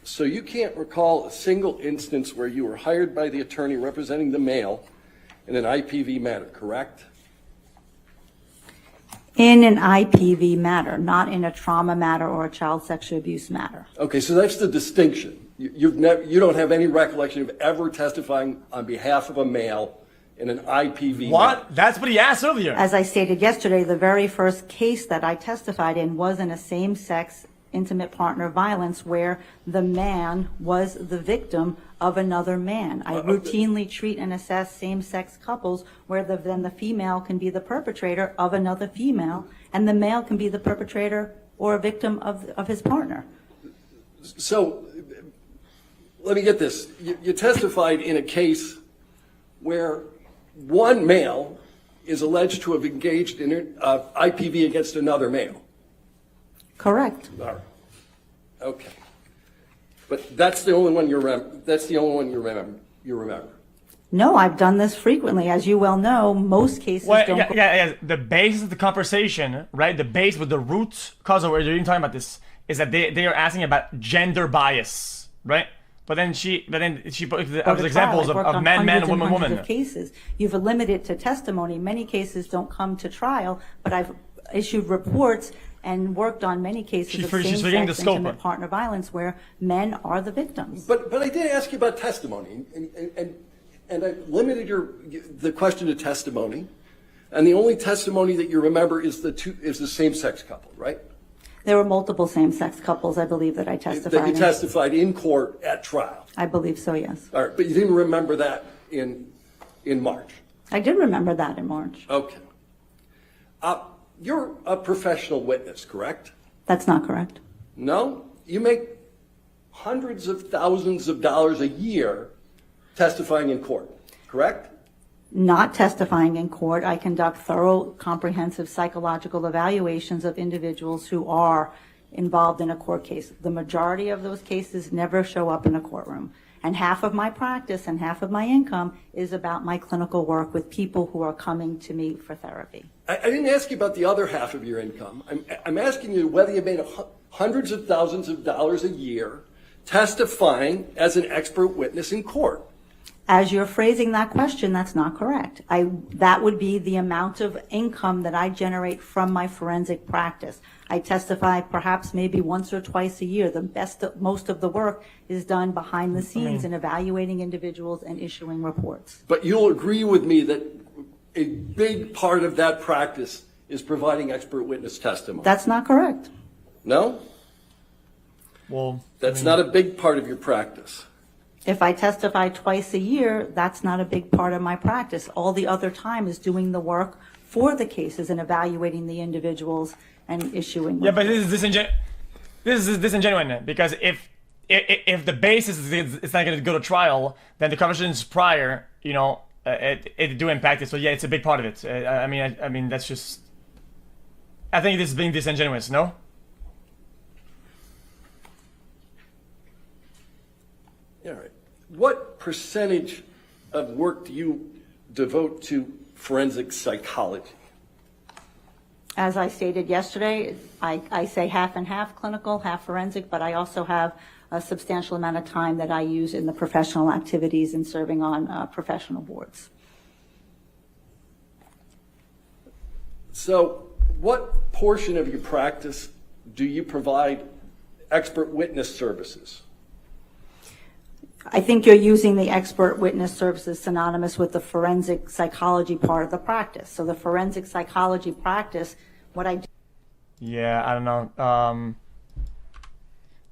So you can't recall a single instance where you were hired by the attorney representing the male in an IPV matter, correct? In an IPV matter, not in a trauma matter or a child sexual abuse matter. Okay, so that's the distinction. You don't have any recollection of ever testifying on behalf of a male in an IPV matter. What? That's what he asked earlier. As I stated yesterday, the very first case that I testified in was in a same-sex intimate partner violence where the man was the victim of another man. I routinely treat and assess same-sex couples where then the female can be the perpetrator of another female and the male can be the perpetrator or a victim of his partner. So let me get this. You testified in a case where one male is alleged to have engaged in IPV against another male. Correct. All right. Okay. But that's the only one you remember. That's the only one you remember. No, I've done this frequently. As you well know, most cases Well, don't. yeah. The base of the conversation, right? The base with the root cause of where you're even talking about this is that they are asking about gender bias, right? But then she put examples of man, woman. Of cases. You've limited to testimony. Many cases don't come to trial, but I've issued reports and worked on many cases of same-sex intimate partner violence where men are the victims. But I did ask you about testimony, and I limited the question to testimony, and the only testimony that you remember is the same-sex couple, right? There were multiple same-sex couples, I believe, that I testified That you testified in court at trial. I believe so, yes. All right, but you didn't remember that in March. I did remember that in March. Okay. You're a professional witness, correct? That's not correct. No? You make hundreds of thousands of dollars a year testifying in court, correct? Not testifying in court, I conduct thorough, comprehensive psychological evaluations of individuals who are involved in a court case. The majority of those cases never show up in a courtroom. And half of my practice and half of my income is about my clinical work with people who are coming to me for therapy. I didn't ask you about the other half of your income. I'm asking you whether you made hundreds of thousands of dollars a year testifying as an expert witness in court. As you're phrasing that question, that's not correct. That would be the amount of income that I generate from my forensic practice. I testify perhaps maybe once or twice a year. Most of the work is done behind the scenes in evaluating individuals and issuing reports. But you'll agree with me that a big part of that practice is providing expert witness testimony. That's not correct. No? Well, that's not a big part of your practice. If I testify twice a year, that's not a big part of my practice. All the other time is doing the work for the cases and evaluating the individuals and issuing reports. Yeah, but this is disingenuous because if the basis is it's not going to go to trial, then the conversations prior, it do impact it. So yeah, it's a big part of it. I mean that's just. I think this is being disingenuous. No. All right. What percentage of work do you devote to forensic psychology? As I stated yesterday, I say half and half clinical, half forensic, but I also have a substantial amount of time that I use in the professional activities and serving on professional boards. So what portion of your practice do you provide expert witness services? I think you're using the expert witness services synonymous with the forensic psychology part of the practice. So the forensic psychology practice, what I do. Yeah, I don't know.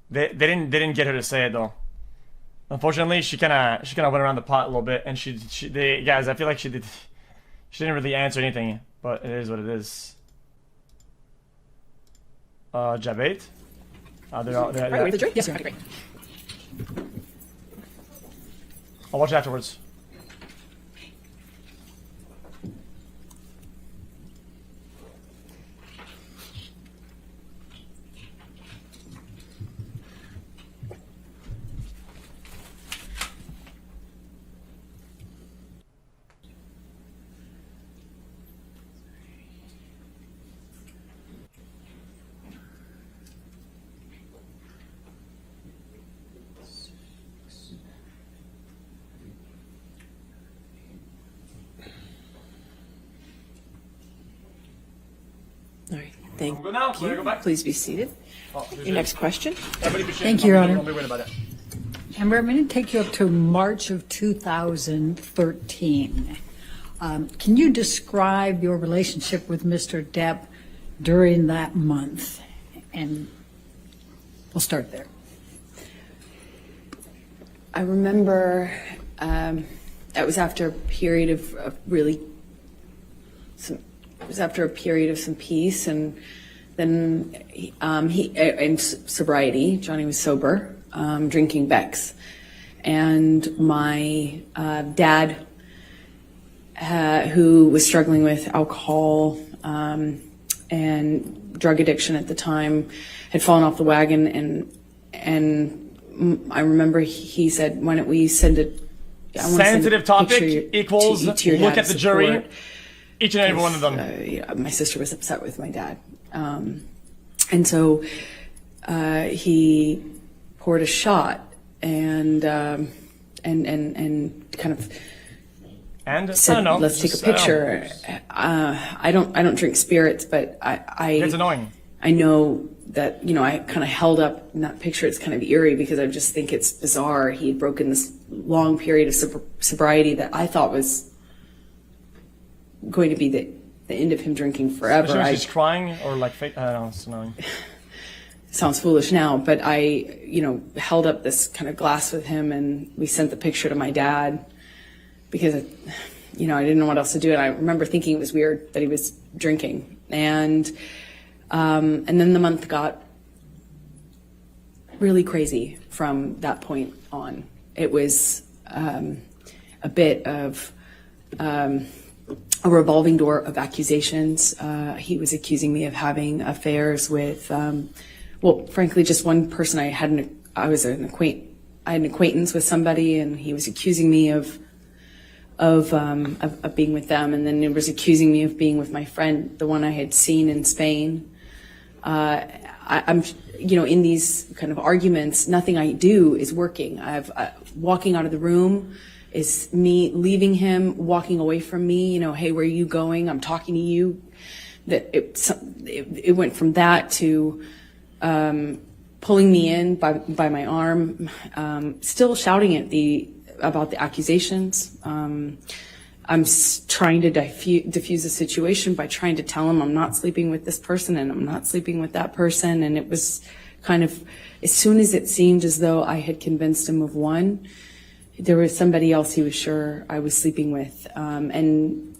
They didn't get her to say it though. Unfortunately, she kind of went around the pot a little bit, and guys, I feel like she didn't really answer anything, but it is what it is. Job 8. Right, the drink? Yes, great. I'll watch it afterwards. All right, thank Go now. you. Go back. Please be seated. Your next question. Thank you, Your Honor. Don't be worried about it. Amber, I'm going to take you up to March of 2013. Can you describe your relationship with Mr. Depp during that month? And we'll start there. I remember that was after a period of some peace, and then in sobriety. Johnny was sober, drinking Beck's, and my dad, who was struggling with alcohol and drug addiction at the time, had fallen off the wagon, and I remember he said, "Why don't we send sensitive topic equals look at the jury, each and every one of them. My sister was upset with my dad. And so he poured a shot and kind of said, let's take a picture. I don't drink spirits, but it's annoying. I know that, I kind of held up in that picture. It's kind of eerie because I just think it's bizarre. He had broken this long period of sobriety that I thought was going to be the end of him drinking forever. She's crying or like fake? I don't know, it's annoying. Sounds foolish now, but I, held up this kind of glass with him and we sent the picture to my dad because, I didn't know what else to do. And I remember thinking it was weird that he was drinking. And then the month got really crazy from that point on. It was a bit of a revolving door of accusations. He was accusing me of having affairs with, frankly, just one person. I had an acquaintance with somebody, and he was accusing me of being with them, and then he was accusing me of being with my friend, the one I had seen in Spain. I'm, in these kind of arguments, nothing I do is working. Walking out of the room is me leaving him, walking away from me. Hey, where are you going? I'm talking to you. That it went from that to pulling me in by my arm, still shouting about the accusations. I'm trying to diffuse the situation by trying to tell him I'm not sleeping with this person and I'm not sleeping with that person. And it was kind of, as soon as it seemed as though I had convinced him of one, there was somebody else he was sure I was sleeping with. And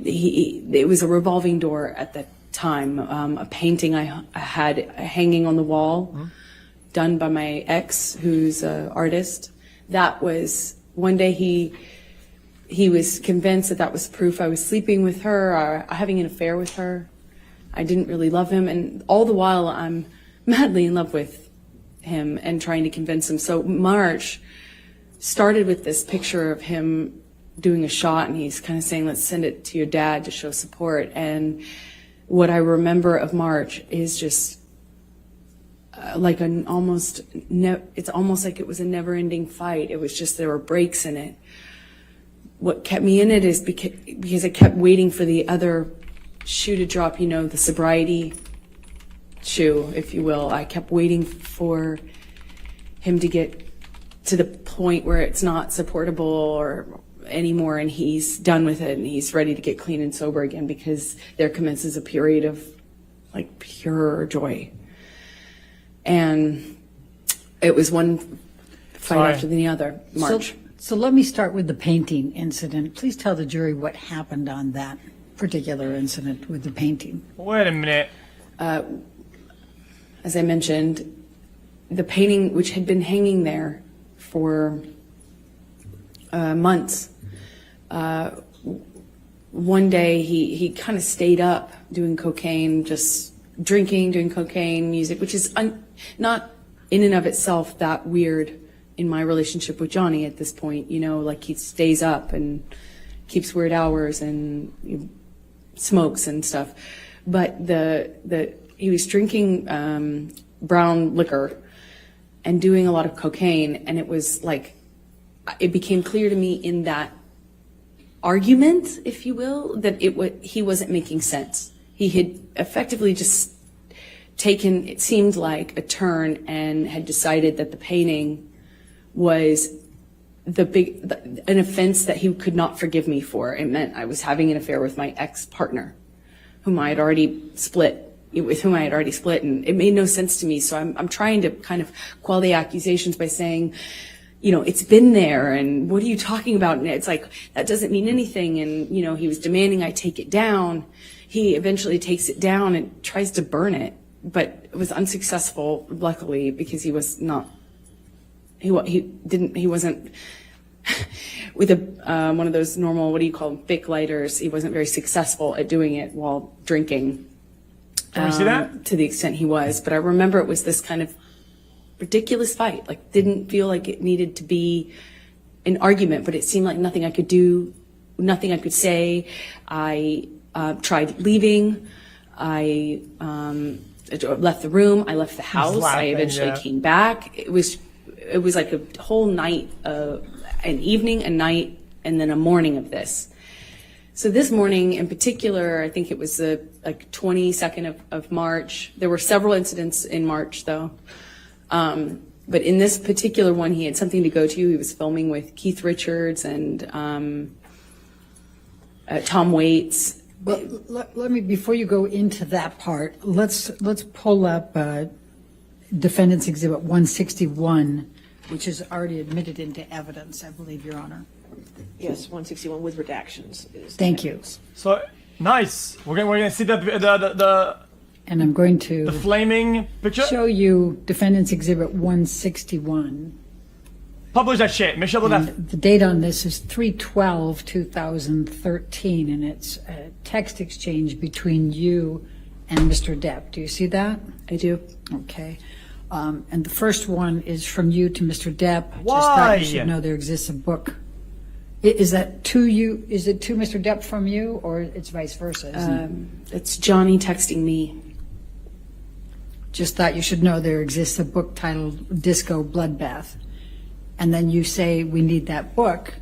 it was a revolving door at that time. A painting I had hanging on the wall, done by my ex, who's an artist. That was, one day he was convinced that was proof I was sleeping with her or having an affair with her. I didn't really love him, and all the while I'm madly in love with him and trying to convince him. So March started with this picture of him doing a shot, and he's kind of saying, let's send it to your dad to show support. And what I remember of March is just like it's almost like it was a never-ending fight. It was just, there were breaks in it. What kept me in it is because I kept waiting for the other shoe to drop, the sobriety shoe, if you will. I kept waiting for him to get to the point where it's not supportable or anymore, and he's done with it and he's ready to get clean and sober again, because there commences a period of like pure joy. And it was one fight after the other. March. So let me start with the painting incident. Please tell the jury what happened on that particular incident with the painting. Wait a minute. As I mentioned, the painting, which had been hanging there for months, one day he kind of stayed up doing cocaine, just drinking, doing cocaine, music, which is not in and of itself that weird in my relationship with Johnny at this point. Like he stays up and keeps weird hours and smokes and stuff. But he was drinking brown liquor and doing a lot of cocaine, and it was like, it became clear to me in that argument, if you will, that he wasn't making sense. He had effectively just taken, it seemed like, a turn and had decided that the painting was an offense that he could not forgive me for. It meant I was having an affair with my ex-partner, whom I had already split, and it made no sense to me. So I'm trying to kind of quell the accusations by saying, it's been there, and what are you talking about? And it's like, that doesn't mean anything. And, he was demanding I take it down. He eventually takes it down and tries to burn it, but it was unsuccessful, luckily, because he was not, he wasn't with one of those normal, what do you call them, Bic lighters. He wasn't very successful at doing it while drinking. Can we see that? To the extent he was. But I remember it was this kind of ridiculous fight. Like, didn't feel like it needed to be an argument, but it seemed like nothing I could do, nothing I could say. I tried leaving. I left the room. I left the house. I eventually came back. It was like a whole night, an evening, a night, and then a morning of this. So this morning in particular, I think it was the 22nd of March. There were several incidents in March though. But in this particular one, he had something to go to. He was filming with Keith Richards and Tom Waits. But let me, before you go into that part, let's pull up Defendants Exhibit 161, which is already admitted into evidence, I believe, Your Honor. Yes, 161 with redactions. Thank you. So nice. We're gonna see the And I'm going to the flaming picture. show you Defendants Exhibit 161. Publish that shit. Michelle The date on this is 3/12/2013, and it's a text exchange between you and Mr. Depp. Do you see that? I do. Okay. And the first one is from you to Mr. Depp. Why? Just thought you should know there exists a book. Is that to you? Is it to Mr. Depp from you, or it's vice versa? It's Johnny texting me. Just thought you should know there exists a book titled Disco Bloodbath. And then you say, we need that book.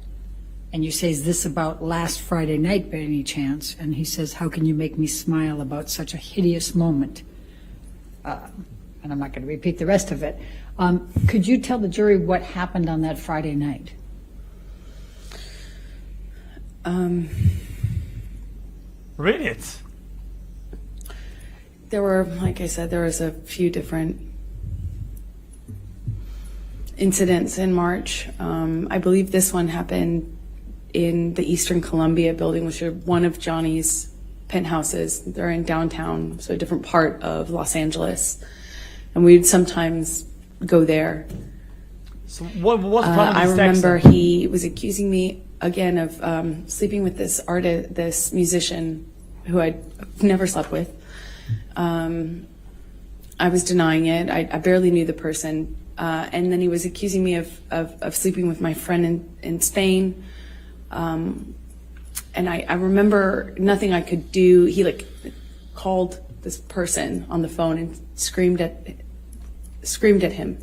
And you say, is this about last Friday night by any chance? And he says, how can you make me smile about such a hideous moment? And I'm not going to repeat the rest of it. Could you tell the jury what happened on that Friday night? Read it. There were, like I said, there was a few different incidents in March. I believe this one happened in the Eastern Columbia building, which is one of Johnny's penthouses. They're in downtown, so a different part of Los Angeles. And we'd sometimes go there. So what was the problem with I these remember texts? he was accusing me again of sleeping with this artist, this musician who I'd never slept with. I was denying it. I barely knew the person. And then he was accusing me of sleeping with my friend in Spain. And I remember nothing I could do. He called this person on the phone and screamed at him.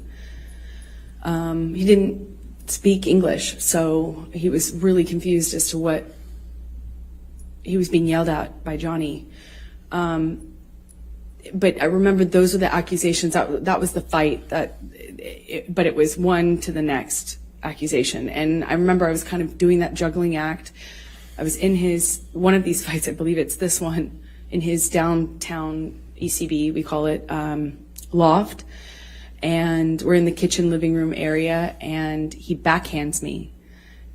He didn't speak English, so he was really confused as to what he was being yelled at by Johnny. But I remember those were the accusations. That was the fight. But it was one to the next accusation. And I remember I was kind of doing that juggling act. I was in one of these fights, I believe it's this one, in his downtown ECB, we call it, loft. And we're in the kitchen living room area, and he backhands me.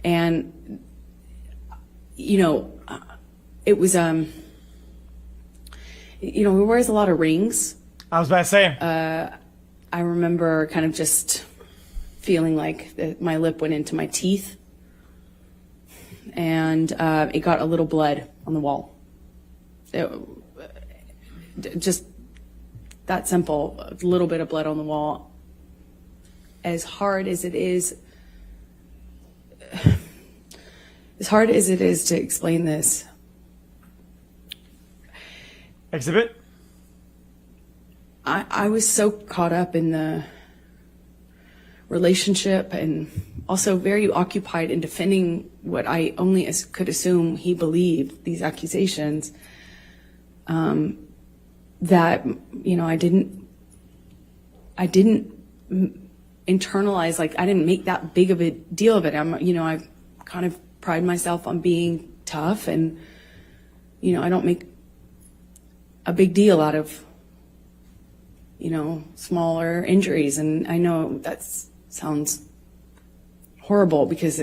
And, it was, he wears a lot of rings. I was about to say. I remember kind of just feeling like my lip went into my teeth, and it got a little blood on the wall. Just that simple, a little bit of blood on the wall. As hard as it is to explain this. Exhibit? I was so caught up in the relationship and also very occupied in defending what I only could assume he believed, these accusations, that, I didn't internalize, I didn't make that big of a deal of it. I kind of pride myself on being tough, and, I don't make a big deal out of, smaller injuries. And I know that sounds horrible because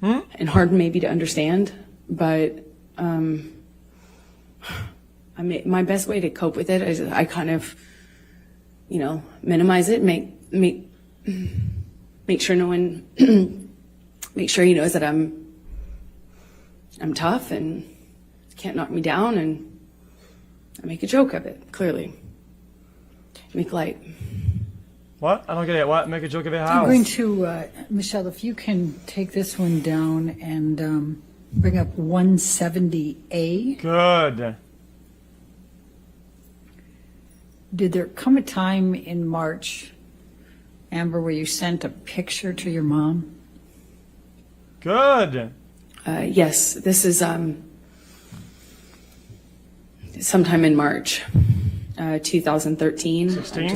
and hard maybe to understand, but my best way to cope with it is I kind of, minimize it, make sure no one, make sure he knows that I'm tough and can't knock me down, and I make a joke of it, clearly. Make light. What? I don't get it. What? Make a joke of it? I'm How? going to, Michelle, if you can take this one down and bring up 170A. Good. Did there come a time in March, Amber, where you sent a picture to your mom? Good. Yes, this is sometime in March 2013. 16?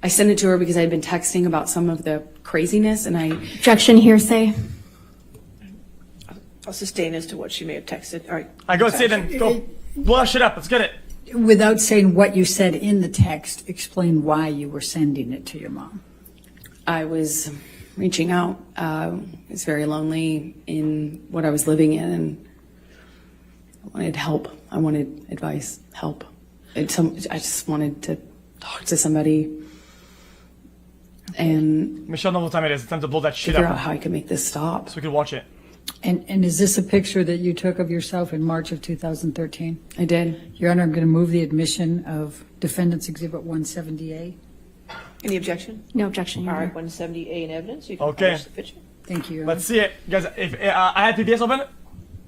I sent it to her because I had been texting about some of the craziness, and I Objection, hearsay. I'll sustain as to what she may have texted. All right. I go see it then. Go. Blush it up. Let's get it. Without saying what you said in the text, explain why you were sending it to your mom. I was reaching out. I was very lonely in what I was living in, and I wanted help. I wanted advice, help. I just wanted to talk to somebody and Michelle, know what time it is. It's time to blow that shit figure out up how I could make this stop. so we can watch it. And is this a picture that you took of yourself in March of 2013? I did. Your Honor, I'm going to move the admission of Defendants Exhibit 170A. Any objection? No objection, Your All right, Honor. 170A in evidence. You can Okay. publish the picture. Thank you, Your Honor. Let's see it, guys. If I had PBS open,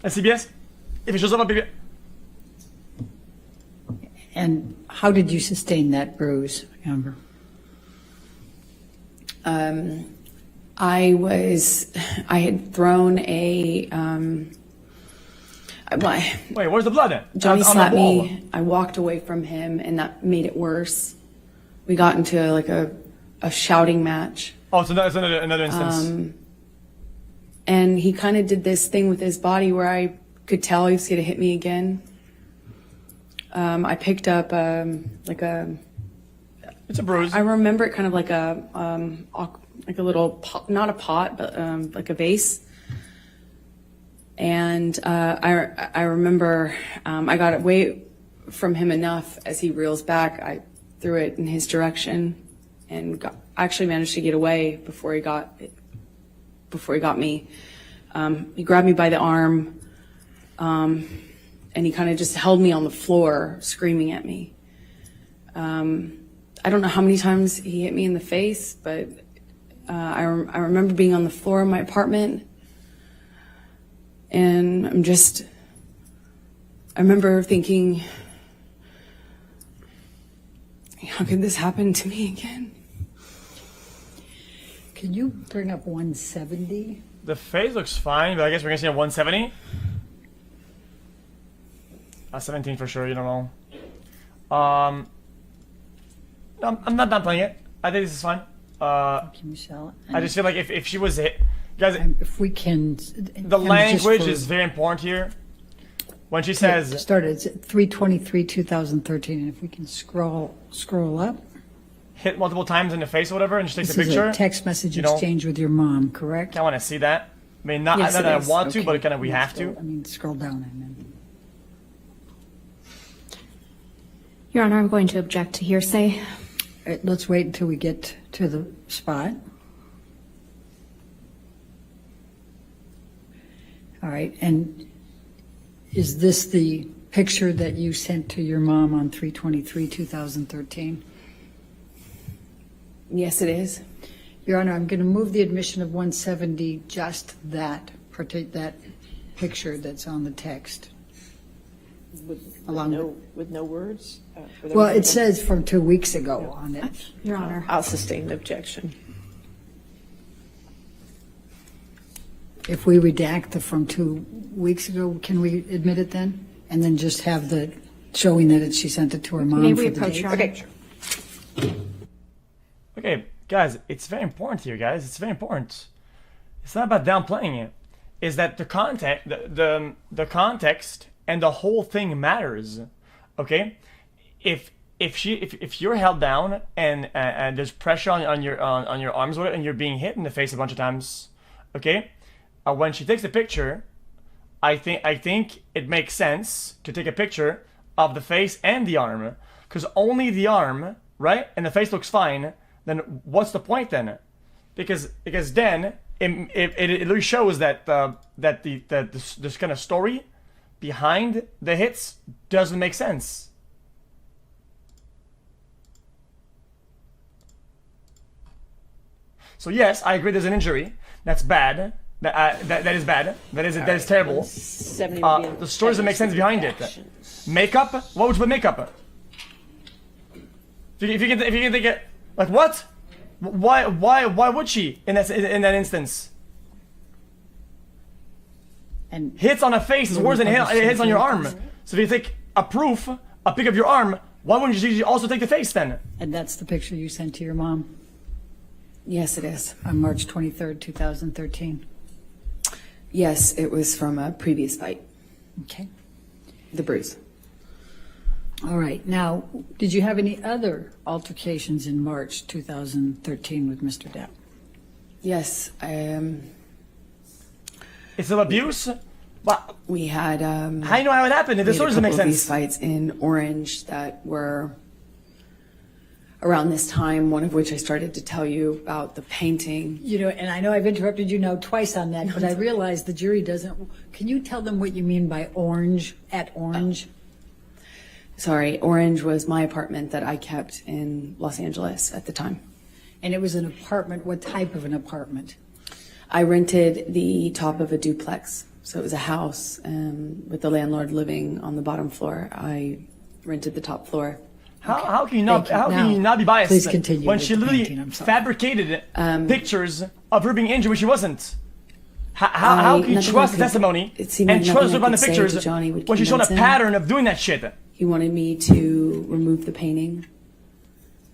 CBS. If it shows up on PBS, And how did you sustain that bruise, Amber? I had thrown a, wait, where's the blood? Johnny On the slapped wall. me. I walked away from him, and that made it worse. We got into like a shouting match. Oh, it's another instance. And he kind of did this thing with his body where I could tell he was going to hit me again. I picked up It's a bruise. I remember it kind of like a little pot, not a pot, but like a vase. And I remember I got away from him enough as he reels back. I threw it in his direction, and actually managed to get away before he got me. He grabbed me by the arm, and he kind of just held me on the floor, screaming at me. I don't know how many times he hit me in the face, but I remember being on the floor of my apartment, and I remember thinking, how could this happen to me again? Can you bring up 170? The face looks fine, but I guess we're gonna see a 170. 17 for sure. You don't know. I'm not done playing it. I think this is fine. Thank you, Michelle. I just feel like if she was hit, guys, If we can. the language is very important here. When she says, Started, it's at 3/23/2013, and if we can scroll up. hit multiple times in the face or whatever, and she takes This a is picture. a text message you know, exchange with your mom, correct? I want to see that. I mean, not Yes, that it I is. want to, Okay. but kind of we have to. Scroll down, I mean. Your Honor, I'm going to object to hearsay. Let's wait until we get to the spot. All right, and is this the picture that you sent to your mom on 3/23/2013? Yes, it is. Your Honor, I'm going to move the admission of 170, just that picture that's on the text. With no words? Well, it says from 2 weeks ago on it. Your Honor. I'll sustain the objection. If we redact the from 2 weeks ago, can we admit it then? And then just have the showing that she sent it to her mom May for we the approach, date? Your Honor? Okay. Okay, guys, it's very important here, guys. It's very important. It's not about downplaying it. Is that the context, the context and the whole thing matters. Okay, if you're held down and there's pressure on your arms with it, and you're being hit in the face a bunch of times, okay, when she takes a picture, I think it makes sense to take a picture of the face and the arm, because only the arm, right, and the face looks fine. Then what's the point then? Because then it really shows that this kind of story behind the hits doesn't make sense. So yes, I agree. There's an injury. That's bad. That is bad. That is terrible. 70 would be in The story doesn't make sense behind it. actions. Makeup? What would you put makeup? If you can think it, like what? Why would she in that instance? And Hits on a face is worse than hits on your arm. So if you take a pic of your arm, why wouldn't you also take the face then? And that's the picture you sent to your mom Yes, it is. on March 23rd, 2013. Yes, it was from a previous fight, Okay. the bruise. All right. Now, did you have any other altercations in March 2013 with Mr. Depp? Yes, It's of abuse? Well, we had. how do you know how it happened? If the we had story a doesn't make couple of sense. these fights in Orange that were around this time, one of which I started to tell you about the painting. You know, and I know I've interrupted you now twice on that, but I realize the jury doesn't. Can you tell them what you mean by orange, at Orange? Sorry, Orange was my apartment that I kept in Los Angeles at the time. And it was an apartment. What type of an apartment? I rented the top of a duplex. So it was a house with the landlord living on the bottom floor. I rented the top floor. How can you not? Thank you. How can you Now, not be biased? please continue when with she the literally painting, I'm sorry. fabricated pictures of her being injured when she wasn't. How can you nothing trust I the could- testimony it seemed and like trust nothing her I on the could say pictures to Johnny would when she's shown a convince him. pattern of doing that shit? He wanted me to remove the painting,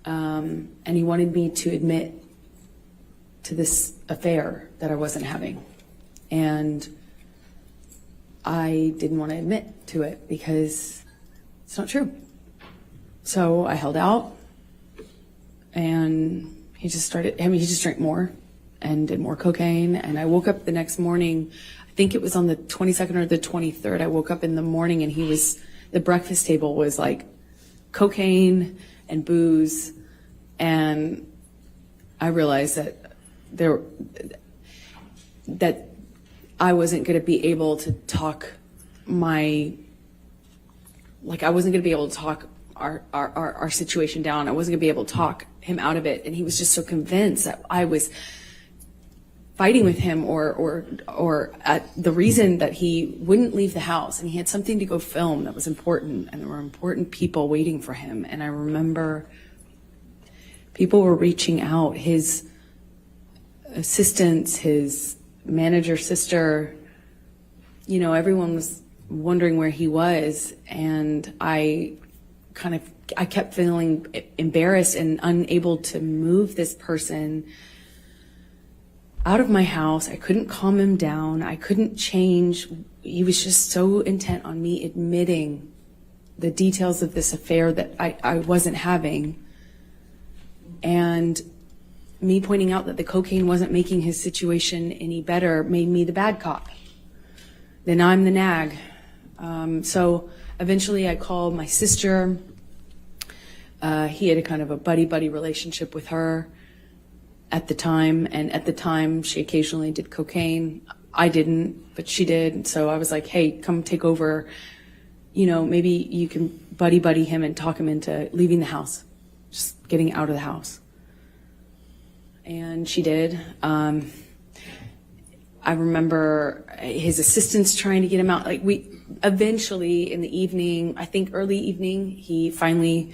and he wanted me to admit to this affair that I wasn't having. And I didn't want to admit to it because it's not true. So I held out, and he just drank more and did more cocaine. And I woke up the next morning, I think it was on the 22nd or the 23rd. I woke up in the morning and the breakfast table was like cocaine and booze. And I realized that that I wasn't going to be able to talk I wasn't going to be able to talk our situation down. I wasn't going to be able to talk him out of it. And he was just so convinced that I was fighting with him or at the reason that he wouldn't leave the house. And he had something to go film that was important, and there were important people waiting for him. And I remember people were reaching out, his assistants, his manager sister, everyone was wondering where he was. And I kept feeling embarrassed and unable to move this person out of my house. I couldn't calm him down. I couldn't change. He was just so intent on me admitting the details of this affair that I wasn't having. And me pointing out that the cocaine wasn't making his situation any better made me the bad cop. Then I'm the nag. So eventually I called my sister. He had a kind of a buddy-buddy relationship with her at the time. And at the time, she occasionally did cocaine. I didn't, but she did. So I was like, hey, come take over. Maybe you can buddy him and talk him into leaving the house, just getting out of the house. And she did. I remember his assistants trying to get him out. Eventually in the evening, I think early evening, he finally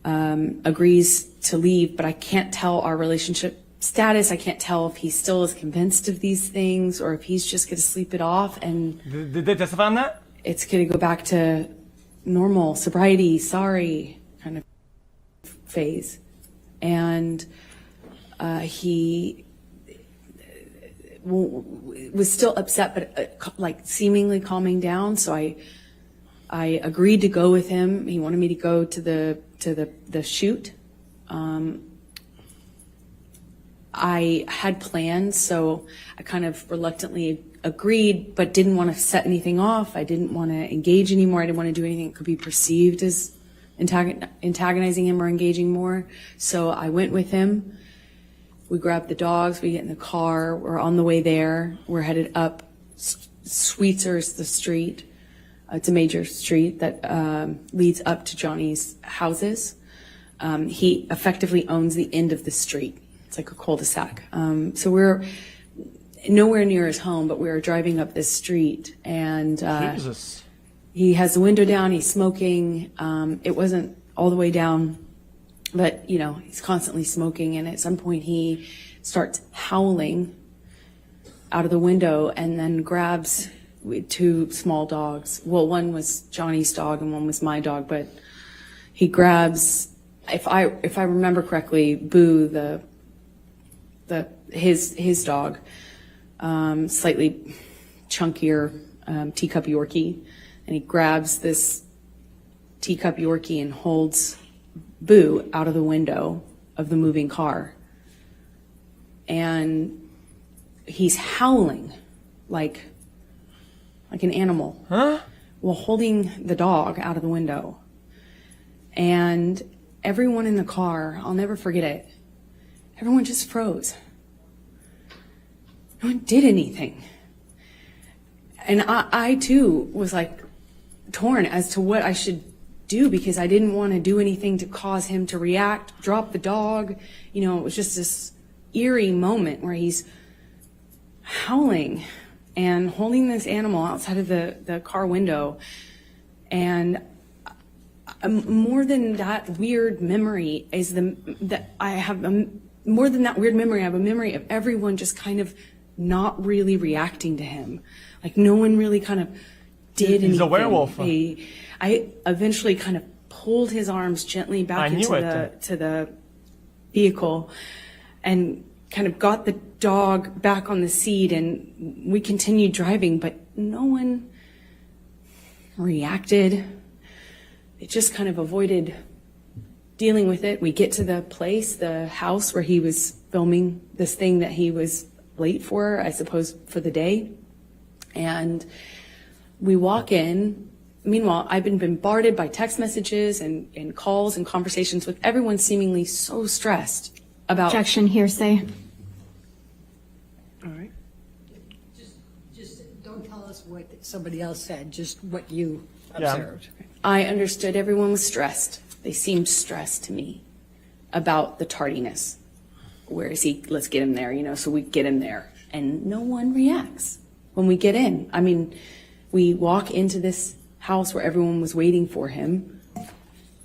agrees to leave, but I can't tell our relationship status. I can't tell if he still is convinced of these things or if he's just going to sleep it off. And Did they testify on that? it's going to go back to normal sobriety, sorry kind of phase. And he was still upset, but seemingly calming down. So I agreed to go with him. He wanted me to go to the shoot. I had plans, so I kind of reluctantly agreed, but didn't want to set anything off. I didn't want to engage anymore. I didn't want to do anything that could be perceived as antagonizing him or engaging more. So I went with him. We grabbed the dogs. We get in the car. We're on the way there. We're headed up Sweetzer's, the street. It's a major street that leads up to Johnny's houses. He effectively owns the end of the street. It's like a cul-de-sac. So we're nowhere near his home, but we were driving up this street, and Jesus. he has the window down, he's smoking. It wasn't all the way down, but, he's constantly smoking, and at some point he starts howling out of the window and then grabs two small dogs. Well, one was Johnny's dog and one was my dog, but he grabs, if I remember correctly, Boo, his dog, slightly chunkier teacup Yorkie, and he grabs this teacup Yorkie and holds Boo out of the window of the moving car. And he's howling like an animal. Huh? While holding the dog out of the window. And everyone in the car, I'll never forget it, everyone just froze. No one did anything. And I too was like torn as to what I should do, because I didn't want to do anything to cause him to react, drop the dog. It was just this eerie moment where he's howling and holding this animal outside of the car window. And more than that weird memory is I have a memory of everyone just kind of not really reacting to him. Like no one really kind of did anything. He's a werewolf. I eventually kind of pulled his arms gently back into the vehicle and kind of got the dog back on the seat, and we continued driving, but no one reacted. It just kind of avoided dealing with it. We get to the house where he was filming this thing that he was late for, I suppose, for the day. And we walk in. Meanwhile, I've been bombarded by text messages and calls and conversations with everyone seemingly so stressed about... Objection, hearsay. All right. Just don't tell us what somebody else said, just what you observed. I understood everyone was stressed. They seemed stressed to me about the tardiness. Where is he? Let's get him there, so we get him there. And no one reacts when we get in. I mean, we walk into this house where everyone was waiting for him,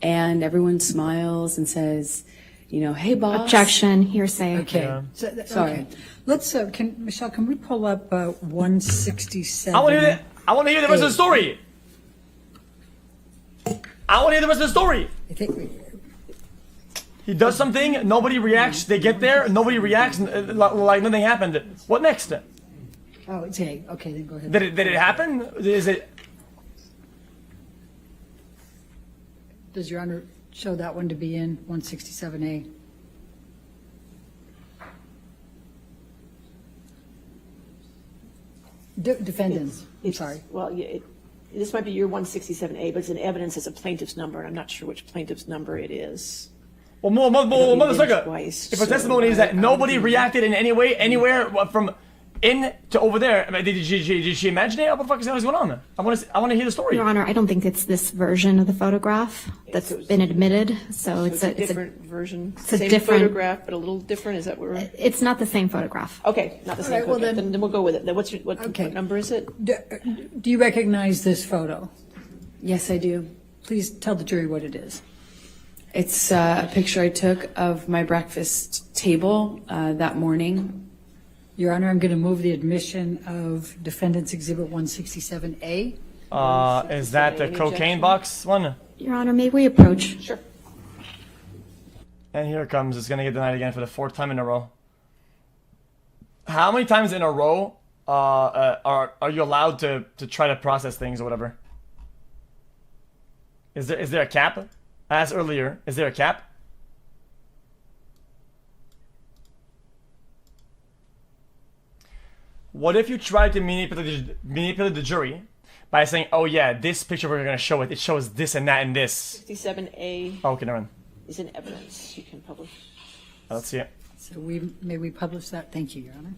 and everyone smiles and says, hey, boss. Objection, hearsay. Okay. Yeah. Sorry. Okay. Let's, Michelle, can we pull up 167? I want to hear the rest of the story. I want to hear the rest of the story. I think He does something, nobody reacts, they get there, nobody reacts, like nothing happened. What next? oh, it's A. Okay, then go ahead. Did it happen? Is it... Does Your Honor show that one to be in 167A? Defendants, I'm sorry. Well, this might be your 167A, but it's an evidence as a plaintiff's number, and I'm not sure which plaintiff's number it is. Well, motherfucker, twice, if a testimony is that nobody reacted in any way, anywhere from in to over there, I mean, did she imagine it? What the fuck is going on? I want to hear the story. Your Honor, I don't think it's this version of the photograph that's been admitted. So it's a different version. It's a Same different photograph, but a little different. Is that what we're... It's not the same photograph. Okay, not the same right, well, photograph. Then we'll go with it. Then what Okay. number is it? Do you recognize this photo? Yes, I do. Please tell the jury what it is. It's a picture I took of my breakfast table that morning. Your Honor, I'm going to move the admission of Defendants Exhibit 167A. Is that the cocaine box one? Your Honor, may we approach? Sure. And here it comes. It's going to get denied again for the 4th time in a row. How many times in a row are you allowed to try to process things or whatever? Is there a cap? I asked earlier, is there a cap? What if you try to manipulate the jury by saying, oh yeah, this picture we're going to show it shows this and that and this. 67A Oh, okay, never mind. is an evidence you can publish. Let's see it. So may we publish that? Thank you, Your Honor.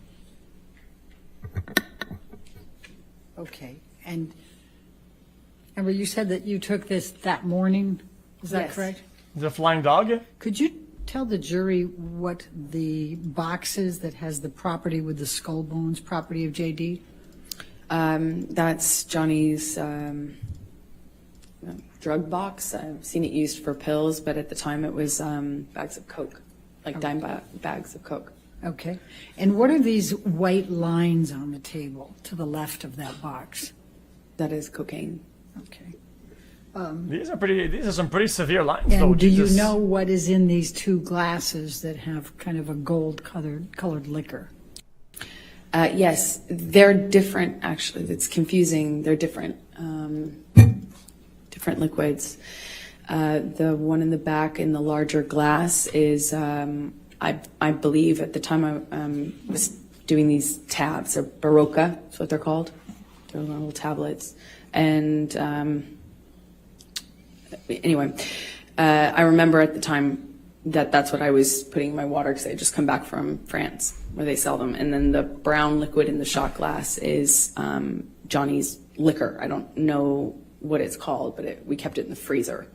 Okay, and Amber, you said that you took this that morning. Is that Yes. correct? Is it a flying dog? Could you tell the jury what the box is that has the property with the skull bones, property of JD? That's Johnny's drug box. I've seen it used for pills, but at the time it was bags of Coke, like dime bags of Coke. Okay. And what are these white lines on the table to the left of that box? That is cocaine. Okay. These are some pretty severe lines, though. And do you Jesus. know what is in these two glasses that have kind of a gold colored liquor? Yes, they're different, actually. It's confusing. They're different. Different liquids. The one in the back in the larger glass is, I believe at the time I was doing these tabs, they're Barocca, that's what they're called. They're little tablets. And anyway, I remember at the time that's what I was putting in my water because I had just come back from France where they sell them. And then the brown liquid in the shot glass is Johnny's liquor. I don't know what it's called, but we kept it in the freezer.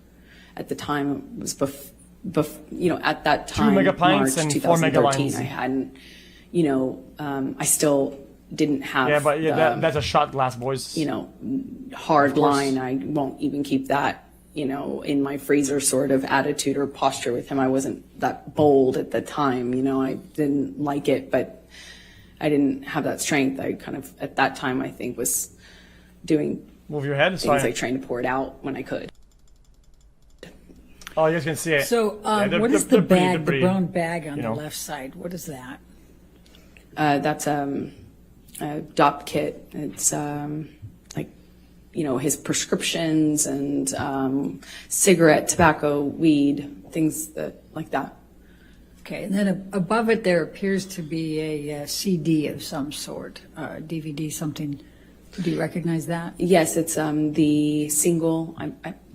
At the time, it was at that time, 2 megapints March and 2013, 4 megalines. I hadn't, I still didn't have that's a shot glass, boys. Hard line. I won't even keep that, in my freezer sort of attitude or posture with him. I wasn't that bold at the time, I didn't like it, but I didn't have that strength. I kind of, at that time, I think was doing Move your head. things Sorry. like trying to pour it out when I could. Oh, you guys can see it. So what is the bag, the brown bag on the left side? What is that? That's a DOP kit. It's his prescriptions and cigarette, tobacco, weed, things like that. Okay, and then above it there appears to be a CD of some sort, DVD, something. Do you recognize that? Yes, it's the single.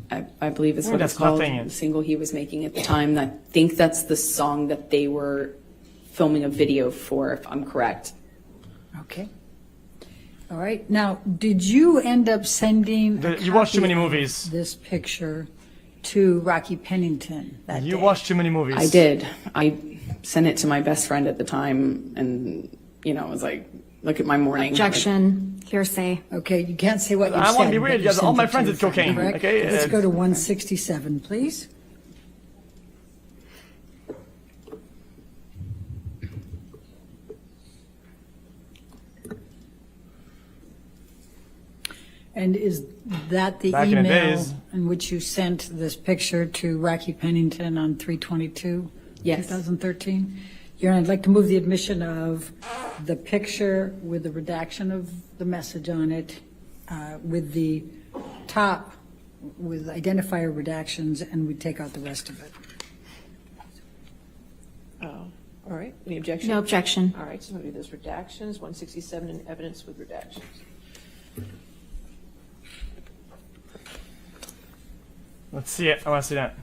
I believe is what it's called. The single he was making at the time. I think that's the song that they were filming a video for, if I'm correct. Okay. All right. Now, did you end up sending You watched too many movies. This picture to Rocky Pennington that day? You watched too many movies. I did. I sent it to my best friend at the time, and it was like, look at my morning. Objection, hearsay. Okay, you can't say what you said. I want to be weird. but you Yes, all sent my it to friends your did cocaine. friend, correct? Okay, Let's go to 167, please. And is that the Back in the email days. in which you sent this picture to Rocky Pennington on 3/22, Yes. 2013? I'd like to move the admission of the picture with the redaction of the message on it, with the top with identifier redactions, and we take out the rest of it. All right, any objection? No objection. All right, so we'll do those redactions, 167 and evidence with redactions. Let's see it. I want to see that.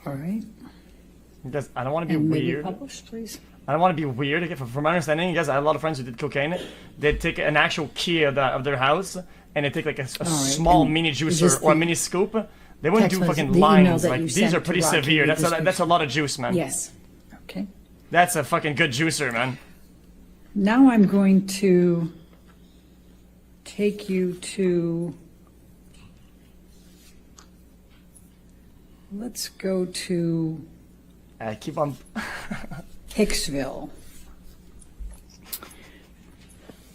All right. Because I don't want to be And maybe weird. publish, please. I don't want to be weird. Okay, from my understanding, guys, I had a lot of friends who did cocaine. They'd take an actual key of their house, and they take like a small and mini is juicer this or a the mini scoop. They wouldn't do text message- fucking the email lines. that Like you these sent are to pretty Rocky severe. with That's a lot of juice, man. Yes. Okay. That's a fucking good juicer, man. Now I'm going to take you to, let's go to Keep on. Hicksville.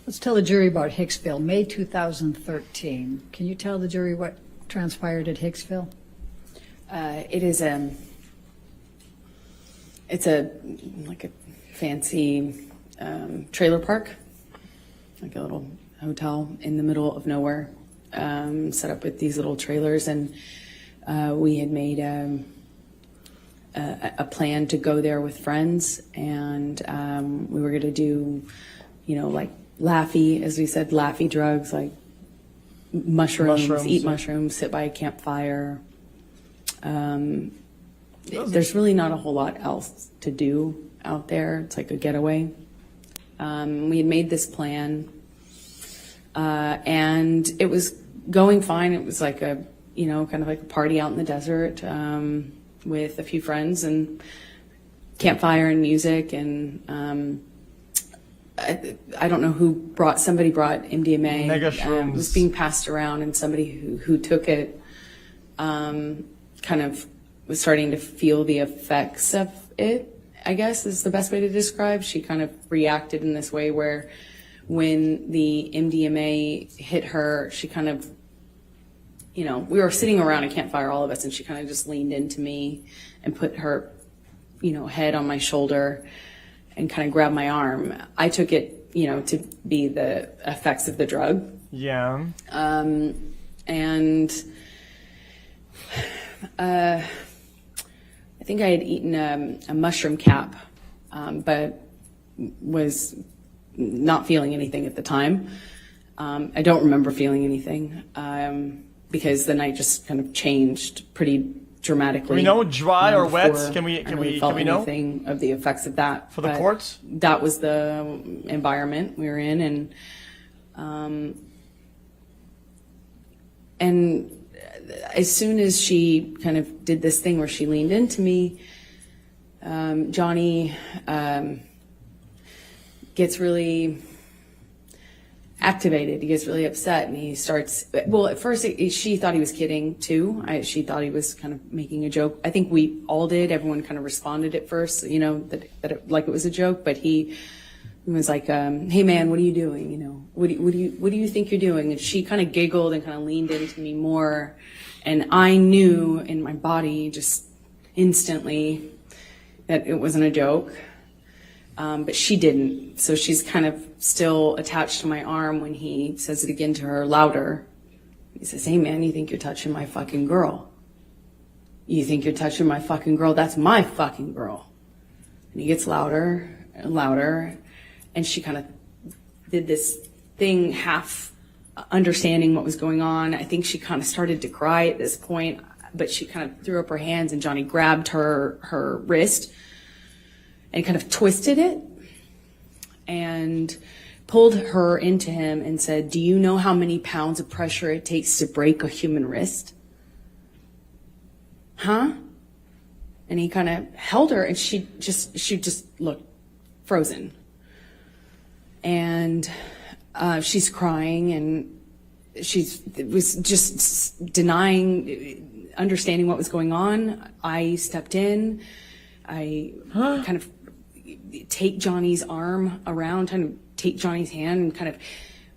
Let's tell the jury about Hicksville, May 2013. Can you tell the jury what transpired at Hicksville? It's a fancy trailer park, like a little hotel in the middle of nowhere, set up with these little trailers, and we had made a plan to go there with friends, and we were going to do, like laffy, as we said, laffy drugs, like mushrooms, eat mushrooms, sit by a campfire. There's really not a whole lot else to do out there. It's like a getaway. We had made this plan, and it was going fine. It was like a, kind of like a party out in the desert with a few friends and campfire and music. And I don't know somebody brought MDMA. Mega shrooms. It was being passed around, and somebody who took it kind of was starting to feel the effects of it, I guess is the best way to describe. She kind of reacted in this way where when the MDMA hit her, she kind of, we were sitting around a campfire, all of us, and she kind of just leaned into me and put her, head on my shoulder and kind of grabbed my arm. I took it, to be the effects of the drug. Yeah. And I think I had eaten a mushroom cap, but was not feeling anything at the time. I don't remember feeling anything because the night just kind of changed pretty dramatically. Do we know dry or wet? Can we felt know anything of the effects of that for the courts? That was the environment we were in, and as soon as she kind of did this thing where she leaned into me, Johnny gets really activated. He gets really upset, and he starts. Well, at first she thought he was kidding too. She thought he was kind of making a joke. I think we all did. Everyone kind of responded at first, that like it was a joke. But he was like, "Hey man, what are you doing? What do you think you're doing?" And she kind of giggled and kind of leaned into me more, and I knew in my body just instantly that it wasn't a joke. But she didn't. So she's kind of still attached to my arm when he says it again to her louder. He says, "Hey man, you think you're touching my fucking girl? You think you're touching my fucking girl? That's my fucking girl." And he gets louder and louder. And she kind of did this thing, half understanding what was going on. I think she kind of started to cry at this point, but she kind of threw up her hands, and Johnny grabbed her wrist and kind of twisted it and pulled her into him and said, "Do you know how many pounds of pressure it takes to break a human wrist? Huh?" And he kind of held her, and she just looked frozen. And she's crying, and was just denying understanding what was going on. I stepped in. I kind of take Johnny's arm around, kind of take Johnny's hand, and kind of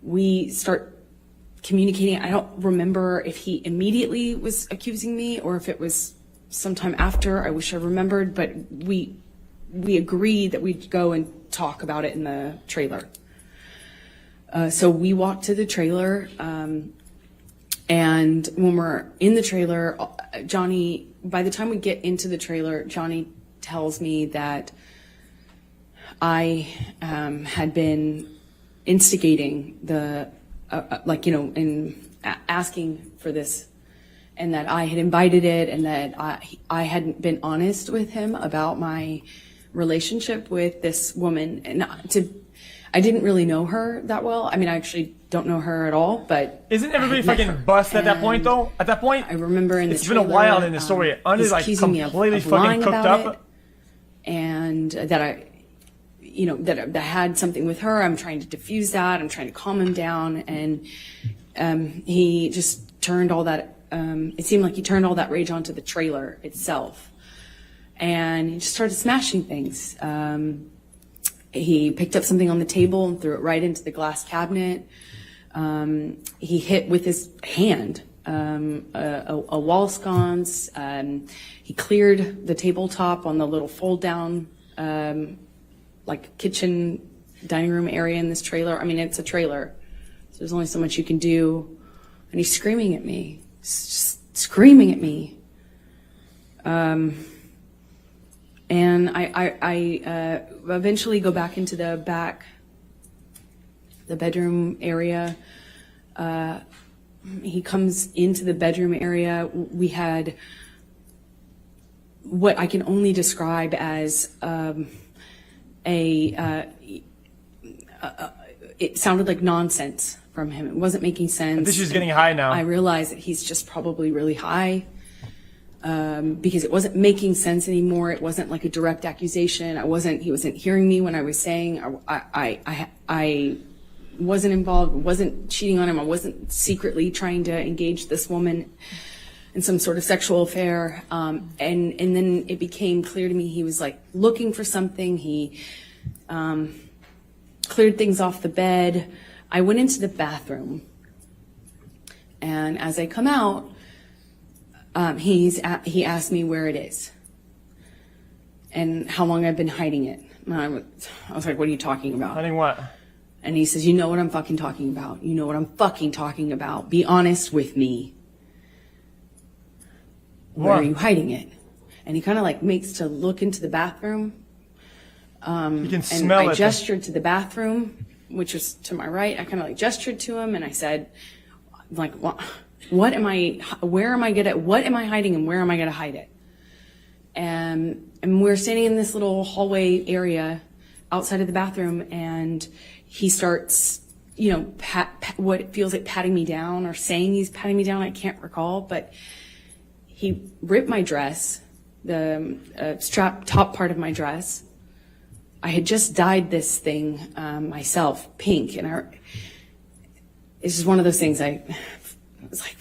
we start communicating. I don't remember if he immediately was accusing me or if it was sometime after. I wish I remembered, but we agreed that we'd go and talk about it in the trailer. So we walked to the trailer, and when we're in the trailer, Johnny, by the time we get into the trailer, Johnny tells me that I had been instigating asking for this, and that I had invited it, and that I hadn't been honest with him about my relationship with this woman. And I didn't really know her that well. I mean, I actually don't know her at all, but isn't everybody fucking bust at that point, though? At that point, I remember it's been a while in the story. Under like completely fucking cooked up, and that that I had something with her. I'm trying to diffuse that. I'm trying to calm him down, and he just turned all that. It seemed like he turned all that rage onto the trailer itself, and he just started smashing things. He picked up something on the table and threw it right into the glass cabinet. He hit with his hand a wall sconce. He cleared the tabletop on the little fold down like kitchen dining room area in this trailer. I mean, it's a trailer, so there's only so much you can do. And he's screaming at me, just screaming at me. And I eventually go back into the bedroom area. He comes into the bedroom area. We had what I can only describe as it sounded like nonsense from him. It wasn't making sense. I think she's getting high now. I realized that he's just probably really high. Because it wasn't making sense anymore. It wasn't like a direct accusation. He wasn't hearing me when I was saying I wasn't involved, wasn't cheating on him. I wasn't secretly trying to engage this woman in some sort of sexual affair. And then it became clear to me he was like looking for something. He cleared things off the bed. I went into the bathroom, and as I come out, he asked me where it is and how long I've been hiding it. And I was like, what are you talking about? Hiding what? And he says, you know what I'm fucking talking about. You know what I'm fucking talking about. Be honest with me. Where are you hiding it? And he kind of like makes to look into the bathroom. You can smell it. I gestured to the bathroom, which was to my right. I kind of like gestured to him, and I said, like, what am I hiding and where am I gonna hide it? And we're standing in this little hallway area outside of the bathroom, and he starts, what it feels like patting me down, or saying he's patting me down. I can't recall, but he ripped my dress, the strap top part of my dress. I had just dyed this thing myself pink, and it's just one of those things. I was like,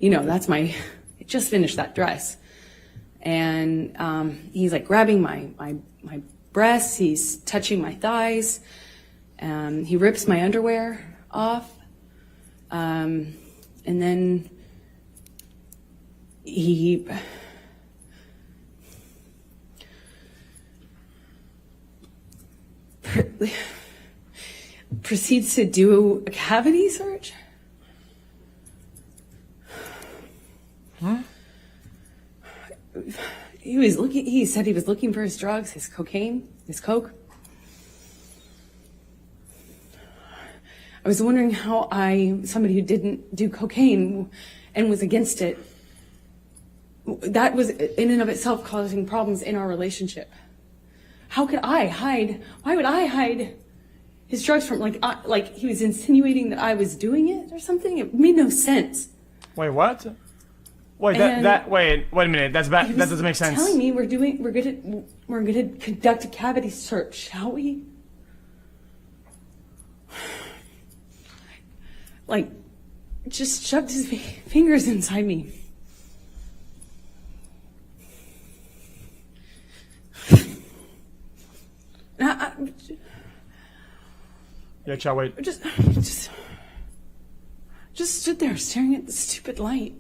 that's I just finished that dress. And he's like grabbing my breasts, he's touching my thighs, he rips my underwear off, and then he proceeds to do a cavity search. He said he was looking for his drugs, his cocaine, his coke. I was wondering how somebody who didn't do cocaine and was against it, that was in and of itself causing problems in our relationship. How could I hide? Why would I hide his drugs from, like he was insinuating that I was doing it or something? It made no sense. Wait, what? Wait, wait a minute. That's bad. That doesn't make sense. Telling me we're gonna conduct a cavity search, shall we? Like, just shoved his fingers inside me. Yeah, child, wait. Just stood there staring at the stupid light.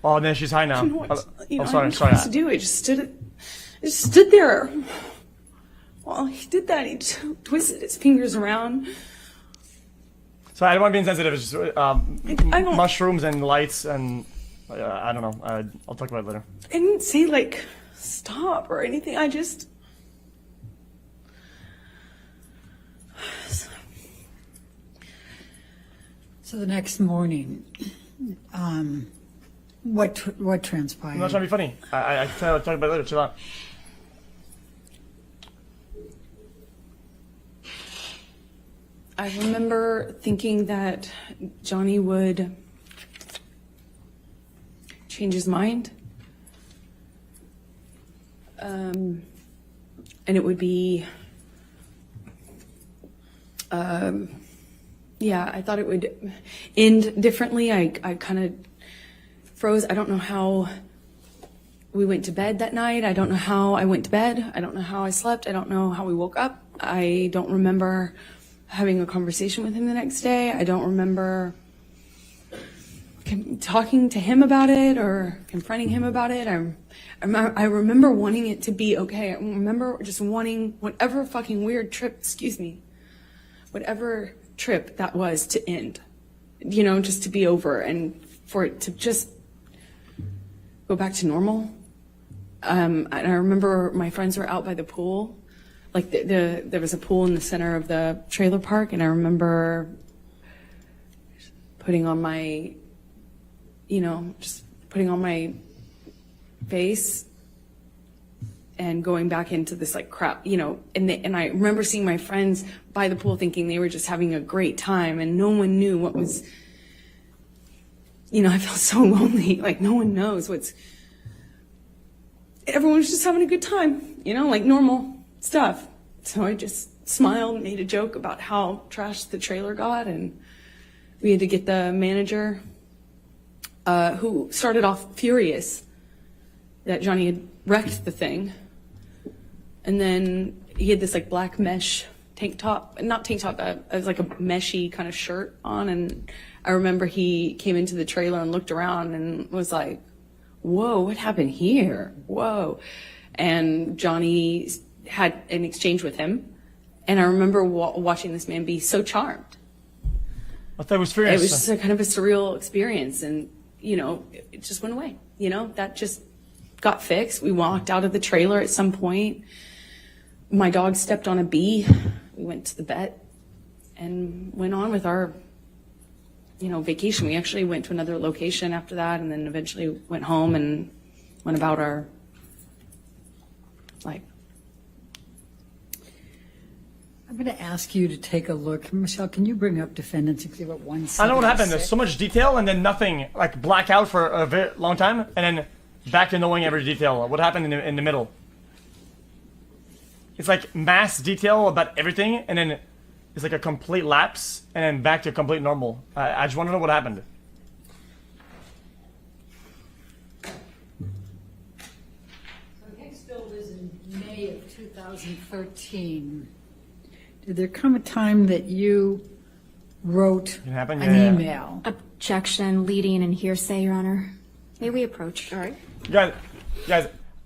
Oh, and then she's high now. I sorry. I didn't know what else to do. I just stood there. While he did that, he twisted his fingers around. So I don't want to be insensitive. It's just mushrooms and lights and I don't know. I'll talk about it later. I didn't say stop or anything. I just. So the next morning, what transpired? I'm not trying to be funny. I'll talk about it later. Chill out. I remember thinking that Johnny would change his mind. And it would be, I thought it would end differently. I kind of froze. I don't know how we went to bed that night. I don't know how I went to bed. I don't know how I slept. I don't know how we woke up. I don't remember having a conversation with him the next day. I don't remember talking to him about it or confronting him about it. I remember wanting it to be okay. I remember just wanting whatever fucking weird trip, whatever trip that was to end, just to be over and for it to just go back to normal. And I remember my friends were out by the pool. Like there was a pool in the center of the trailer park, and I remember putting on my, just putting on my face and going back into this like crap, you know, and I remember seeing my friends by the pool thinking they were just having a great time, and no one knew what was, you know, I felt so lonely, like no one knows everyone was just having a good time, you know, like normal stuff. So I just smiled, made a joke about how trashed the trailer got, and we had to get the manager, who started off furious that Johnny had wrecked the thing. And then he had this like black mesh tank top, not tank top, it was like a meshy kind of shirt on. And I remember he came into the trailer and looked around and was like, whoa, what happened here? Whoa. And Johnny had an exchange with him. And I remember watching this man be so charmed. I thought it was furious. It was just a kind of a surreal experience. And, you know, it just went away. You know, that just got fixed. We walked out of the trailer at some point. My dog stepped on a bee. We went to the vet and went on with our, you know, vacation. We actually went to another location after that, and then eventually went home and went about our life. I'm going to ask you to take a look. Michelle, can you bring up Defendants Exhibit 176? I know what happened. There's so much detail and then nothing, like blackout for a very long time, and then back to knowing every detail. What happened in the middle? It's like mass detail about everything, and then it's like a complete lapse, and then back to complete normal. I just want to know what happened. So the next bill was in May of 2013. Did there come a time that you wrote happened? an email? Objection, leading, and hearsay, Your Honor. May we approach? All right. Guys,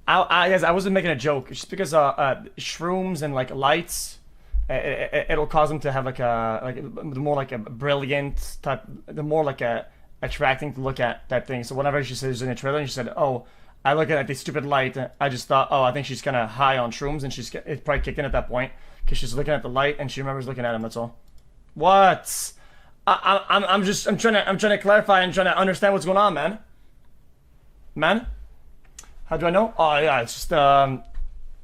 I wasn't making a joke. It's just because shrooms and like lights, it'll cause them to have the more like a brilliant type, the more like a attracting to look at that thing. So whenever she says in the trailer, and she said, "Oh, I look at this stupid light," I just thought, "Oh, I think she's kind of high on shrooms," and it probably kicked in at that point because she's looking at the light and she remembers looking at him. That's all. What? I'm trying to clarify and trying to understand what's going on, man. Man, how do I know? Oh yeah, it's just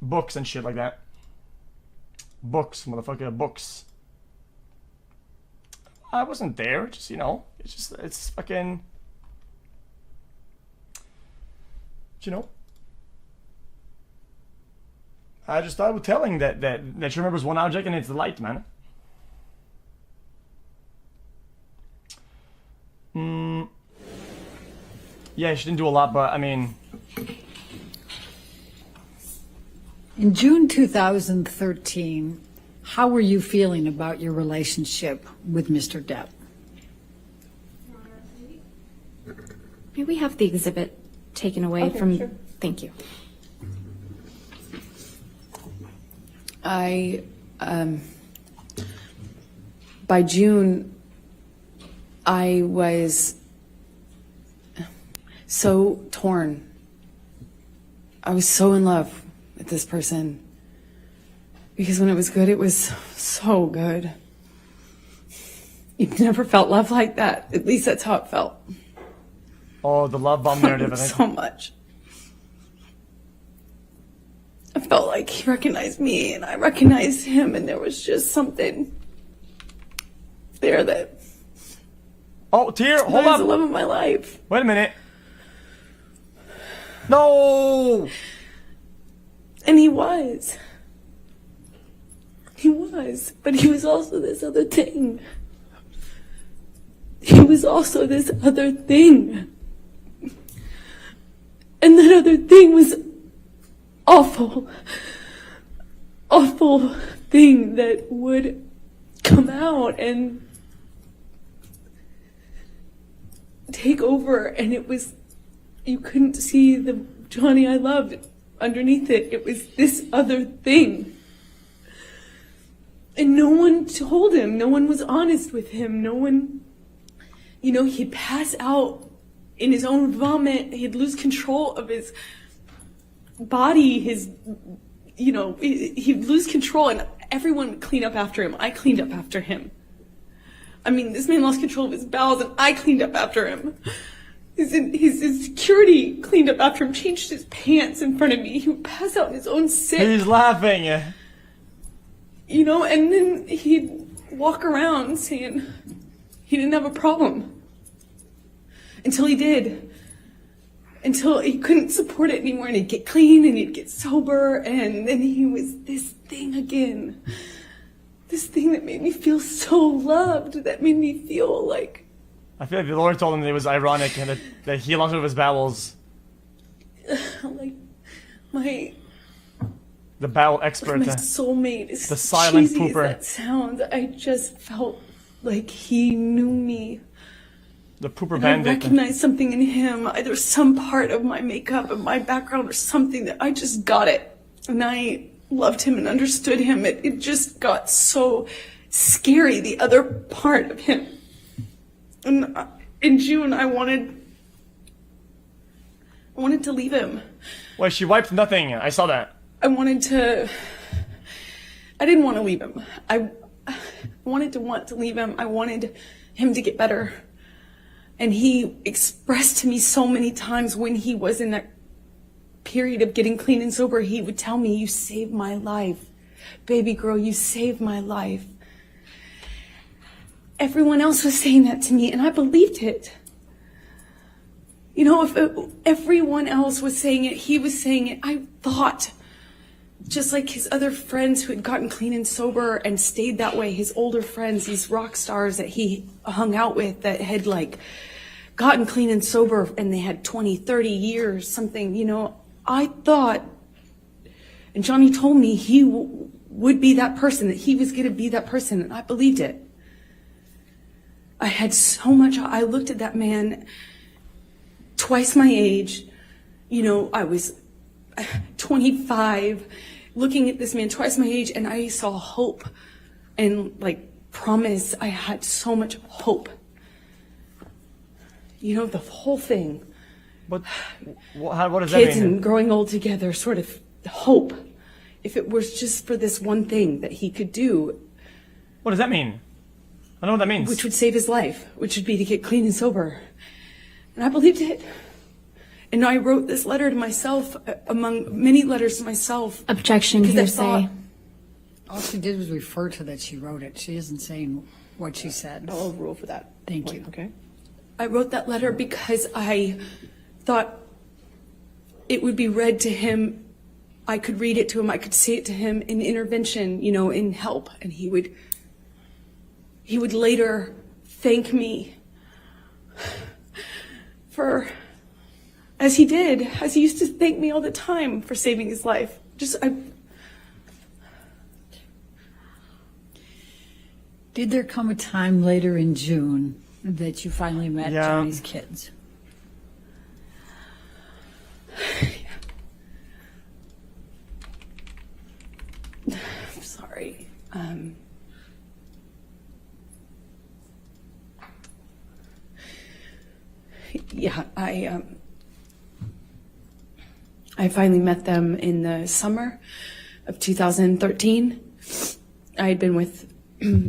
books and shit like that. Books, motherfucker, books. I wasn't there. Just, you know, it's fucking. You know. I just thought with telling that she remembers one object and it's the light, man. Yeah, she didn't do a lot, but I mean. In June 2013, how were you feeling about your relationship with Mr. Depp? May we have the exhibit taken away from? Sure. Thank you. By June, I was so torn. I was so in love with this person. Because when it was good, it was so good. You've never felt love like that. At least that's how it felt. Oh, the love bomb narrative, I think. So much. I felt like he recognized me and I recognized him, and there was just something there that. Oh, tear, hold was up. The love of my life. Wait a minute. No! And he was. He was. But he was also this other thing. He was also this other thing. And that other thing was awful. Awful thing that would come out and take over, and it was, you couldn't see the Johnny I loved underneath it. It was this other thing. And no one told him. No one was honest with him. No one, you know, he'd pass out in his own vomit. He'd lose control of his body, his, you know, he'd lose control, and everyone would clean up after him. I cleaned up after him. I mean, this man lost control of his bowels, and I cleaned up after him. his security cleaned up after him, changed his pants in front of me. He would pass out in his own sick. He's laughing. You know, and then he'd walk around saying he didn't have a problem. Until he did. Until he couldn't support it anymore, and he'd get clean and he'd get sober, and then he was this thing again. This thing that made me feel so loved, that made me feel like... I feel like the Lord told him that it was ironic and that he lost one of his bowels. Like my... The bowel expert. My soulmate. As the silent cheesy pooper. As that sounds, I just felt like he knew me. The pooper I bandit. recognized something in him, either some part of my makeup and my background or something that I just got it. And I loved him and understood him. It just got so scary, the other part of him. And in June, I wanted to leave him. Well, she wiped nothing. I saw that. I didn't want to leave him. I wanted to leave him. I wanted him to get better. And he expressed to me so many times when he was in that period of getting clean and sober, he would tell me, "You saved my life. Baby girl, you saved my life." Everyone else was saying that to me, and I believed it. You know, if everyone else was saying it, he was saying it, I thought, just like his other friends who had gotten clean and sober and stayed that way, his older friends, these rock stars that he hung out with that had like gotten clean and sober and they had 20, 30 years, something, you know, I thought, and Johnny told me he would be that person, that he was going to be that person, and I believed it. I had so much, I looked at that man twice my age, you know, I was 25, looking at this man twice my age, and I saw hope and like promise. I had so much hope. You know, the whole thing. But what does that Kids mean? and growing old together, sort of hope. If it was just for this one thing that he could do. What does that mean? I don't know what that means. Which would save his life, which would be to get clean and sober. And I believed it. And I wrote this letter to myself, among many letters to myself. Objection, hearsay. All she did was refer to that she wrote it. She isn't saying what she said. I'll overrule for that. Thank you. Okay. I wrote that letter because I thought it would be read to him. I could read it to him. I could say it to him in intervention, you know, in help. And he would later thank me for, as he used to thank me all the time for saving his life. Did there come a time later in June that you finally met Johnny's kids? I'm sorry. Yeah, I finally met them in the summer of 2013. I had been with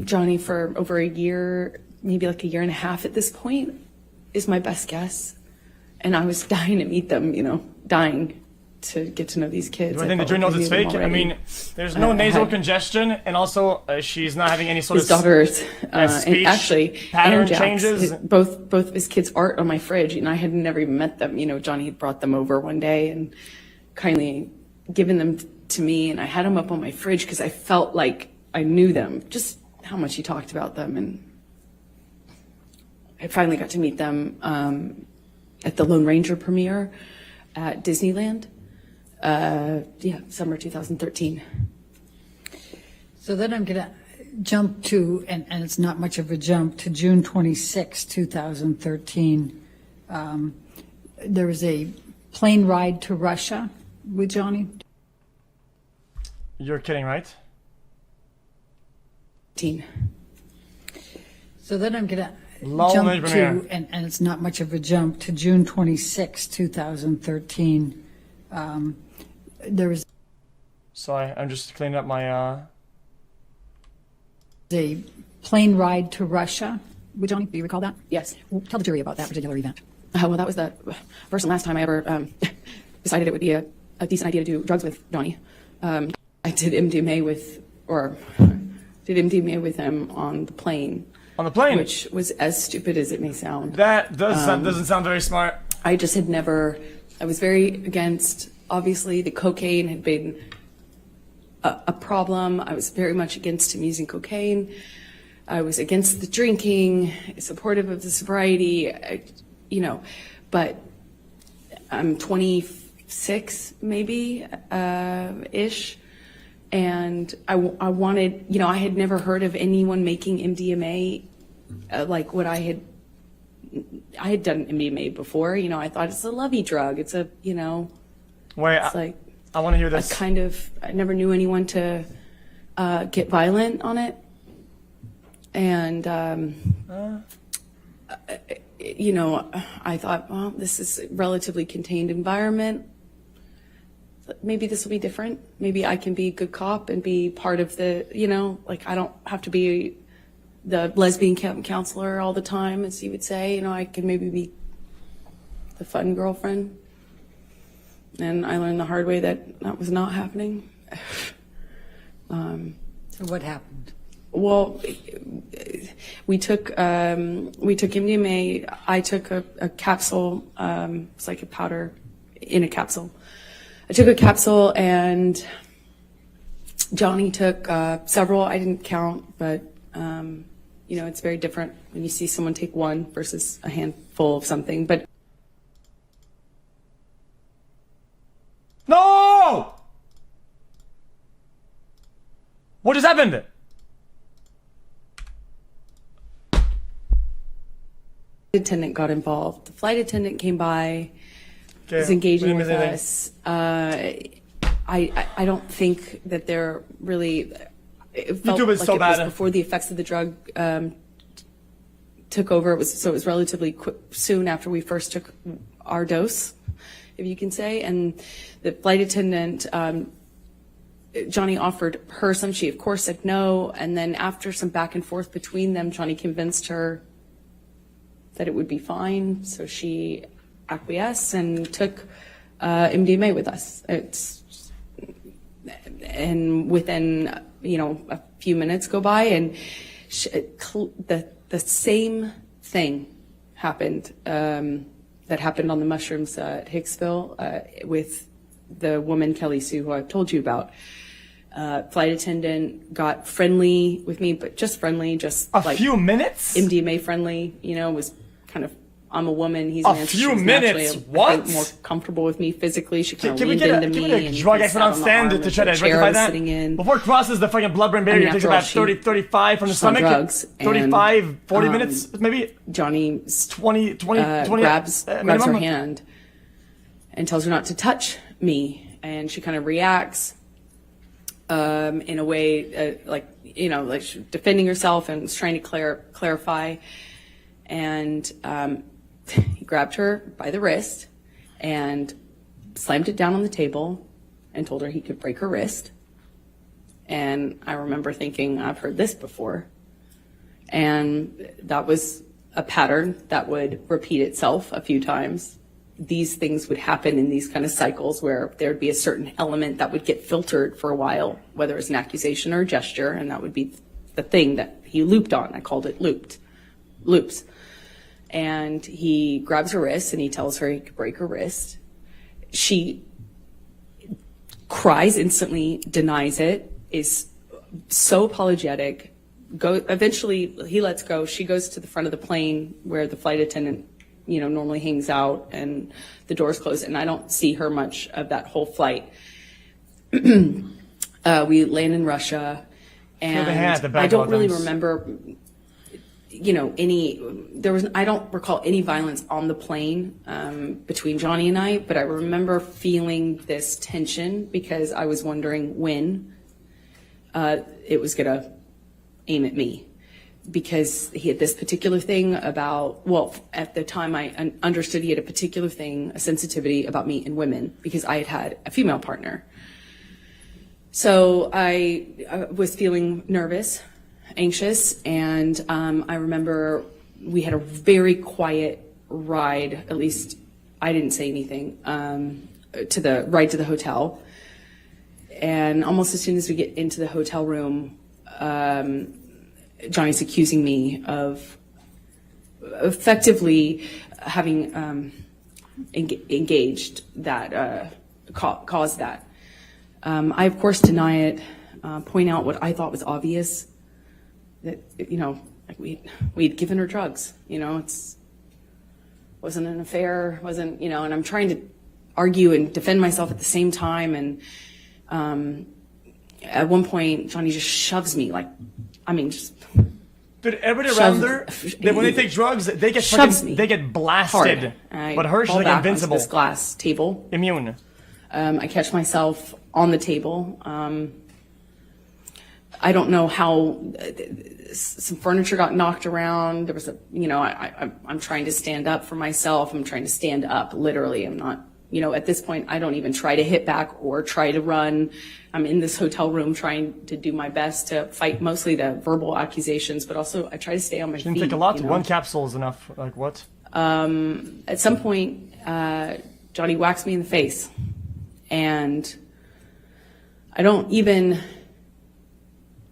Johnny for over a year, maybe like a year and a half at this point, is my best guess. And I was dying to meet them, you know, dying to get to know these kids. Do I think the jury knows it's fake? I mean, there's no nasal congestion, and also she's not having any sort his of daughters, speech and actually, pattern and Jax, changes. both of his kids' art on my fridge, and I had never even met them. You know, Johnny had brought them over one day and kindly given them to me, and I had them up on my fridge because I felt like I knew them, just how much he talked about them, and I finally got to meet them at the Lone Ranger premiere at Disneyland. Summer 2013. So then I'm going to jump to, and it's not much of a jump, to June 26, 2013. There was a plane ride to Russia with Johnny. You're kidding, right? So then I'm going to jump to, and it's not much of a jump, to June 26, 2013. There was Sorry, I'm just cleaning up my a plane ride to Russia with Johnny. Do you recall that? Yes. Well, tell the jury about that particular event. Well, that was the first and last time I ever decided it would be a decent idea to do drugs with Johnny. I did MDMA with him on the plane. On the plane? Which was as stupid as it may sound. That doesn't sound very smart. I just had never, I was very against, obviously the cocaine had been a problem. I was very much against him using cocaine. I was against the drinking, supportive of the sobriety, but I'm 26 maybe, ish. And I wanted, I had never heard of anyone making MDMA like what I had done MDMA before. I thought it's a lovey drug. It's a, Wait, it's like I want to hear this. I never knew anyone to get violent on it. And, I thought, well, this is a relatively contained environment. Maybe this will be different. Maybe I can be a good cop and be part of the, I don't have to be the lesbian counselor all the time, as you would say. I can maybe be the fun girlfriend. And I learned the hard way that was not happening. So what happened? Well, we took MDMA. I took a capsule. It's like a powder in a capsule. I took a capsule, and Johnny took several. I didn't count, but it's very different when you see someone take one versus a handful of something. But no! What just happened? The attendant got involved. The flight attendant came by. Was engaging with us. I don't think that they're really. It felt YouTube is like so it bad. was before the effects of the drug took over. It was relatively quick, soon after we first took our dose, if you can say. And the flight attendant, Johnny offered her some. She of course said no. And then after some back and forth between them, Johnny convinced her that it would be fine. So she acquiesced and took MDMA with us. And within a few minutes go by, and the same thing happened that happened on the mushrooms at Hicksville with the woman Kelly Sue, who I've told you about. Flight attendant got friendly with me, but just friendly, just a few minutes. MDMA friendly, was kind of. I'm a woman. He's a man. A few minutes. What? More comfortable with me physically. She kind of leaned into me. Can we get a drug expert on stand to try to rectify that? Before it crosses the fucking blood-brain barrier, it takes about 35 from the stomach. Drugs, 35, 40 minutes, maybe. Johnny 20 grabs her hand and tells her not to touch me, and she kind of reacts in a way like she's defending herself and was trying to clarify, and he grabbed her by the wrist and slammed it down on the table and told her he could break her wrist. And I remember thinking, I've heard this before. And that was a pattern that would repeat itself a few times. These things would happen in these kind of cycles where there would be a certain element that would get filtered for a while, whether it's an accusation or a gesture, and that would be the thing that he looped on. I called it loops. And he grabs her wrist and he tells her he could break her wrist. She cries instantly, denies it, is so apologetic. Eventually he lets go. She goes to the front of the plane where the flight attendant, normally hangs out, and the doors close, and I don't see her much of that whole flight. We land in Russia, and I don't really remember I don't recall any violence on the plane between Johnny and I, but I remember feeling this tension because I was wondering when it was going to aim at me, because he had this particular thing at the time I understood he had a particular thing, a sensitivity about me and women, because I had a female partner. So I was feeling nervous, anxious, and I remember we had a very quiet ride, at least I didn't say anything, to the ride to the hotel. And almost as soon as we get into the hotel room, Johnny's accusing me of effectively having engaged that, caused that. I, of course, deny it, point out what I thought was obvious, that, like we'd given her drugs, wasn't an affair, wasn't, and I'm trying to argue and defend myself at the same time. And at one point, Johnny just shoves me, just. Dude, everybody around there, when they take drugs, they get blasted. But her, she's like invincible. This glass table. Immune. I catch myself on the table. I don't know how some furniture got knocked around. There was I'm trying to stand up for myself. I'm trying to stand up, literally. I'm not, at this point, I don't even try to hit back or try to run. I'm in this hotel room trying to do my best to fight mostly the verbal accusations, but also I try to stay on my feet. Shouldn't take a lot. One capsule is enough. Like what? At some point, Johnny whacks me in the face. And I don't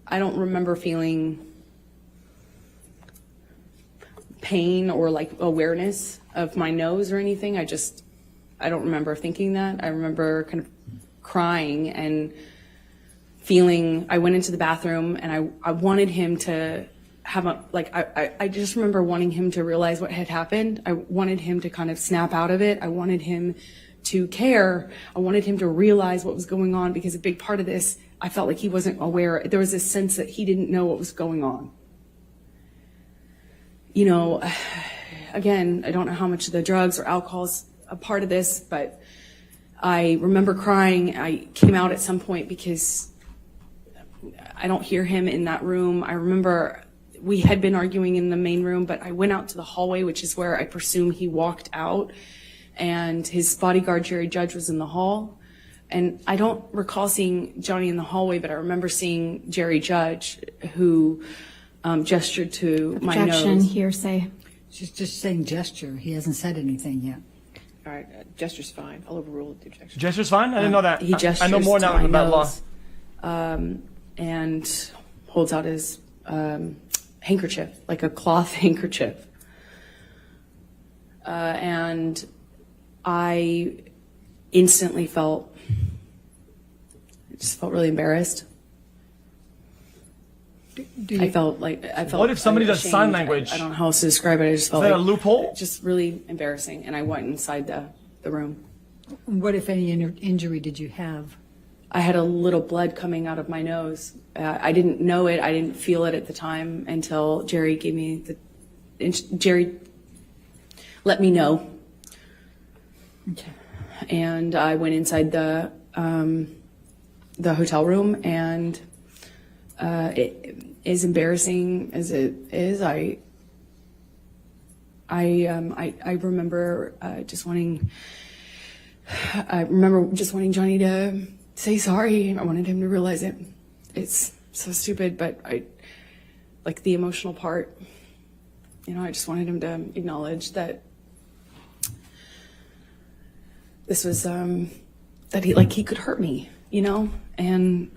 remember feeling pain or awareness of my nose or anything. I don't remember thinking that. I remember kind of crying and feeling, I went into the bathroom and I wanted him to have I just remember wanting him to realize what had happened. I wanted him to kind of snap out of it. I wanted him to care. I wanted him to realize what was going on, because a big part of this, I felt like he wasn't aware. There was this sense that he didn't know what was going on. Again, I don't know how much of the drugs or alcohol is a part of this, but I remember crying. I came out at some point because I don't hear him in that room. I remember we had been arguing in the main room, but I went out to the hallway, which is where I presume he walked out. And his bodyguard, Jerry Judge, was in the hall. And I don't recall seeing Johnny in the hallway, but I remember seeing Jerry Judge, who gestured to my nose. Objection, hearsay. She's just saying gesture. He hasn't said anything yet. All right, gesture's fine. I'll overrule the objection. Gesture's fine? I didn't know that. He gestures I know more now to my about law. nose, and holds out his handkerchief, like a cloth handkerchief. And I instantly felt really embarrassed. I felt. What if somebody does sign language? I don't know how else to describe it. I just felt Is that like a loophole? just really embarrassing, and I went inside the room. What, if any, injury did you have? I had a little blood coming out of my nose. I didn't know it. I didn't feel it at the time until Jerry gave me Jerry let me know. Okay. And I went inside the hotel room, and it, as embarrassing as it is, I remember just wanting Johnny to say sorry. I wanted him to realize it. It's so stupid, but like the emotional part, I just wanted him to acknowledge that this was, that he could hurt me, and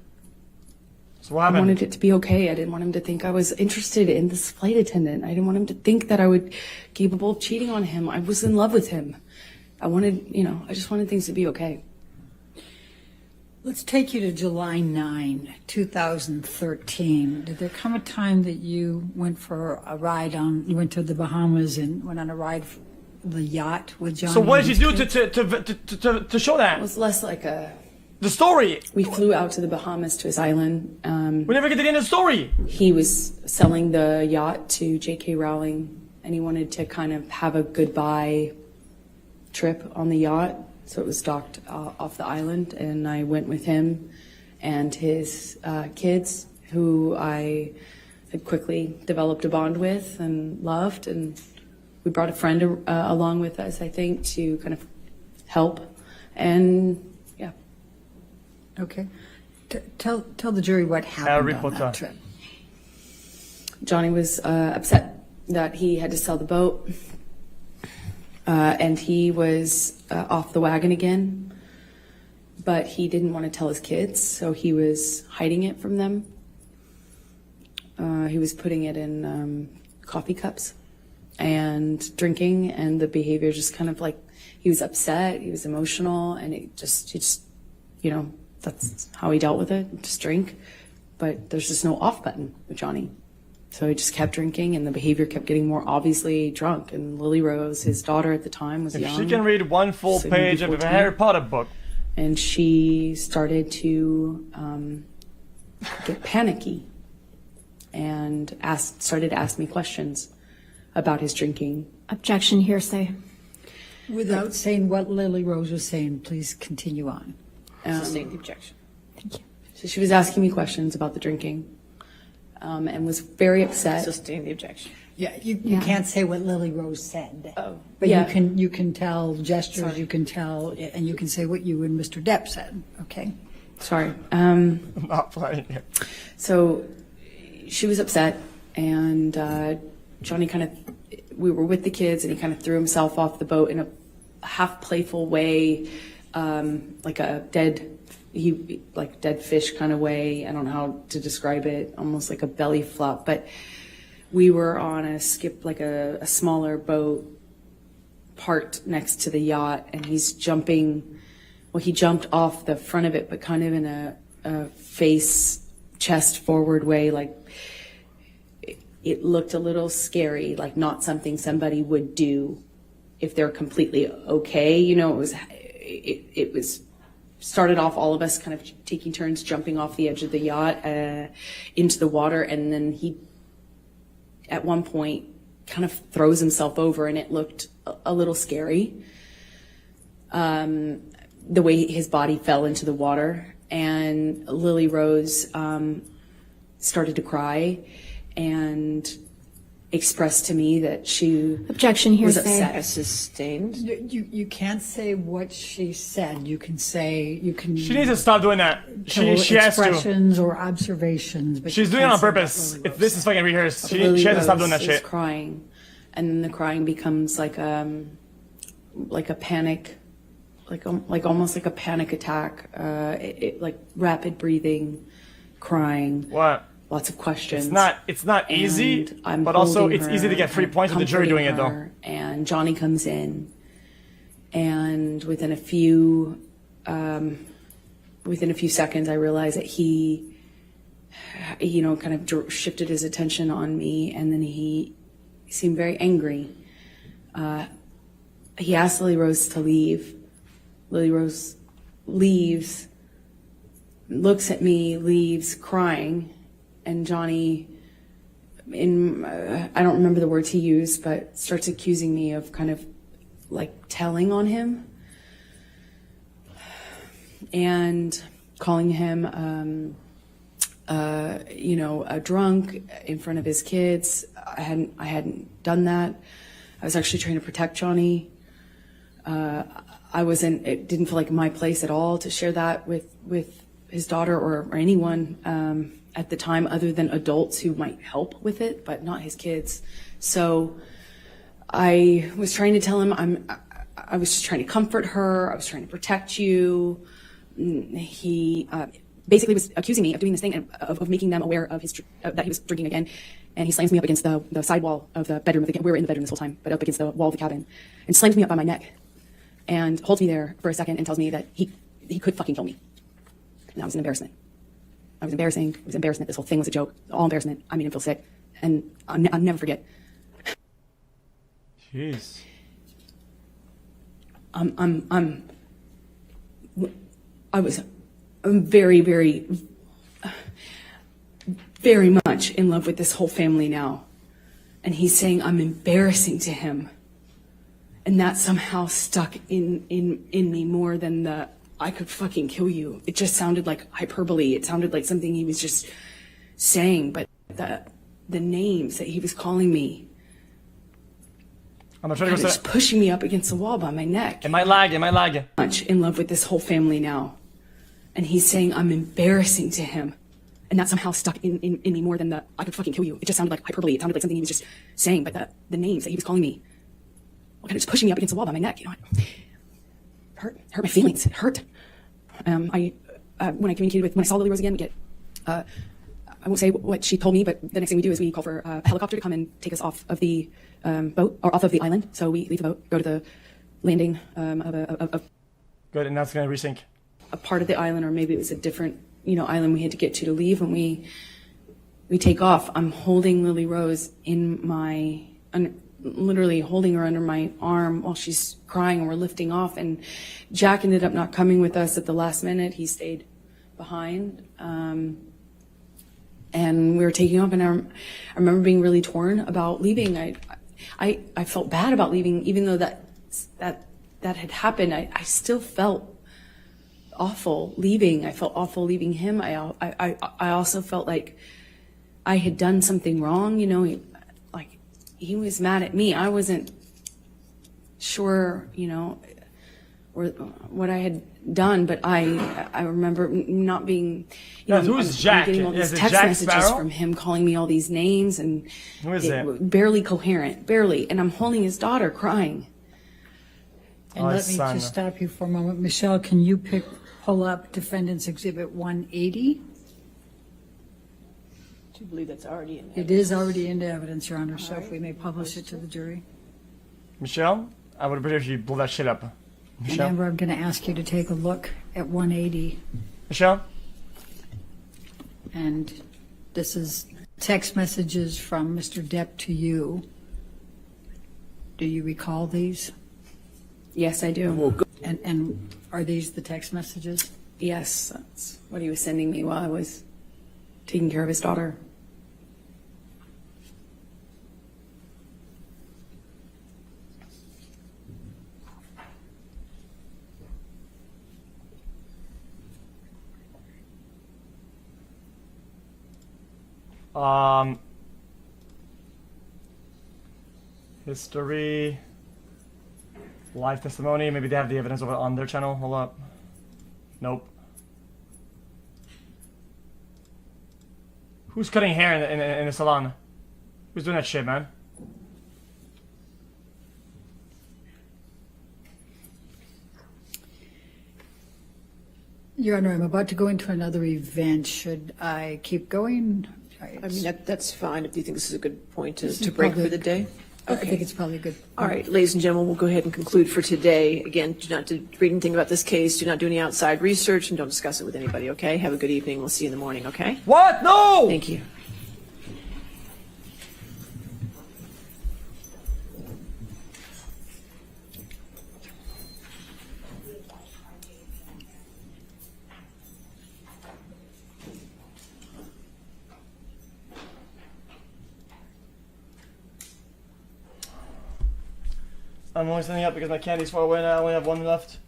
So what happened? I wanted it to be okay. I didn't want him to think I was interested in this flight attendant. I didn't want him to think that I would capable of cheating on him. I was in love with him. I just wanted things to be okay. Let's take you to July 9, 2013. Did there come a time that you went for a ride you went to the Bahamas and went on a ride the yacht with Johnny? So what did you do to show that? It was less like the story. We flew out to the Bahamas to his island. We never get to the end of the story. He was selling the yacht to J.K. Rowling, and he wanted to kind of have a goodbye trip on the yacht. So it was docked off the island, and I went with him and his kids, who I had quickly developed a bond with and loved. And we brought a friend along with us, I think, to kind of help. And yeah. Okay. Tell the jury what happened on that trip. Johnny was upset that he had to sell the boat. And he was off the wagon again, but he didn't want to tell his kids, so he was hiding it from them. He was putting it in coffee cups and drinking, and the behavior just kind of like, he was upset, he was emotional, and he just, you know, that's how he dealt with it, just drink. But there's just no off button with Johnny. So he just kept drinking, and the behavior kept getting more obviously drunk. And Lily Rose, his daughter at the time, was young. She can read one full so page of a Harry Potter book. And she started to get panicky and started to ask me questions about his drinking. Objection, hearsay. Without saying what Lily Rose was saying, please continue on. Sustain the objection. Thank you. So she was asking me questions about the drinking, and was very upset. Sustain the objection. Yeah, you can't say what Lily Rose said. Oh, But yeah. you can tell gestures, you can tell, and you can say what you and Mr. Depp said, okay? Sorry. Not playing it. So she was upset, and Johnny we were with the kids, and he kind of threw himself off the boat in a half playful way, like a dead fish kind of way. I don't know how to describe it, almost like a belly flop. But we were on a skip, like a smaller boat parked next to the yacht, and he's jumping. Well, he jumped off the front of it, but kind of in a chest forward way, like it looked a little scary, like not something somebody would do if they're completely okay. You know, it was started off all of us kind of taking turns jumping off the edge of the yacht into the water, and then he at one point kind of throws himself over, and it looked a little scary, the way his body fell into the water. And Lily Rose started to cry and expressed to me that she Objection, was hearsay. upset. Sustained. You can't say what she said. You can say, you can. She needs to stop doing that. She has to. Expressions or observations. But She's you doing it can't on say what purpose. Lily If Rose this is said. fucking rehearsed, she Lily has to stop Rose doing that is shit. crying, and then the crying becomes like a panic, like almost like a panic attack, like rapid breathing, crying. What? Lots of questions. It's not easy, And I'm but also holding it's her, easy to get free I'm points with the jury doing it, comforting though. her, And Johnny comes in, and within a few seconds, I realize that he, kind of shifted his attention on me, and then he seemed very angry. He asked Lily Rose to leave. Lily Rose leaves, looks at me, leaves, crying. And Johnny, I don't remember the words he used, but starts accusing me of kind of like telling on him and calling him, a drunk in front of his kids. I hadn't done that. I was actually trying to protect Johnny. It didn't feel like my place at all to share that with his daughter or anyone at the time, other than adults who might help with it, but not his kids. So I was trying to tell him I was just trying to comfort her. I was trying to protect you. He basically was accusing me of doing this thing and of making them aware of that he was drinking again. And he slams me up against the side wall of the bedroom. We were in the bedroom this whole time, but up against the wall of the cabin, and slams me up by my neck and holds me there for a second and tells me that he could fucking kill me. And that was an embarrassment. I was embarrassing. It was embarrassment. This whole thing was a joke. All embarrassment. I made him feel sick. And I'll never forget. Jeez. I'm very, very, very much in love with this whole family now. And he's saying I'm embarrassing to him. And that somehow stuck in me more than the I could fucking kill you. It just sounded like hyperbole. It sounded like something he was just saying. But the names that he was calling me, I'm not trying to go just pushing me up against the wall by my neck. It might lag. Much in love with this whole family now. And he's saying I'm embarrassing to him. And that somehow stuck in me more than the I could fucking kill you. It just sounded like hyperbole. It sounded like something he was just saying. But the names that he was calling me, kind of just pushing me up against the wall by my neck. Hurt my feelings. It hurt. When I communicated when I saw Lily Rose again, we get, I won't say what she told me, but the next thing we do is we call for a helicopter to come and take us off of the boat, or off of the island. So we leave the boat, go to the landing of Good, and that's going to resync. a part of the island, or maybe it was a different, island we had to get to leave. When we take off, I'm holding Lily Rose in literally holding her under my arm while she's crying, and we're lifting off. And Jack ended up not coming with us at the last minute. He stayed behind. And we were taking off, and I remember being really torn about leaving. I felt bad about leaving, even though that had happened. I still felt awful leaving. I felt awful leaving him. I also felt like I had done something wrong. He was mad at me. I wasn't sure, or what I had done, but I remember not being, who's Jack? getting all these text messages from him calling me all these names, and who is it? Barely coherent, barely. And I'm holding his daughter crying. And let me just stop you for a moment. Michelle, can you pull up Defendants Exhibit 180? Do you believe that's already in there? It is already into evidence, Your Honor, so if we may publish it to the jury. Michelle, I would appreciate if you blow that shit up. Michelle? And Amber, I'm going to ask you to take a look at 180. Michelle? And this is text messages from Mr. Depp to you. Do you recall these? Yes, I do. And are these the text messages? Yes, that's what he was sending me while I was taking care of his daughter. History, live testimony. Maybe they have the evidence of it on their channel. Hold up. Nope. Who's cutting hair in the salon? Who's doing that shit, man? Your Honor, I'm about to go into another event. Should I keep going? I mean, that's fine. If you think this is a good point to break for the day. I think it's probably good. All right, ladies and gentlemen, we'll go ahead and conclude for today. Again, do not read anything about this case. Do not do any outside research, and don't discuss it with anybody, okay? Have a good evening. We'll see you in the morning, okay? What? No! Thank you. I'm only standing up because my candy's far away now. I only have one left.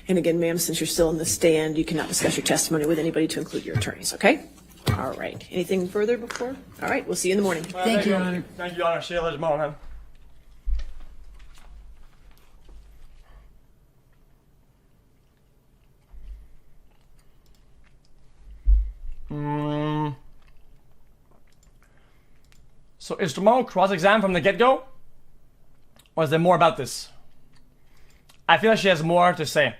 And again, ma'am, since you're still in the stand, you cannot discuss your testimony with anybody to include your attorneys, okay? All right. Anything further before? All right, we'll see you in the morning. Thank you, Your Honor. Thank you, Your Honor. See you later tomorrow, man. So is tomorrow cross-exam from the get-go? Or is there more about this? I feel like she has more to say.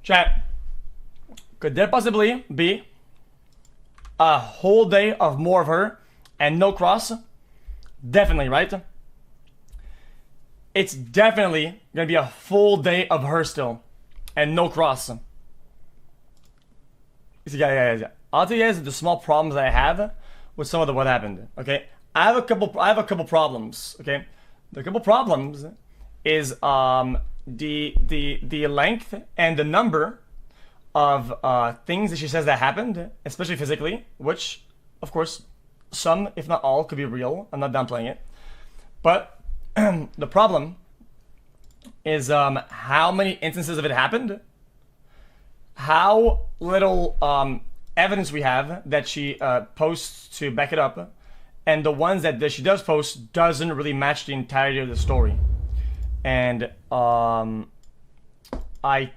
Chat. Could there possibly be a whole day of more of her and no cross? Definitely, right? It's definitely gonna be a full day of her still and no cross. Yeah. I'll tell you guys the small problems that I have with some of what happened. Okay, I have a couple problems. Okay, the couple problems is the length and the number of things that she says that happened, especially physically, which of course some, if not all, could be real. I'm not downplaying it, but the problem is how many instances of it happened, how little evidence we have that she posts to back it up, and the ones that she does post doesn't really match the entirety of the story. And I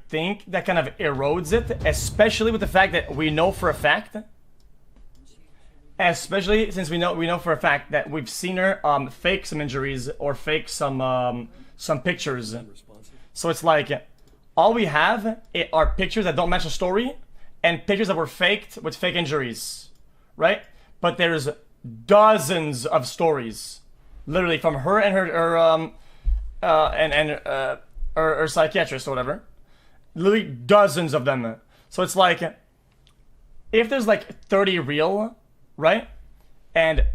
think that kind of erodes it, especially with the fact that we know for a fact, Especially since we know for a fact that we've seen her fake some injuries or fake some pictures. So it's like all we have are pictures that don't match the story and pictures that were faked with fake injuries, right? But there's dozens of stories, literally from her and her psychiatrist or whatever. Literally dozens of them. So it's like if there's like 30 real, right? And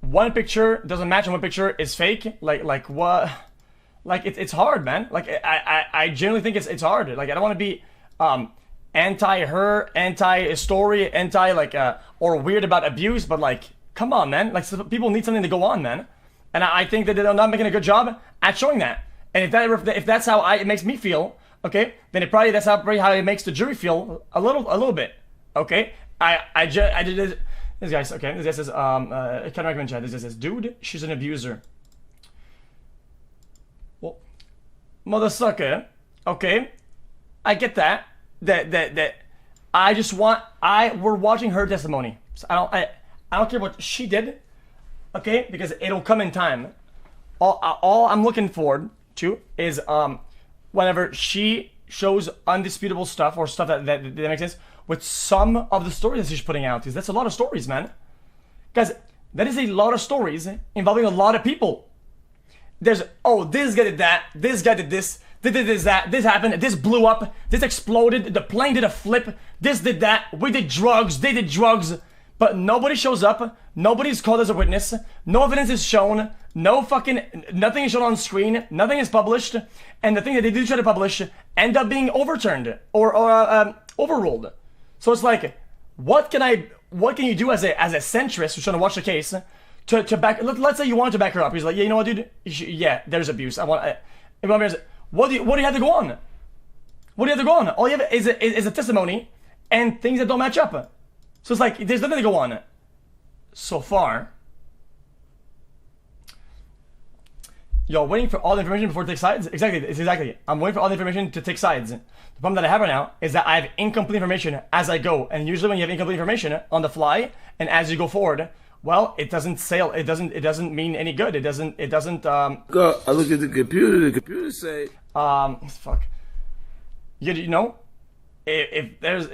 one picture doesn't match and one picture is fake. Like what? Like it's hard, man. Like I genuinely think it's hard. Like I don't want to be anti her, anti story, anti like or weird about abuse, but like come on, man. Like people need something to go on, man. And I think that they're not making a good job at showing that. And if that's how it makes me feel, okay, then that's probably how it makes the jury feel a little bit. Okay, I did this. This guy, okay, this guy says, I can't recommend chat. This guy says, dude, she's an abuser. Well, mother sucker. Okay, I get that. That I just want. We're watching her testimony. So I don't care what she did. Okay, because it'll come in time. All I'm looking forward to is whenever she shows undisputable stuff or stuff that makes sense with some of the stories that she's putting out. Because that's a lot of stories, man. Guys, that is a lot of stories involving a lot of people. There's, oh, this guy did that, this guy did this that, this happened, this blew up, this exploded, the plane did a flip, this did that, we did drugs, they did drugs. But nobody shows up, nobody's called as a witness, no evidence is shown, nothing is shown on screen, nothing is published, and the thing that they do try to publish end up being overturned or overruled. So it's like, what can you do as a centrist who's trying to watch the case to back? Let's say you wanted to back her up. He's like, yeah, you know what, dude? Yeah, there's abuse. What do you have to go on? What do you have to go on? All you have is a testimony and things that don't match up. So it's like there's nothing to go on. So far, you're waiting for all the information before it takes sides? Exactly. I'm waiting for all the information to take sides. The problem that I have right now is that I have incomplete information as I go. And usually when you have incomplete information on the fly and as you go forward, well, it doesn't sail. It doesn't mean any good. It doesn't Go, I look at the computer say fuck. You know, if there's